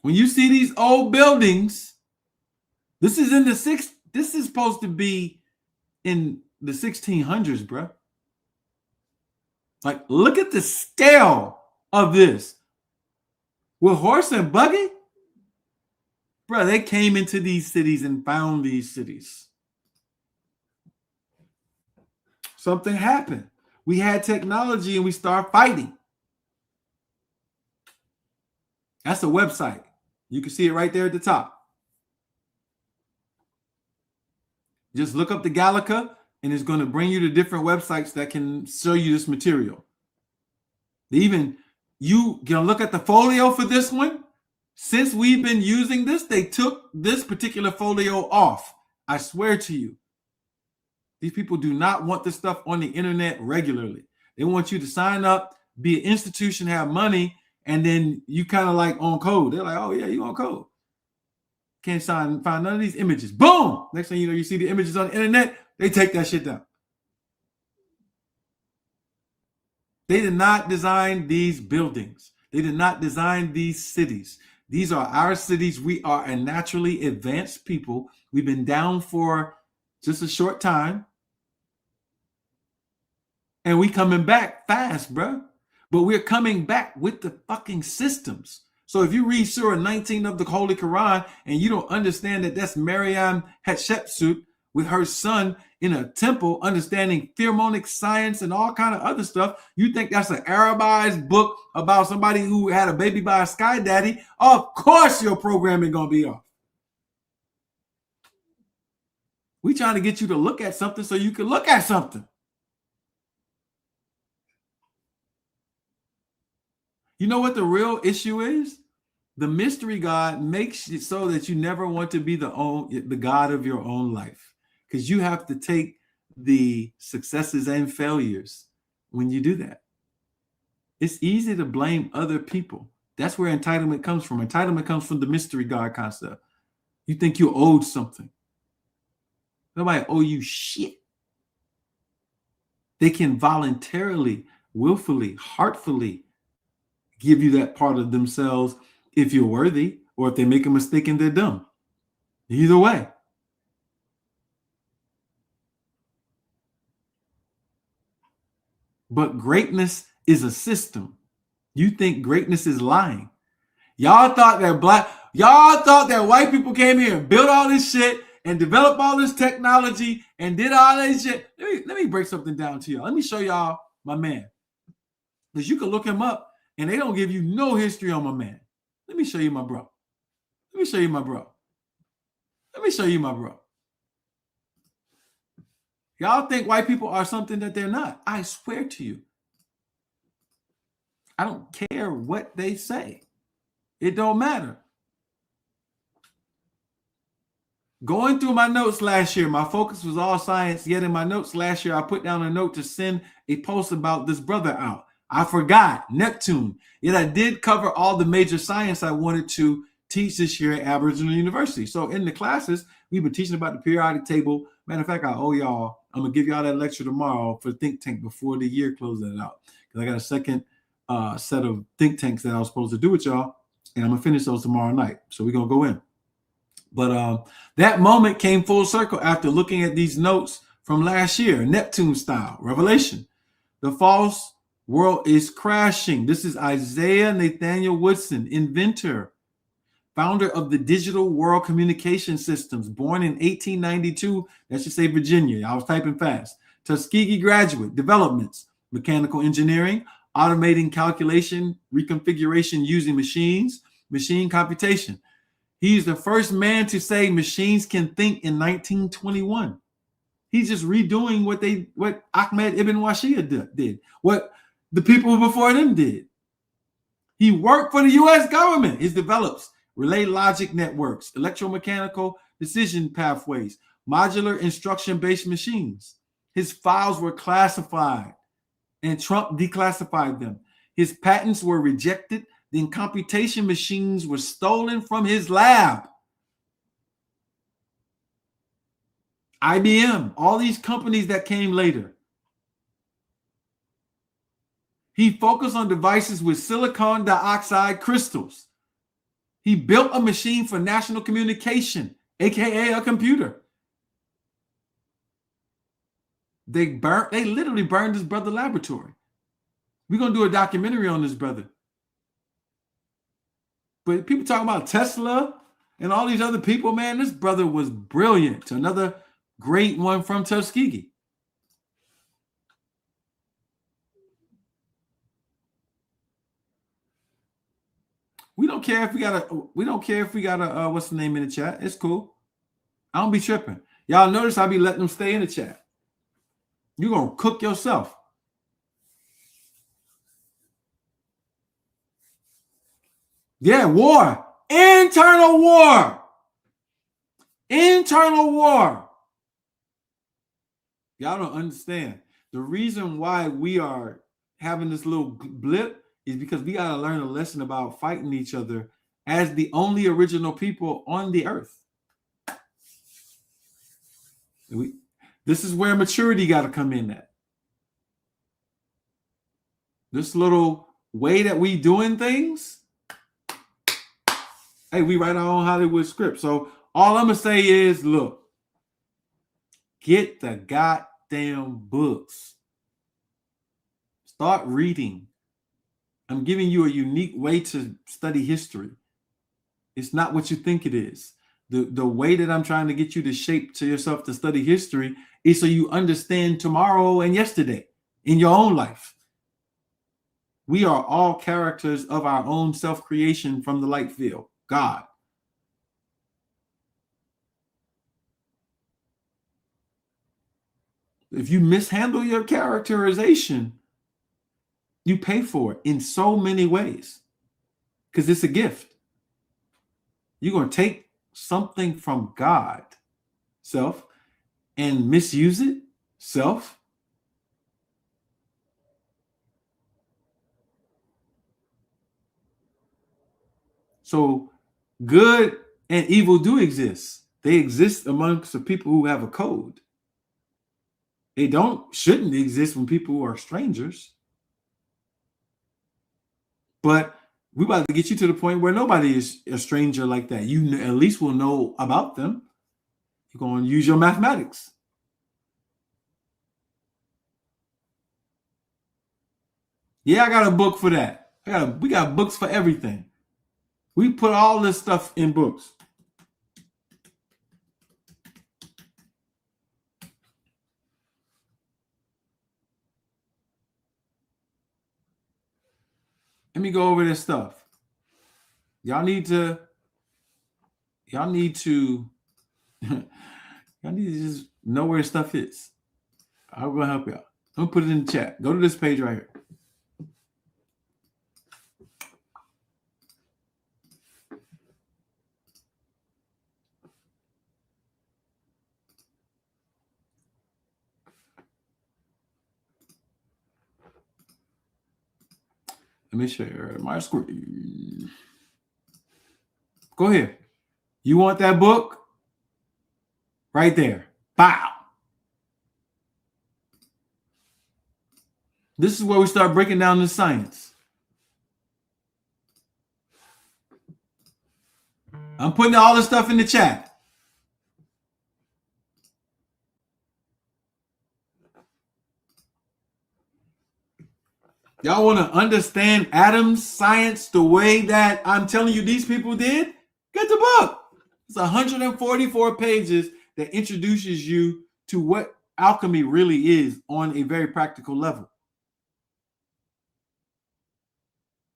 When you see these old buildings, this is supposed to be in the 1600s, bro. Like, look at the scale of this. with horse and buggy? Bro, they came into these cities and found these cities. Something happened. We had technology and we start fighting. That's a website. You can see it right there at the top. Just look up the Gallica and it's going to bring you to different websites that can show you this material. Even you can look at the folio for this one. Since we've been using this, they took this particular folio off. I swear to you. These people do not want this stuff on the internet regularly. They want you to sign up, be an institution, have money, and then you kind of like on code. They're like, oh yeah, you on code. Can't find none of these images. Boom! Next thing you know, you see the images on the internet, they take that shit down. They did not design these buildings. They did not design these cities. These are our cities. We are a naturally advanced people. We've been down for just a short time. And we coming back fast, bro. But we're coming back with the fucking systems. So if you read Surah 19 of the Holy Quran and you don't understand that that's Maryam Hatshepsut with her son in a temple, understanding pheromonic science and all kind of other stuff, you think that's an Arabized book about somebody who had a baby by a sky daddy? Of course your programming gonna be off. We trying to get you to look at something so you can look at something. You know what the real issue is? The mystery God makes it so that you never want to be the God of your own life, because you have to take the successes and failures when you do that. It's easy to blame other people. That's where entitlement comes from. Entitlement comes from the mystery God concept. You think you owed something. Nobody owe you shit. They can voluntarily, willfully, heartfully give you that part of themselves if you're worthy, or if they make a mistake and they're dumb. Either way. But greatness is a system. You think greatness is lying. Y'all thought that white people came here and built all this shit and developed all this technology and did all this shit. Let me break something down to y'all. Let me show y'all my man. Because you can look him up and they don't give you no history on my man. Let me show you my bro. Let me show you my bro. Let me show you my bro. Y'all think white people are something that they're not. I swear to you. I don't care what they say. It don't matter. Going through my notes last year, my focus was all science. Yet in my notes last year, I put down a note to send a post about this brother out. I forgot Neptune. Yet I did cover all the major science I wanted to teach this year at Aboriginal University. So in the classes, we've been teaching about the periodic table. Matter of fact, I owe y'all, I'm going to give y'all that lecture tomorrow for Think Tank before the year closes out. Because I got a second set of think tanks that I was supposed to do with y'all. And I'm going to finish those tomorrow night. So we're going to go in. But that moment came full circle after looking at these notes from last year, Neptune style, Revelation. The false world is crashing. This is Isaiah Nathaniel Woodson, inventor, founder of the Digital World Communication Systems, born in 1892. That should say Virginia. I was typing fast. Tuskegee graduate, developments, mechanical engineering, automating calculation, reconfiguration using machines, machine computation. He's the first man to say machines can think in 1921. He's just redoing what Ahmed Ibn Washia did, what the people before them did. He worked for the U.S. government. He develops relay logic networks, electromechanical decision pathways, modular instruction-based machines. His files were classified, and Trump declassified them. His patents were rejected. Then computation machines were stolen from his lab. IBM, all these companies that came later. He focused on devices with silicon dioxide crystals. He built a machine for national communication, aka a computer. They literally burned his brother's laboratory. We're going to do a documentary on this brother. But people talking about Tesla and all these other people, man, this brother was brilliant. Another great one from Tuskegee. We don't care if we got a what's the name in the chat. It's cool. I don't be tripping. Y'all notice I be letting them stay in the chat. You're gonna cook yourself. Yeah, war. Internal war. Internal war. Y'all don't understand. The reason why we are having this little blip is because we got to learn a lesson about fighting each other as the only original people on the earth. This is where maturity got to come in at. This little way that we doing things. Hey, we write our own Hollywood script. So all I'm going to say is, look, get the goddamn books. Start reading. I'm giving you a unique way to study history. It's not what you think it is. The way that I'm trying to get you to shape to yourself to study history is so you understand tomorrow and yesterday in your own life. We are all characters of our own self-creation from the light field, God. If you mishandle your characterization, you pay for it in so many ways because it's a gift. You're going to take something from God, self, and misuse it, self. So good and evil do exist. They exist amongst the people who have a code. They shouldn't exist when people who are strangers. But we're about to get you to the point where nobody is a stranger like that. You at least will know about them. You're going to use your mathematics. Yeah, I got a book for that. We got books for everything. We put all this stuff in books. Let me go over this stuff. Y'all need to just know where stuff is. I'm gonna help y'all. I'm gonna put it in the chat. Go to this page right here. Let me share my screen. Go ahead. You want that book? Right there. Bow. This is where we start breaking down the science. I'm putting all this stuff in the chat. Y'all want to understand atoms science the way that I'm telling you these people did? Get the book. It's 144 pages that introduces you to what alchemy really is on a very practical level.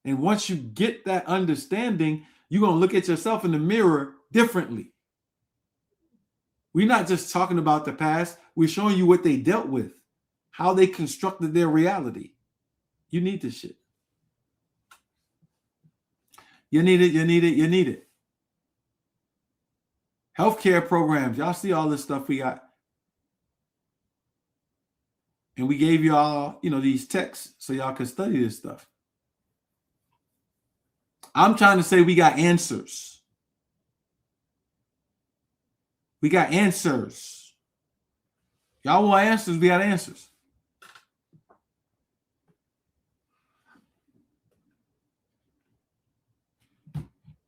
And once you get that understanding, you're going to look at yourself in the mirror differently. We're not just talking about the past. We're showing you what they dealt with, how they constructed their reality. You need this shit. You need it. You need it. You need it. Healthcare programs. Y'all see all this stuff we got. And we gave y'all, these texts so y'all can study this stuff. I'm trying to say we got answers. We got answers. Y'all want answers? We got answers.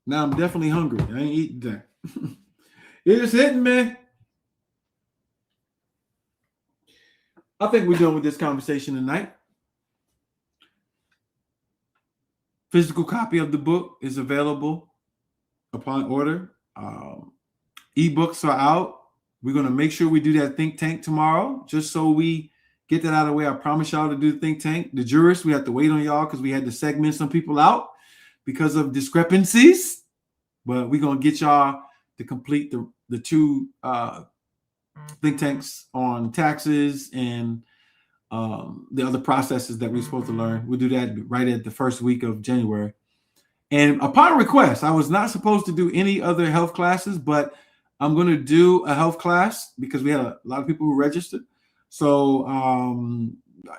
Now I'm definitely hungry. I ain't eating that. It's hitting me. I think we're done with this conversation tonight. Physical copy of the book is available upon order. Ebooks are out. We're going to make sure we do that think tank tomorrow, just so we get that out of the way. I promise y'all to do the think tank. The jurists, we have to wait on y'all because we had to segment some people out because of discrepancies. But we're going to get y'all to complete the two think tanks on taxes and the other processes that we're supposed to learn. We'll do that right at the first week of January. And upon request, I was not supposed to do any other health classes, but I'm going to do a health class because we had a lot of people who registered. So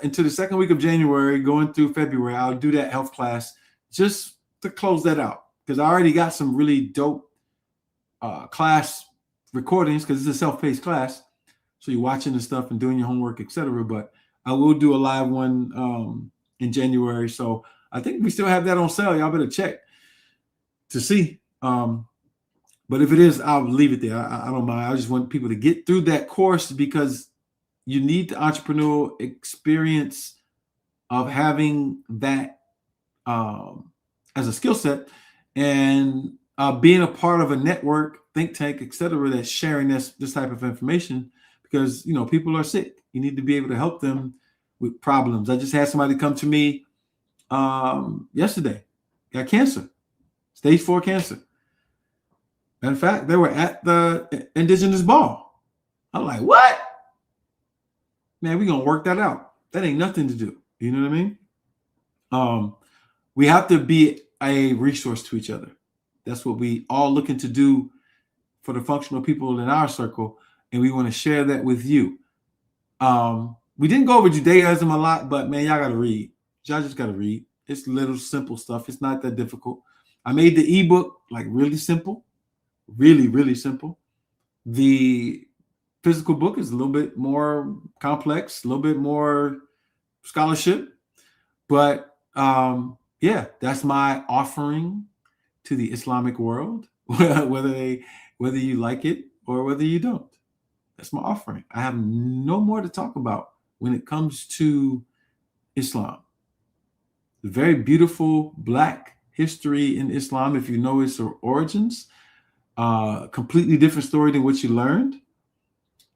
into the second week of January, going through February, I'll do that health class just to close that out because I already got some really dope class recordings because it's a self-paced class. So you're watching the stuff and doing your homework, etc. But I will do a live one in January. So I think we still have that on sale. Y'all better check to see. But if it is, I'll leave it there. I don't mind. I just want people to get through that course because you need the entrepreneurial experience of having that as a skill set and being a part of a network, think tank, etc., that's sharing this type of information because, people are sick. You need to be able to help them with problems. I just had somebody come to me yesterday, got cancer, stage 4 cancer. Matter of fact, they were at the Indigenous Ball. I'm like, what? Man, we're going to work that out. That ain't nothing to do. You know what I mean? We have to be a resource to each other. That's what we all looking to do for the functional people in our circle. And we want to share that with you. We didn't go over Judaism a lot, but man, y'all got to read. Y'all just got to read. It's little simple stuff. It's not that difficult. I made the ebook like really simple. Really, really simple. The physical book is a little bit more complex, a little bit more scholarship. But yeah, that's my offering to the Islamic world, whether you like it or whether you don't. That's my offering. I have no more to talk about when it comes to Islam. The very beautiful Black history in Islam, if you know its origins. Completely different story than what you learned.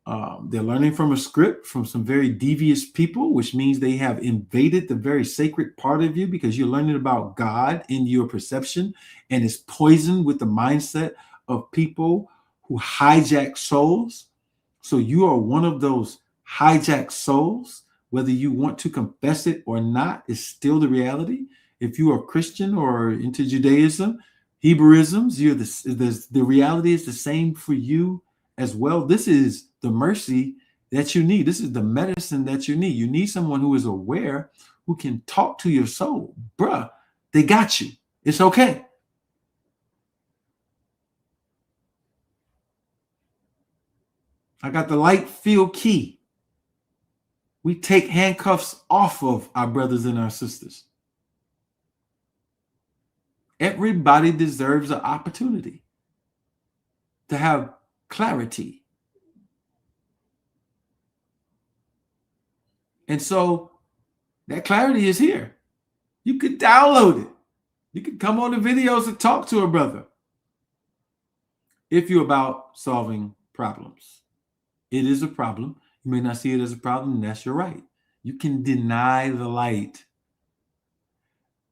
They're learning from a script from some very devious people, which means they have invaded the very sacred part of you because you're learning about God in your perception and it's poisoned with the mindset of people who hijack souls. So you are one of those hijacked souls, whether you want to confess it or not, is still the reality. If you are Christian or into Judaism, Hebrewisms, the reality is the same for you as well. This is the mercy that you need. This is the medicine that you need. You need someone who is aware, who can talk to your soul. Bruh, they got you. It's okay. I got the light field key. We take handcuffs off of our brothers and our sisters. Everybody deserves an opportunity to have clarity. And so that clarity is here. You could download it. You could come on the videos and talk to a brother if you're about solving problems. It is a problem. You may not see it as a problem, and that's your right. You can deny the light.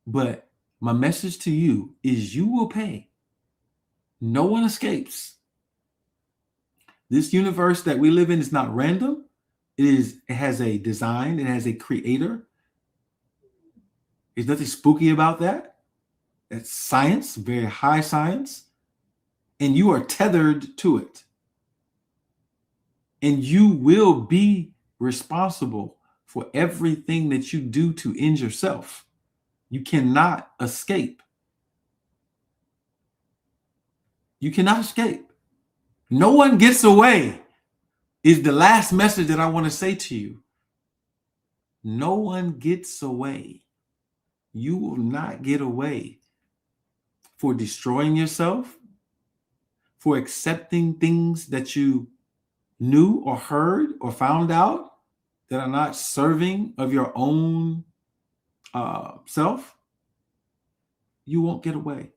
But my message to you is you will pay. No one escapes. This universe that we live in is not random. It has a design. It has a creator. There's nothing spooky about that. That's science, very high science. And you are tethered to it. And you will be responsible for everything that you do to end yourself. You cannot escape. You cannot escape. No one gets away is the last message that I want to say to you. No one gets away. You will not get away for destroying yourself, for accepting things that you knew or heard or found out that are not serving of your own self. you won't get away.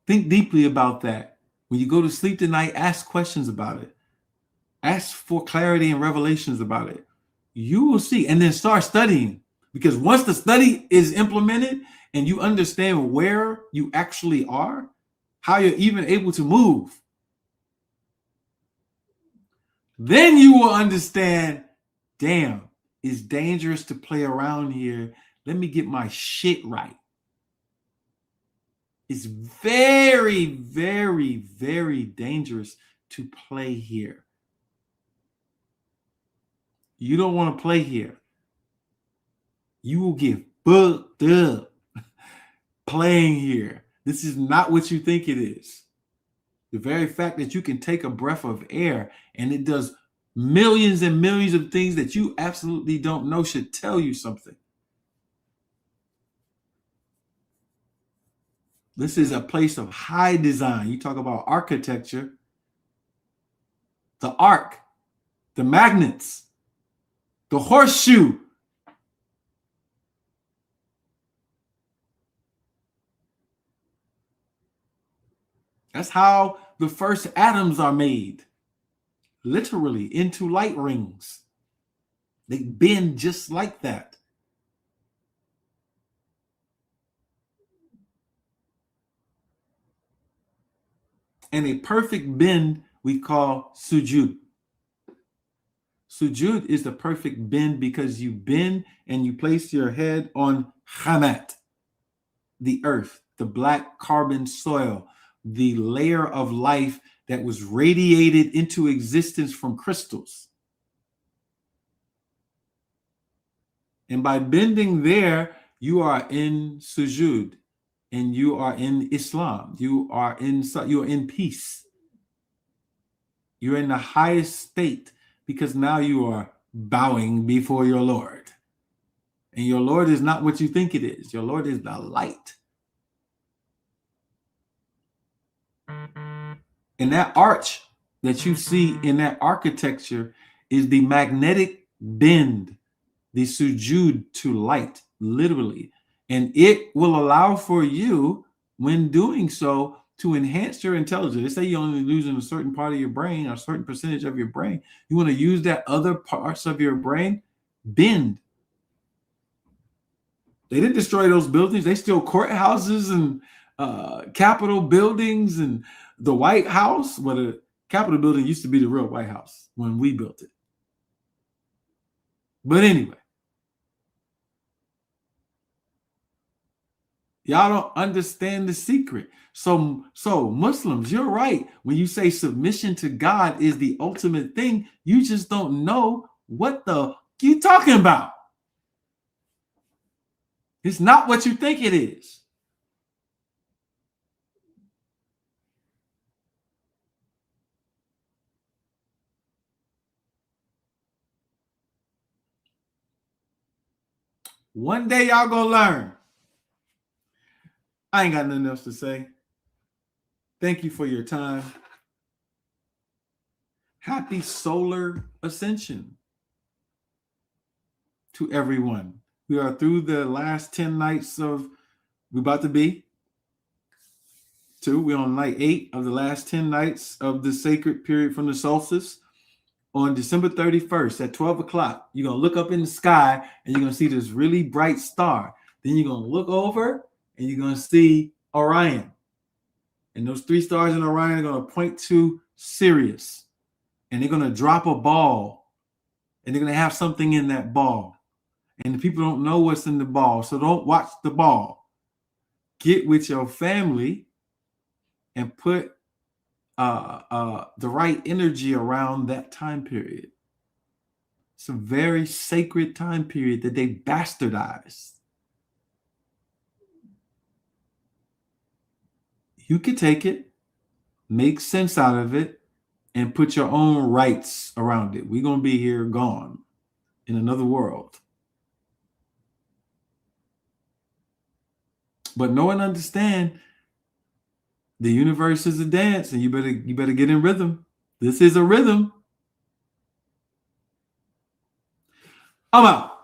Think deeply about that. When you go to sleep tonight, ask questions about it. Ask for clarity and revelations about it. You will see, and then start studying. Because once the study is implemented and you understand where you actually are, how you're even able to move, then you will understand, damn, it's dangerous to play around here. Let me get my shit right. It's very, very, very dangerous to play here. You don't want to play here. You will get fucked up playing here. This is not what you think it is. The very fact that you can take a breath of air and it does millions and millions of things that you absolutely don't know should tell you something. This is a place of high design. You talk about architecture, the arc, the magnets, the horseshoe. That's how the first atoms are made, literally into light rings. They bend just like that. And a perfect bend we call sujud. Sujud is the perfect bend because you bend and you place your head on Hamat, the earth, the black carbon soil, the layer of life that was radiated into existence from crystals. And by bending there, you are in sujud and you are in Islam. You're in peace. You're in the highest state because now you are bowing before your Lord. And your Lord is not what you think it is. Your Lord is the light. And that arch that you see in that architecture is the magnetic bend, the sujud to light, literally. And it will allow for you, when doing so, to enhance your intelligence. They say you're only losing a certain part of your brain, or a certain percentage of your brain. You want to use that other parts of your brain, bend. They didn't destroy those buildings. They still courthouses and Capitol buildings and the White House. Well, the Capitol building used to be the real White House when we built it. But anyway, y'all don't understand the secret. So Muslims, you're right. When you say submission to God is the ultimate thing, you just don't know what the you talking about. It's not what you think it is. One day y'all gonna learn. I ain't got nothing else to say. Thank you for your time. Happy solar ascension to everyone. We are through the last 10 nights of, we're about to be we're on night 8 of the last 10 nights of the sacred period from the solstice. On December 31st at 12 o'clock, you're going to look up in the sky and you're going to see this really bright star. Then you're going to look over and you're going to see Orion. And those 3 stars in Orion are going to point to Sirius. And they're going to drop a ball. And they're going to have something in that ball. And the people don't know what's in the ball. So don't watch the ball. Get with your family and put the right energy around that time period. It's a very sacred time period that they bastardized. You could take it, make sense out of it, and put your own rights around it. We're going to be here gone in another world. But know and understand, the universe is a dance, and you better get in rhythm. This is a rhythm. I'm out.